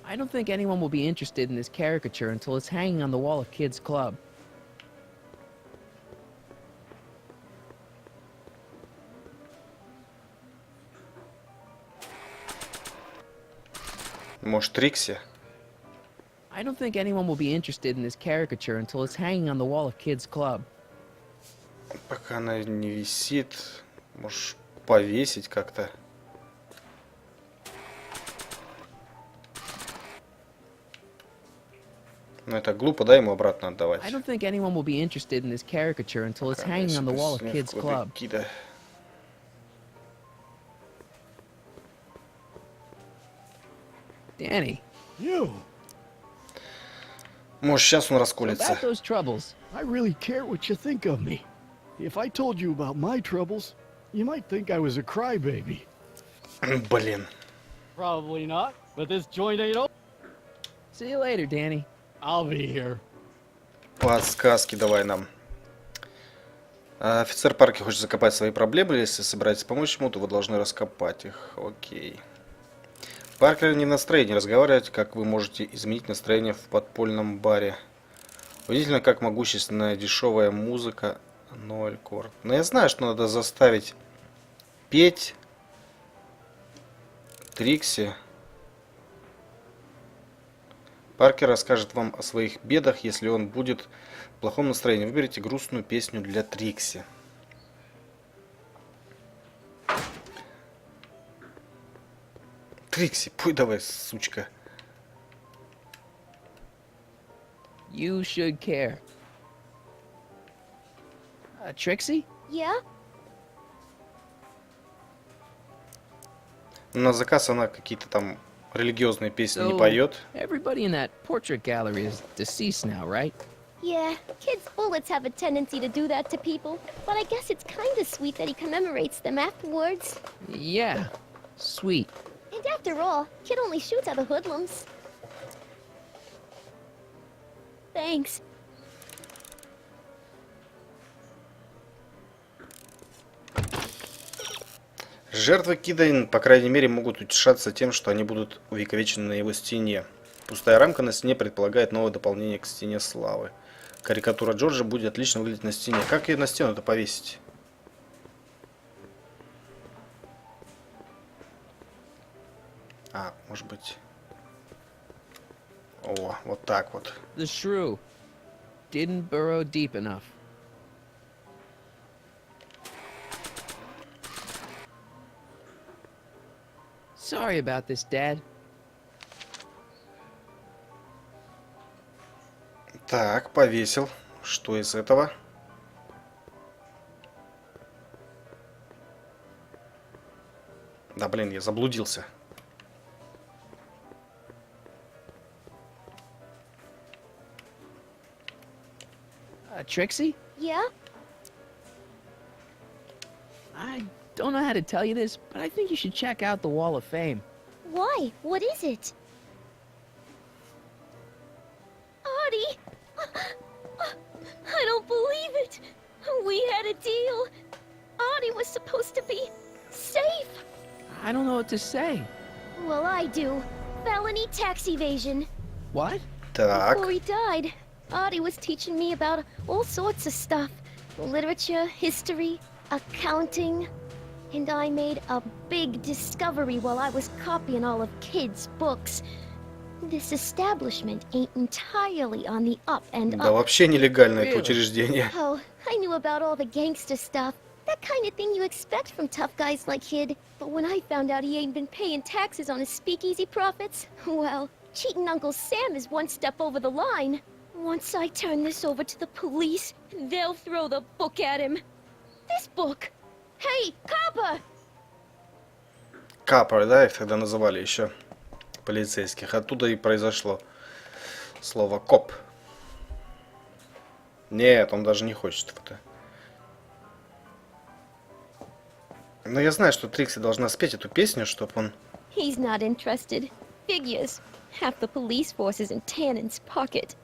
I don't think anyone will be interested in this caricature until it's hanging on the wall of Kids Club. Может, Трикси? I don't think anyone will be interested in this caricature until it's hanging on the wall of Kids Club. Пока она не висит, можешь повесить как-то. Но это глупо, да, ему обратно отдавать. I don't think anyone will be interested in this caricature until it's hanging on the wall of Kids Club. Danny. You. Может, сейчас он About расколется. those troubles. I really care what you think of me. If I told you about my troubles, you might think I was a crybaby. Блин. Probably not, but this joint ain't open. See you later, Danny. I'll be here. Подсказки давай нам. Офицер Парки хочет закопать свои проблемы. Если собираетесь помочь ему, то вы должны раскопать их. Окей. Паркер не в настроении разговаривать, как вы можете изменить настроение в подпольном баре. Удивительно, как могущественная дешевая музыка. 0 корт. Но я знаю, что надо заставить петь Трикси. Паркер расскажет вам о своих бедах, если он будет в плохом настроении. Выберите грустную песню для Трикси. Трикси, пой давай, сучка. You should care. Trixie? Yeah? На заказ она какие-то там религиозные песни не So, поет. everybody in that portrait gallery is deceased now, right? Yeah, kids' bullets have a tendency to do that to people, but I guess it's kinda sweet that he commemorates them afterwards. Yeah, sweet. And after all, Kid only shoots at the hoodlums. Thanks. Жертвы Кида, по крайней мере, могут утешаться тем, что они будут увековечены на его стене. Пустая рамка на стене предполагает новое дополнение к стене славы. Карикатура Джорджа будет отлично выглядеть на стене. Как ее на стену-то повесить? А, может быть... О, вот так вот. The shrew didn't burrow deep enough. Sorry about this, Dad. Так, повесил. Что из этого? Да, блин, я заблудился. Trixie? Yeah? I don't know how to tell you this, but I think you should check out the Wall of Fame. Why? What is it? Artie! I don't believe it! We had a deal! Artie was supposed to be safe! I don't know what to say. Well, I do. Felony tax evasion. What? Так. Before he died, Artie was teaching me about all sorts of stuff. Literature, history, accounting. And I made a big discovery while I was copying all of Kid's books. This establishment ain't entirely on the up and Да, up. вообще нелегально это учреждение. Oh, I knew about all the gangster stuff. That kind of thing you expect from tough guys like Kid. But when I found out he ain't been paying taxes on his speakeasy profits, well, cheating Uncle Sam is one step over the line. Once I turn this over to the police, they'll throw the book at him. This book! Hey, copper! Капор, да, их тогда называли еще полицейских. Оттуда и произошло слово коп. Нет, он даже не хочет в это. Но я знаю, что Трикси должна спеть эту песню, чтобы он... He's not interested. Figures. Half the police force is in Tannen's pocket.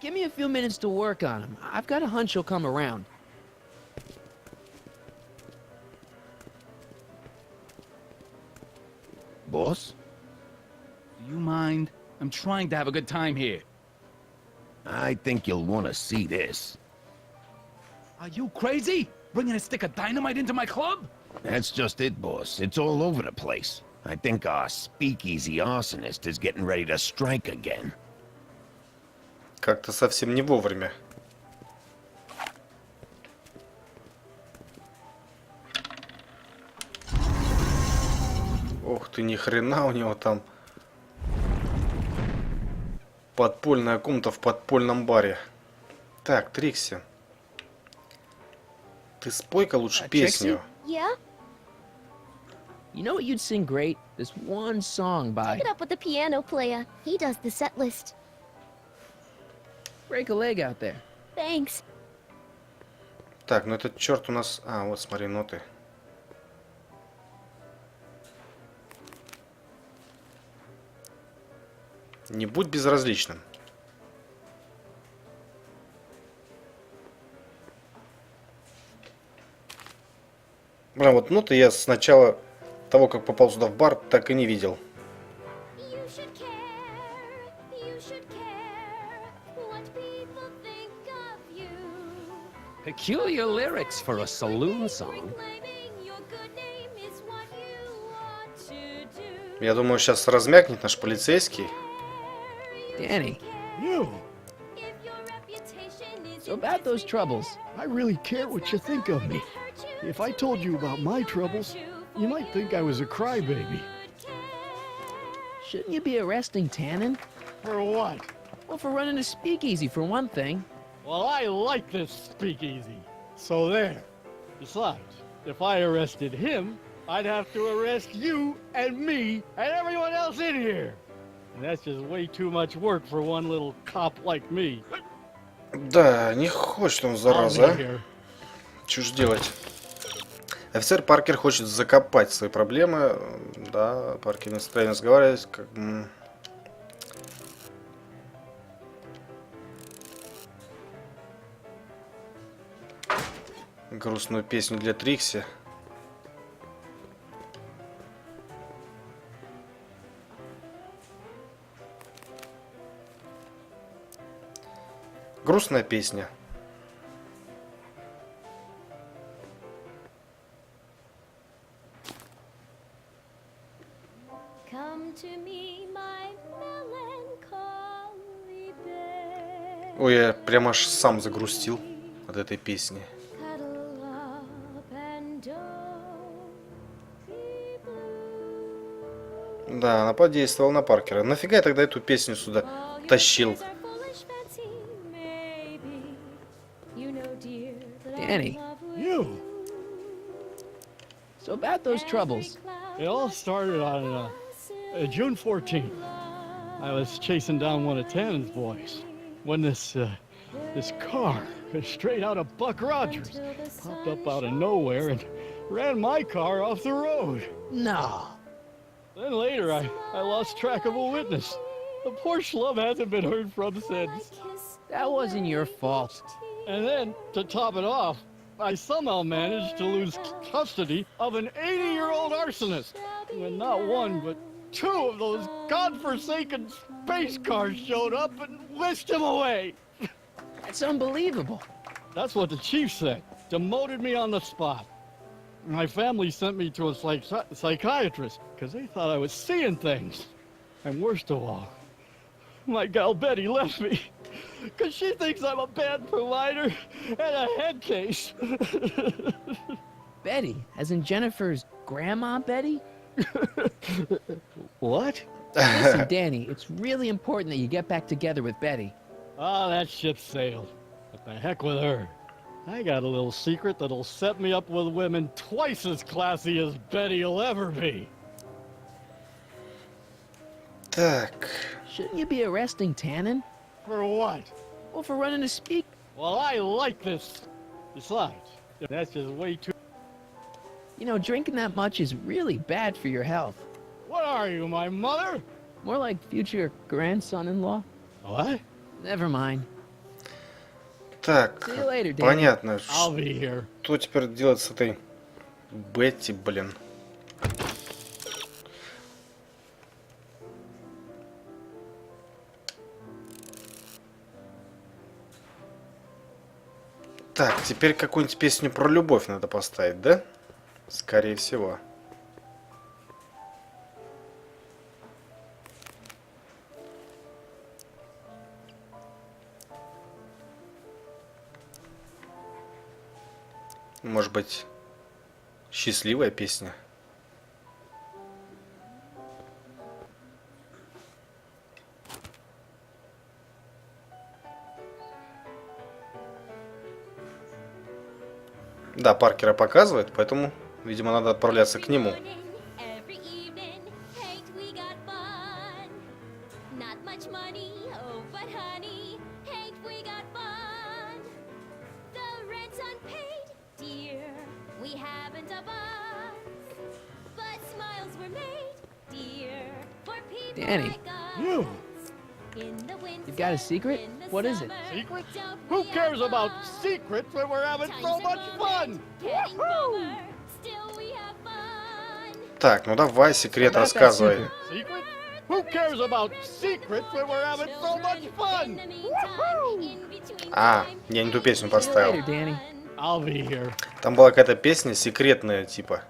Give me a few minutes to work on him. I've got a hunch he'll come around. Boss? Do you mind? I'm trying to have a good time here. I think you'll want to see this. Are you crazy? Bringing a stick of dynamite into my club? That's just it, boss. It's all over the place. I think our speakeasy arsonist is getting ready to strike again. Как-то совсем не вовремя. Ох ты, ни хрена у него там. Подпольная комната в подпольном баре. Так, Трикси. Ты спой-ка лучше песню. Yeah? You know what you'd sing great? This one song by... Take it up with the piano player. He does the set list. Break a leg out there. Thanks. Так, ну этот черт у нас... А, вот смотри, ноты. Не будь безразличным. Блин, вот ноты я с начала того, как попал сюда в бар, так и не видел. Peculiar lyrics for a saloon song. Я думаю, сейчас размякнет наш полицейский. Danny. You! So about those troubles. I really care what you think of me. If I told you about my troubles, you might think I was a crybaby. Shouldn't you be arresting Tannen? For what? Well, for running a speakeasy, for one thing. Well, I like this speakeasy. So there. Besides, if I arrested him, I'd have to arrest you and me and everyone else in here. And that's just way too much work for one little cop like me. Да, не хочет он, зараза. Чё ж делать? Офицер Паркер хочет закопать свои проблемы. Да, Паркер настроение разговаривать. Как... Грустную песню для Трикси. Грустная песня. Come to me, my melancholy bear. Ой, я прям аж сам загрустил от этой песни. Cuddle up and don't be blue. Да, она подействовала на Паркера. Нафига я тогда эту песню сюда тащил? Are foolish fancy, maybe. You know, dear, that I'm in Danny. love with You! So about those troubles. It all started on June 14th. I was chasing down one of Tannen's boys when this car, straight out of Buck Rogers, popped up out of nowhere and ran my car off the road. No. Then later, I lost track of a witness. The poor schlub hasn't been heard from since. That wasn't your fault. And then, to top it off, I somehow managed to lose custody of an 80-year-old arsonist. When not one, but two of those godforsaken space cars showed up and whisked him away. That's unbelievable. That's what the chief said. Demoted me on the spot. My family sent me to a psychiatrist because they thought I was seeing things. And worst of all, my gal Betty left me because she thinks I'm a bad provider and a head case. Betty, as in Jennifer's grandma Betty? What? Listen, Danny, it's really important that you get back together with Betty. Ah, that ship sailed. What the heck with her? I got a little secret that'll set me up with women twice as classy as Betty will ever be. Так. Shouldn't you be arresting Tannen? For what? Well, for running a speak. Well, I like this. Besides, that's just way too... You know, drinking that much is really bad for your health. What are you, my mother? More like future grandson-in-law. What? Never mind. Так, See you later, Danny. понятно. I'll be here. Что теперь делать с этой Бетти, блин? Так, теперь какую-нибудь песню про любовь надо поставить, да? Скорее всего. Может быть, счастливая песня? Да, Паркера показывает, поэтому, видимо, надо отправляться к нему. Every evening, ain't we got fun? Not much money, oh, but honey, ain't we got fun? The rent's unpaid, dear, we haven't a bus, but smiles were made, dear, for people Danny. like us. You! In the winter, You've got a secret? in the What is it? summer, Secret? don't Who we cares have about fun? secrets when we're having so Times are much fun? moment, getting bummer, still we have fun. Так, ну давай, секрет About that рассказывай. secret. Secret? Who cares about secrets when we're having so much fun? А, я не ту песню See you поставил. later, Danny. I'll be here. Там была какая-то песня секретная, типа.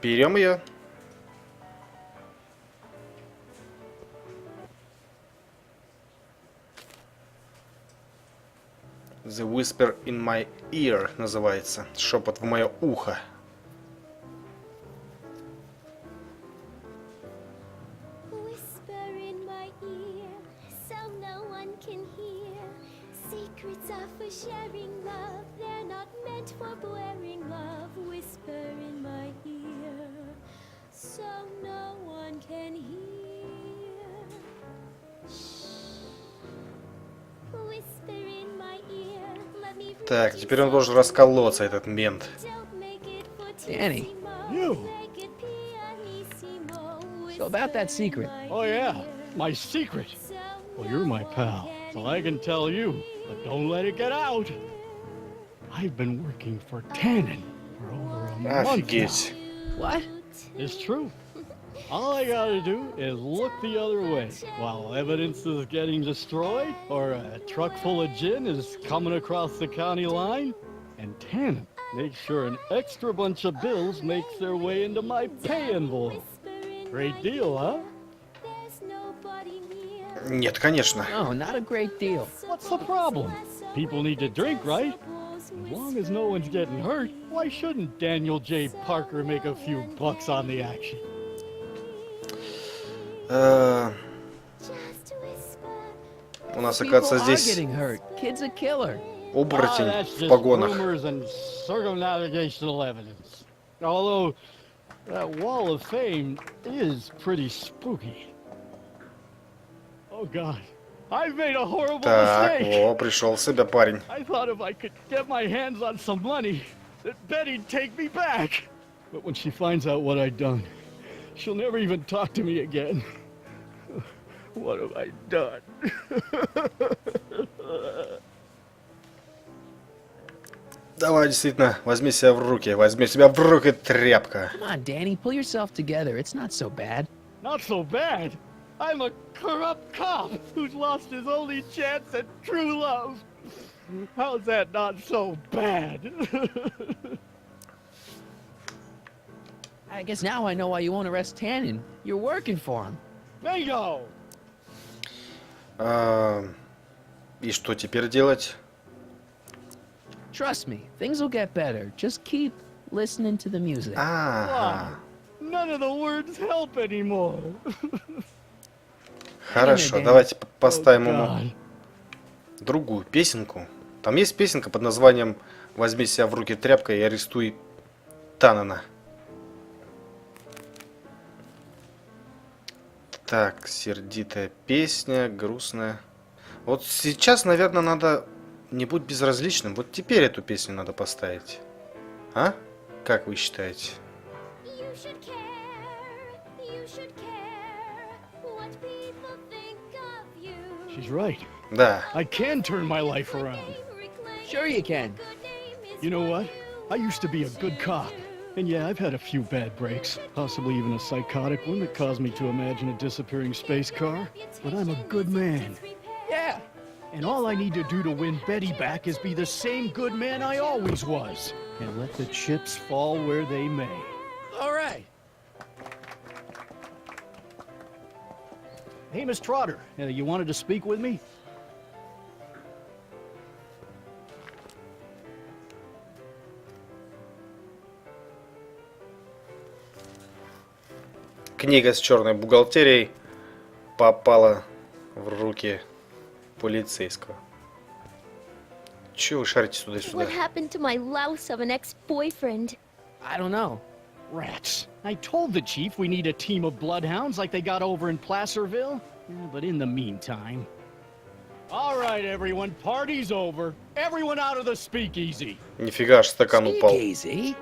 Берем ее. The Whisper in My Ear называется. Шепот в мое ухо. Whisper in my ear, so no one can hear. Secrets are for sharing love, they're not meant for blaring love. Whisper in my ear, so no one can hear. Shh. Whisper in my ear, let me read Так, you теперь он должен расколоться, этот мент. Don't make it Danny. You! make it pianissimo. So about that secret. Oh, yeah. My secret. Well, you're my pal, so I can tell you, but don't let it get out. I've been working for Tannen for over a month now. Офигеть. What? It's true. All I gotta do is look the other way while evidence is getting destroyed or a truck full of gin is coming across the county line, and Tannin makes sure an extra bunch of bills makes their way into my pay envelope. Great deal, huh? Нет, конечно. No, not a great deal. What's the problem? People need to drink, right? As long as no one's getting hurt, why shouldn't Daniel J. Parker make a few bucks on the action? У нас, оказывается, People are здесь getting hurt. Kid's a killer. оборотень That's в just погонах. rumors and circumnavigational evidence. Although, that wall of fame is pretty spooky. Oh God, I've made a horrible Так, mistake. о, пришел в себя парень. I thought if I could get my hands on some money, that Betty'd take me back. But when she finds out what I'd done, she'll never even talk to me again. What have I done? Давай, действительно, возьми себя в руки. Возьми себя в руки, тряпка. Come on, Danny, pull yourself together. It's not so bad. Not so bad. I'm a corrupt cop who's lost his only chance at true love. How's that not so bad? I guess now I know why you won't arrest Tannin. You're working for him. Bingo! И что теперь делать? Trust me, things will get better. Just keep listening to the music. Ага. None of the words help anymore. Хорошо, давайте поставим ему другую песенку. Там есть песенка под названием «Возьми себя в руки, тряпка, и арестуй Таннена». Так, сердитая песня, грустная. Вот сейчас, наверное, надо «Не будь безразличным». Вот теперь эту песню надо поставить. А? Как вы считаете? She's right. Да. I can turn my life around. Sure you can. You know what? I used to be a good cop. And yeah, I've had a few bad breaks. Possibly even a psychotic one that caused me to imagine a disappearing space car. But I'm a good man. Yeah. And all I need to do to win Betty back is be the same good man I always was. And let the chips fall where they may. All right. Hey, Miss Trotter, you wanted to speak with me? Книга с черной бухгалтерией попала в руки полицейского. Чего вы шарите туда-сюда? What happened to my louse of an ex-boyfriend? I don't know. Rats. I told the chief we need a team of bloodhounds like they got over in Placerville. Yeah, but in the meantime... All right, everyone, party's over. Everyone out of the speakeasy. Нифига, аж стакан упал. Speakeasy?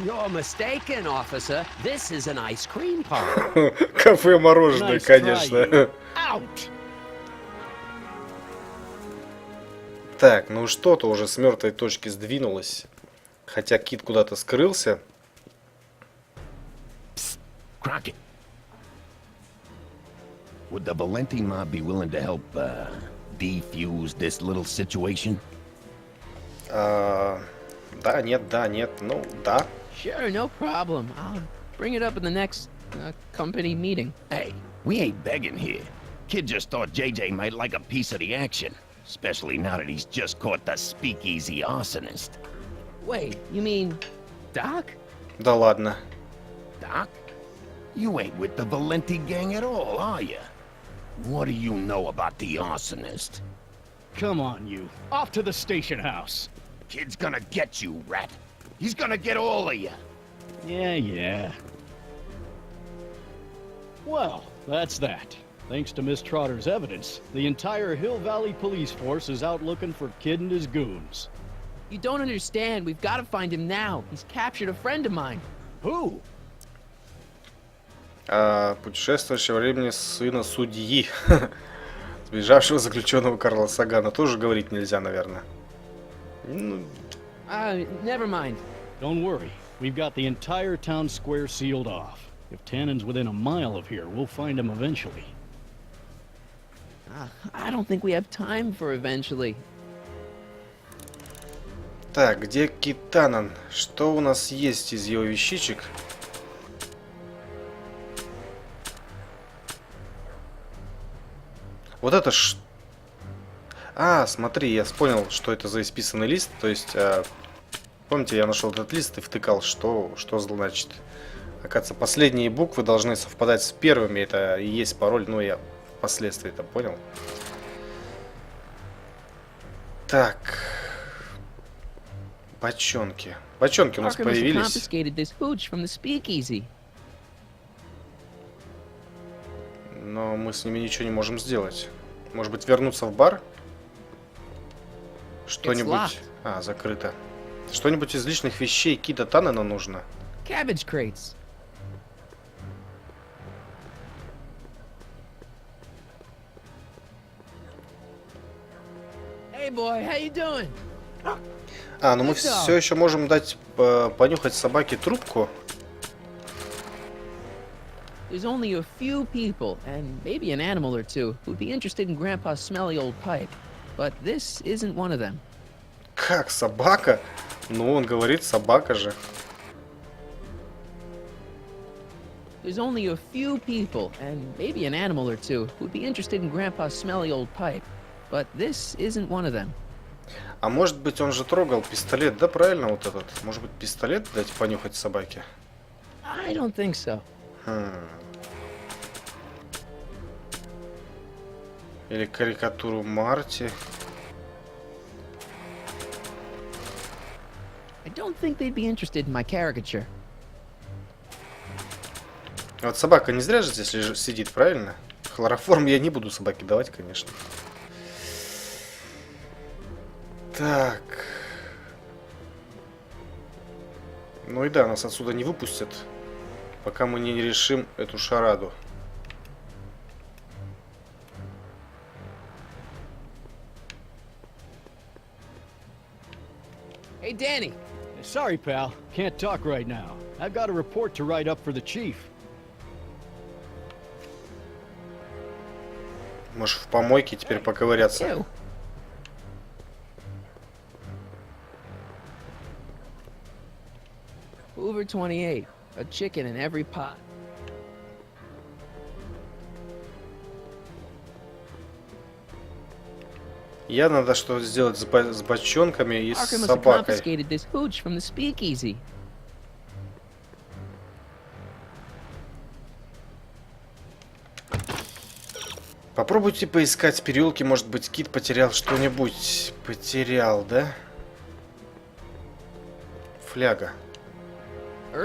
You're mistaken, officer. This is an ice cream parlor. Кафе мороженое, конечно. Out! Так, ну что-то уже с мертвой точки сдвинулось. Хотя Кит куда-то скрылся. Crockett. Would the Valenti mob be willing to help defuse this little situation? Да, нет, ну, да. Sure, no problem. I'll bring it up in the next company meeting. Hey, we ain't begging here. Kid just thought JJ might like a piece of the action. Especially now that he's just caught the speakeasy arsonist. Wait, you mean Doc? Да ладно. Doc? You ain't with the Valenti gang at all, are you? What do you know about the arsonist? Come on, you. Off to the station house. Kid's gonna get you, rat. He's gonna get all of you. Yeah. Well, that's that. Thanks to Miss Trotter's evidence, the entire Hill Valley police force is out looking for Kid and his goons. You don't understand. We've got to find him now. He's captured a friend of mine. Who? Путешествующего времени сына судьи. Сбежавшего заключенного Карла Сагана. Тоже говорить нельзя, наверное. Ну, Never mind. Don't worry. We've got the entire town square sealed off. If Tannen's within a mile of here, we'll find him eventually. I don't think we have time for eventually. Так, где Кит Таннен? Что у нас есть из его вещичек? Вот это ж... А, смотри, я понял, что это за исписанный лист. То есть, помните, я нашел этот лист и втыкал, что значит. Оказывается, последние буквы должны совпадать с первыми. Это и есть пароль, но я впоследствии это понял. Так. Бочонки. Бочонки у нас появились. Но мы с ними ничего не можем сделать. Может быть, вернуться в бар? Что-нибудь... А, закрыто. Что-нибудь из личных вещей Кида Таннена нужно. Cabbage crates. Hey boy, how you doing? А, ну мы все еще можем дать понюхать собаке трубку. There's only a few people, and maybe an animal or two, who'd be interested in Grandpa's smelly old pipe. But this isn't one of them. Как, собака? Ну, он говорит, собака же. There's only a few people, and maybe an animal or two, who'd be interested in Grandpa's smelly old pipe. But this isn't one of them. А может быть, он же трогал пистолет, да, правильно, вот этот? Может быть, пистолет дать понюхать собаке? I don't think so. Или карикатуру Марти. I don't think they'd be interested in my caricature. Вот собака не зря же здесь сидит, правильно? Хлороформ я не буду собаке давать, конечно. Так. Ну и да, нас отсюда не выпустят, пока мы не решим эту шараду. Hey, Danny. Sorry, pal. Can't talk right now. I've got a report to write up for the chief. Может, в помойке теперь поковыряться. Hoover 28. A chicken in every pot. Я надо что сделать с бочонками и с Parker must have собакой. confiscated this hooch from the speakeasy. Попробуйте поискать в переулке, может быть, Кит потерял что-нибудь. Потерял, да? Фляга.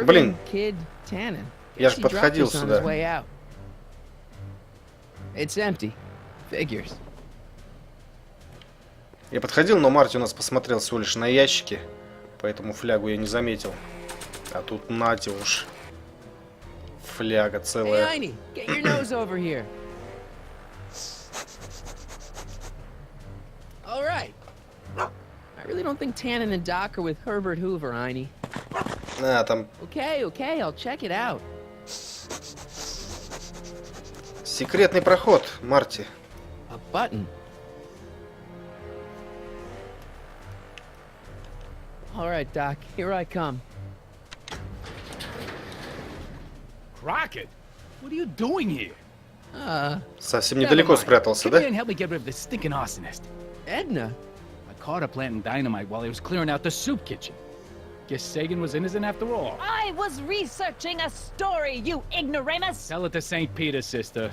Блин. Kid Tannen. Я же подходил сюда. It's empty. Figures. Я подходил, но Марти у нас посмотрел всего лишь на ящики, поэтому флягу я не заметил. А тут нате уж. Фляга целая. Hey, Heine, get your nose over here. All right. I really don't think Tannen and Doc are with Herbert Hoover, Heine. А, там... Okay, I'll check it out. Секретный проход, Марти. A button. All right, Doc, here I come. Crockett, what are you doing here? Совсем недалеко спрятался, да? Come here and help me get rid of this stinking arsonist. Edna? I caught her planting dynamite while he was clearing out the soup kitchen. Guess Sagan was innocent after all. I was researching a story, you ignoramus! Tell it to St. Peter, sister.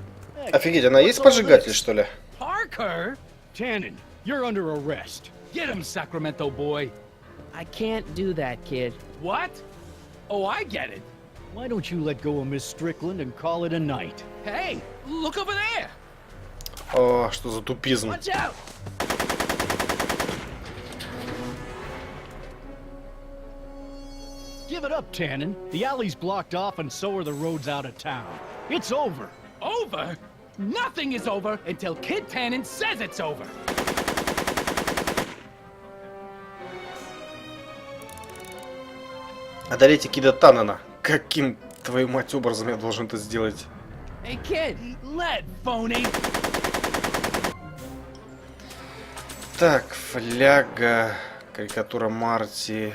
Офигеть, она есть поджигатель, что ли? Parker? Tannen, you're under arrest. Get him, Sacramento boy. I can't do that, kid. What? Oh, I get it. Why don't you let go of Miss Strickland and call it a night? Hey, look over there. О, что за тупизм. Watch out. Give it up, Tannen. The alley's blocked off and so are the roads out of town. It's over. Over? Nothing is over until Kid Tannen says it's over. Одолейте Кида Таннена. Каким, твою мать, образом я должен это сделать? Hey kid, let phony. Так, фляга, карикатура Марти.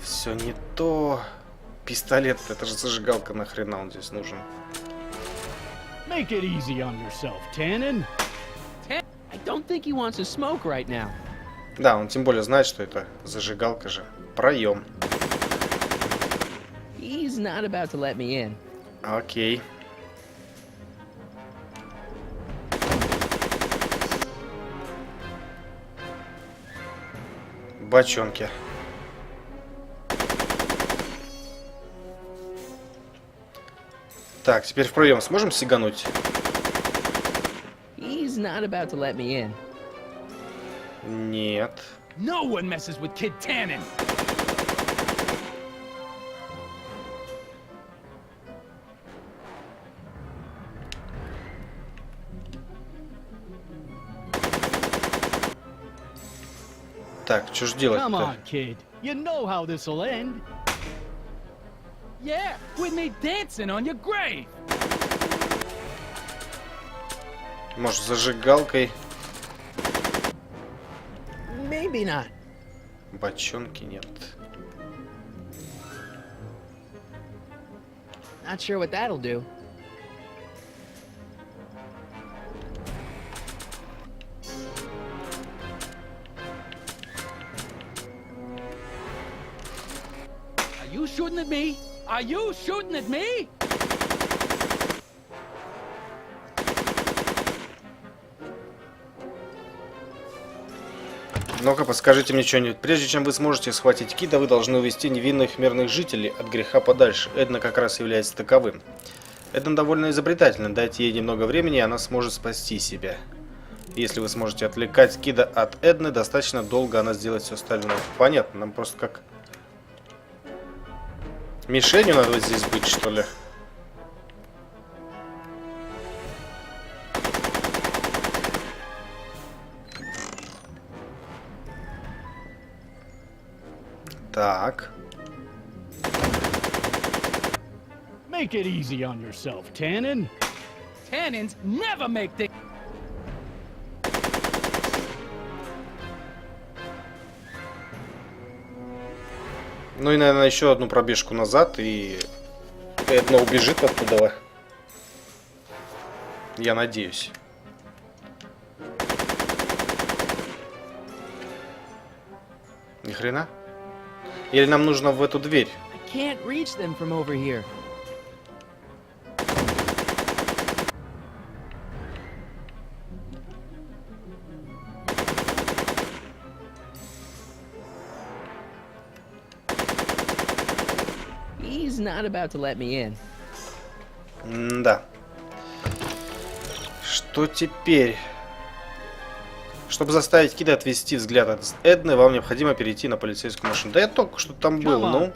Все не то. Пистолет, это же зажигалка, нахрена он здесь нужен? Make it easy on yourself, Tannen. I don't think he wants to smoke right now. Да, он тем более знает, что это зажигалка же. Проем. He's not about to let me in. Окей. Бочонки. Так, теперь в проем сможем сигануть? He's not about to let me in. Нет. No one messes with Kid Tannen. Так, что ж Come делать-то? on, kid. You know how this'll end. Yeah, with me dancing on your grave. Может, зажигалкой? Maybe not. Бочонки нет. Not sure what that'll do. Are you shooting at me? Are you shooting at me? Ну-ка, подскажите мне что-нибудь. Прежде чем вы сможете схватить Кида, вы должны увести невинных мирных жителей от греха подальше. Эдна как раз является таковым. Эдна довольно изобретательна. Дайте ей немного времени, и она сможет спасти себя. Если вы сможете отвлекать Кида от Эдны, достаточно долго она сделает все остальное. Понятно, нам просто как... Мишенью надо вот здесь быть, что ли? Так. Make it easy on yourself, Tannen. Tannins never make things. Ну и, наверное, еще одну пробежку назад, и Эдна убежит оттуда. Я надеюсь. Ни хрена? Или нам нужно в эту дверь? I can't reach them from over here. He's not about to let me in. Да. Что теперь? Чтобы заставить Кида отвести взгляд от Эдны, вам необходимо перейти на полицейскую машину. Да я только что там был, ну.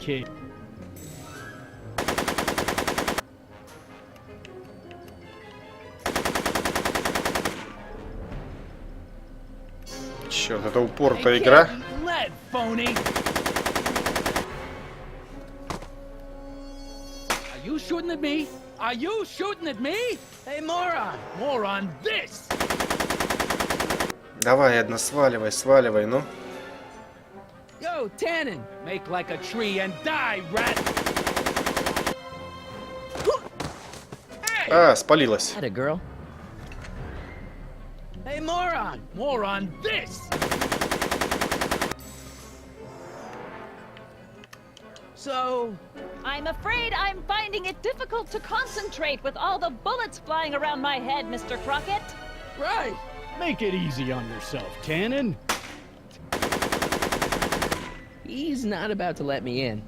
Черт, это упоротая игра. Let phony. Are you shooting at me? Are you shooting at me? Hey, moron! More on this! Давай, Эдна, сваливай, сваливай, ну. Yo, Tannen! Make like a tree and die, rat! А, спалилась. Had a girl. Hey, moron! More on this! So... I'm afraid I'm finding it difficult to concentrate with all the bullets flying around my head, Mr. Crockett. Right. Make it easy on yourself, Tannen. He's not about to let me in.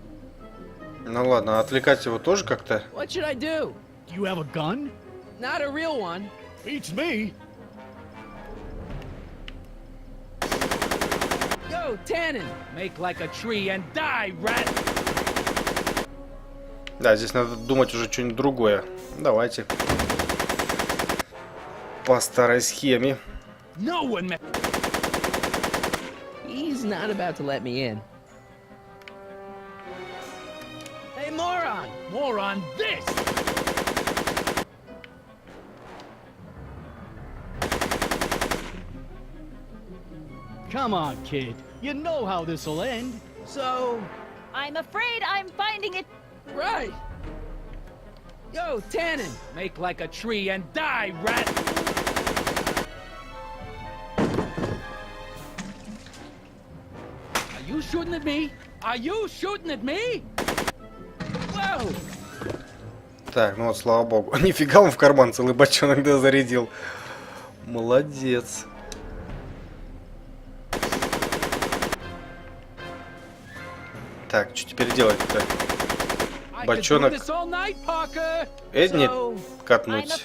Ну ладно, отвлекать его тоже как-то. What should I do? Do you have a gun? Not a real one. Beats me. Yo, Tannen! Make like a tree and die, rat! Да, здесь надо думать уже что-нибудь другое. Давайте. По старой схеме. No one He's not about to let me in. on! More on this! Come on, kid. You know how this'll end. So... I'm afraid I'm finding it. Right! Yo, Tannen! Make like a tree and die, rat! Are you shooting at me? Are you shooting at me? Whoa! Так, ну вот, слава богу. Нифига, он в карман целый бочонок зарядил. Молодец. Так, что теперь делать-то? Бочонок Эдни катнуть.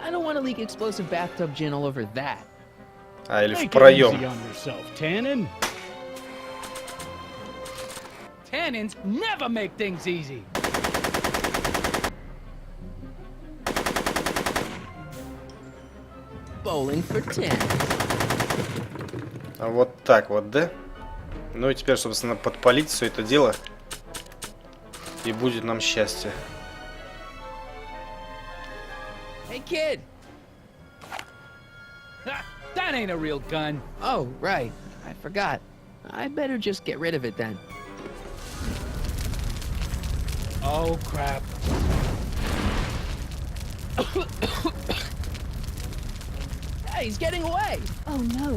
I don't want to leak explosive bathtub gin all over that. А, или в проем. Tannens never make things easy. Bowling for 10. А вот так вот, да? Ну и теперь, собственно, подпалить все это дело. И будет нам счастье. Hey, kid! That ain't a real gun. Oh, right. I forgot. I better just get rid of it then. Oh, crap. Hey, he's getting away! Oh, no.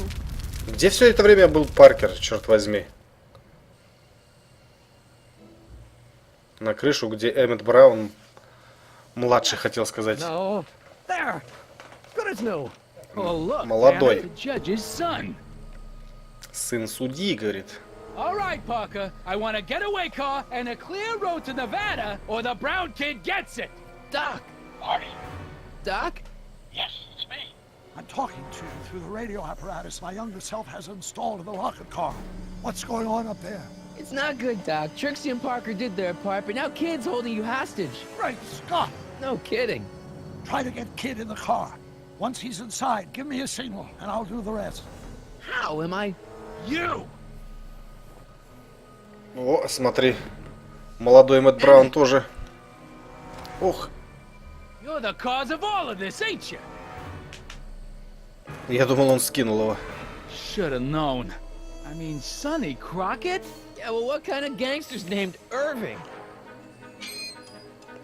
Где все это время был Паркер, черт возьми? На крышу, где Эммет Браун младший, хотел сказать. No. There. Good as new. Oh, look, Молодой. Tanner, the judge's son. Сын судьи, говорит. All right, Parker. I want a getaway car and a clear road to Nevada, or the brown kid gets it. Doc. Marty. Doc? Yes, it's me. I'm talking to you through the radio apparatus my younger self has installed in the rocket car. What's going on up there? It's not good, Doc. Trixie and Parker did their part, but now Kid's holding you hostage. Great Scott! No kidding. Try to get Kid in the car. Once he's inside, give me a signal, and I'll do the rest. How am I... You! О, смотри. Молодой Эммет Браун тоже. Ух. You're the cause of all of this, ain't you? Я думал, он скинул его. Should have known. I mean, Sonny Crockett? Yeah, well, what kind of gangster's named Irving?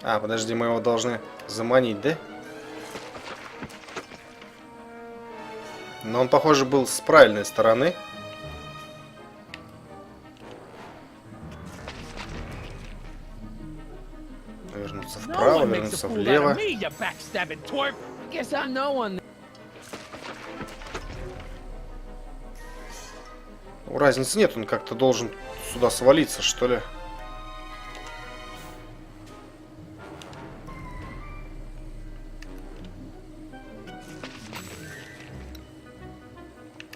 А, подожди, мы его должны заманить, да? Но он, похоже, был с правильной стороны. Вернуться вправо, вернуться влево. Guess I'm no one. Разницы нет, он как-то должен сюда свалиться, что ли.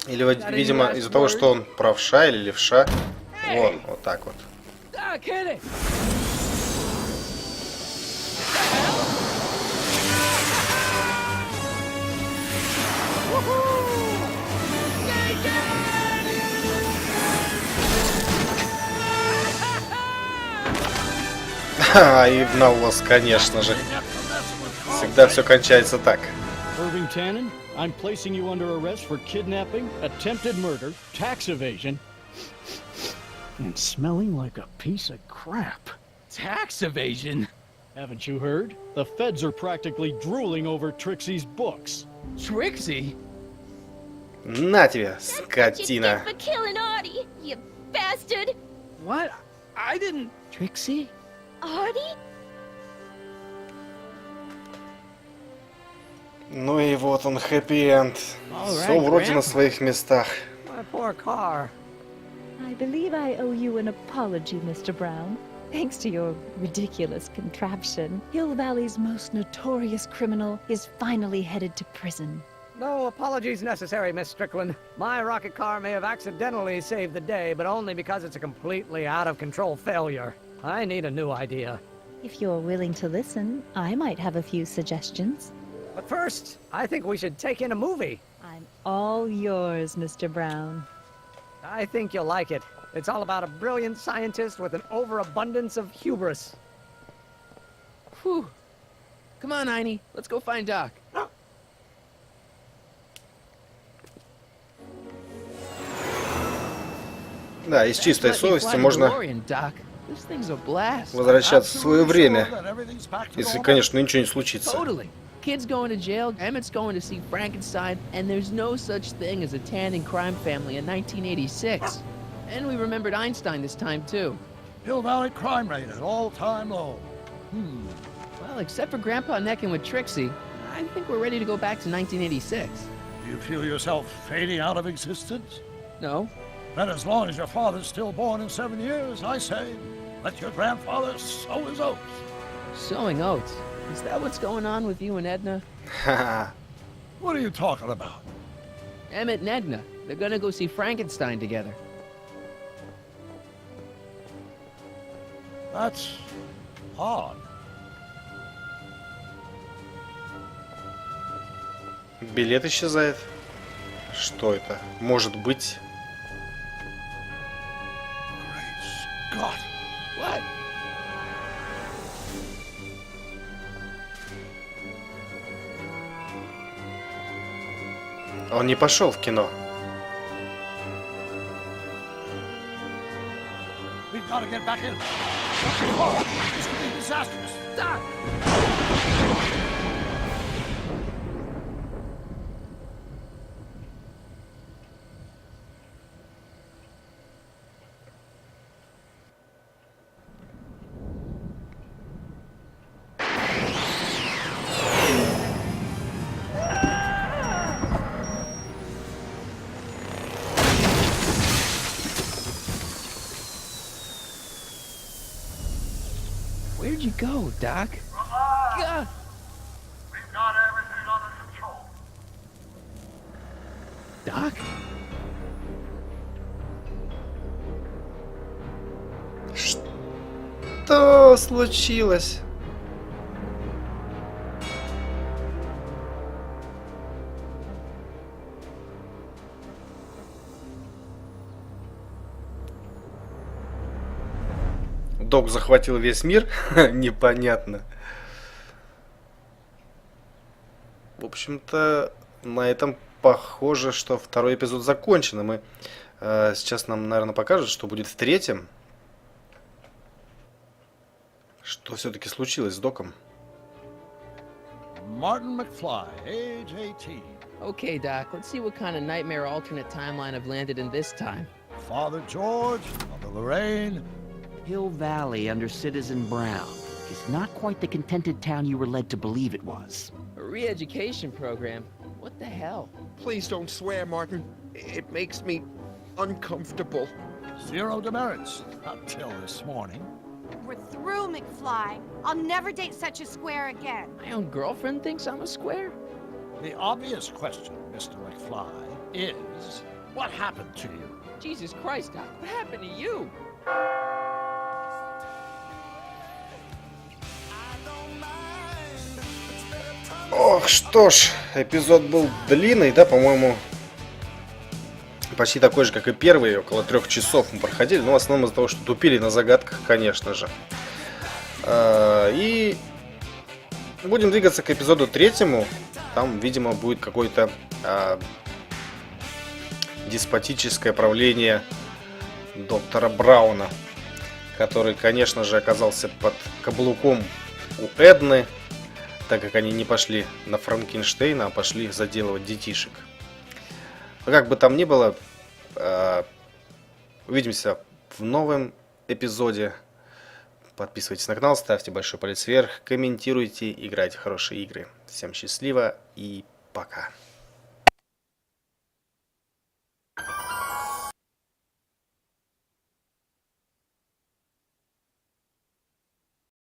Или, видимо, из-за того, что он правша или левша. Вот, вот так вот. Ха, и навоз, конечно же. Всегда все кончается так. Irving Tannen, I'm placing you under arrest for kidnapping, attempted murder, tax evasion, and smelling like a piece of crap. Tax evasion? Haven't you heard? The feds are practically drooling over Trixie's books. Trixie? На тебе, скотина. For killing Artie, you bastard! What? I didn't... Trixie? Artie? Ну и вот он, хэппи-энд. Все вроде на своих местах. My poor car. I believe I owe you an apology, Mr. Brown. Thanks to your ridiculous contraption, Hill Valley's most notorious criminal is finally headed to prison. No apologies necessary, Miss Strickland. My rocket car may have accidentally saved the day, but only because it's a completely out-of-control failure. I need a new idea. If you're willing to listen, I might have a few suggestions. But first, I think we should take in a movie. I'm all yours, Mr. Brown. I think you'll like it. It's all about a brilliant scientist with an overabundance of hubris. Whew. Come on, Heine. Let's go find Doc. Да, из чистой совести можно This thing's a blast. возвращаться в свое время. Если, конечно, ничего не случится. Totally. Kid's going to jail, Emmett's going to see Frankenstein, and there's no such thing as a Tannen crime family in 1986. And we remembered Einstein this time, too. Hill Valley crime rate at all-time low. Well, except for Grandpa necking with Trixie, I think we're ready to go back to 1986. Do you feel yourself fading out of existence? No. Then as long as your father's still born in 7 years, I say, let your grandfather sow his oats. Sowing oats? Is that what's going on with you and Edna? What are you talking about? Emmett and Edna. They're gonna go see Frankenstein together. That's odd. Билет исчезает. Что это? Может быть... God. What? Он не пошел в кино. We've got to get back in. This could be disastrous. Stop! Where'd you go, Doc? Relax. We've got everything under control. Doc? Что случилось? Док захватил весь мир? Непонятно. В общем-то, на этом похоже, что второй эпизод закончен. И мы сейчас нам, наверное, покажут, что будет в третьем. Что все-таки случилось с Доком? Martin McFly, age 18. Okay, Doc, let's see what kind of nightmare alternate timeline I've landed in this time. Father George, Mother Lorraine. Hill Valley under Citizen Brown is not quite the contented town you were led to believe it was. A re-education program? What the hell? Please don't swear, Martin. It makes me uncomfortable. Zero demerits until this morning. We're through, McFly. I'll never date such a square again. My own girlfriend thinks I'm a square? The obvious question, Mr. McFly, is what happened to you? Jesus Christ, Doc, what happened to you? Ох, что ж, эпизод был длинный, да, по-моему, почти такой же, как и первый, около 3 часов мы проходили, но в основном из-за того, что тупили на загадках, конечно же. И будем двигаться к эпизоду 3, там, видимо, будет какое-то деспотическое правление доктора Брауна, который, конечно же, оказался под каблуком у Эдны, так как они не пошли на Франкенштейна, а пошли заделывать детишек. Но как бы там ни было, увидимся в новом эпизоде. Подписывайтесь на канал, ставьте большой палец вверх, комментируйте, играйте в хорошие игры. Всем счастливо и пока.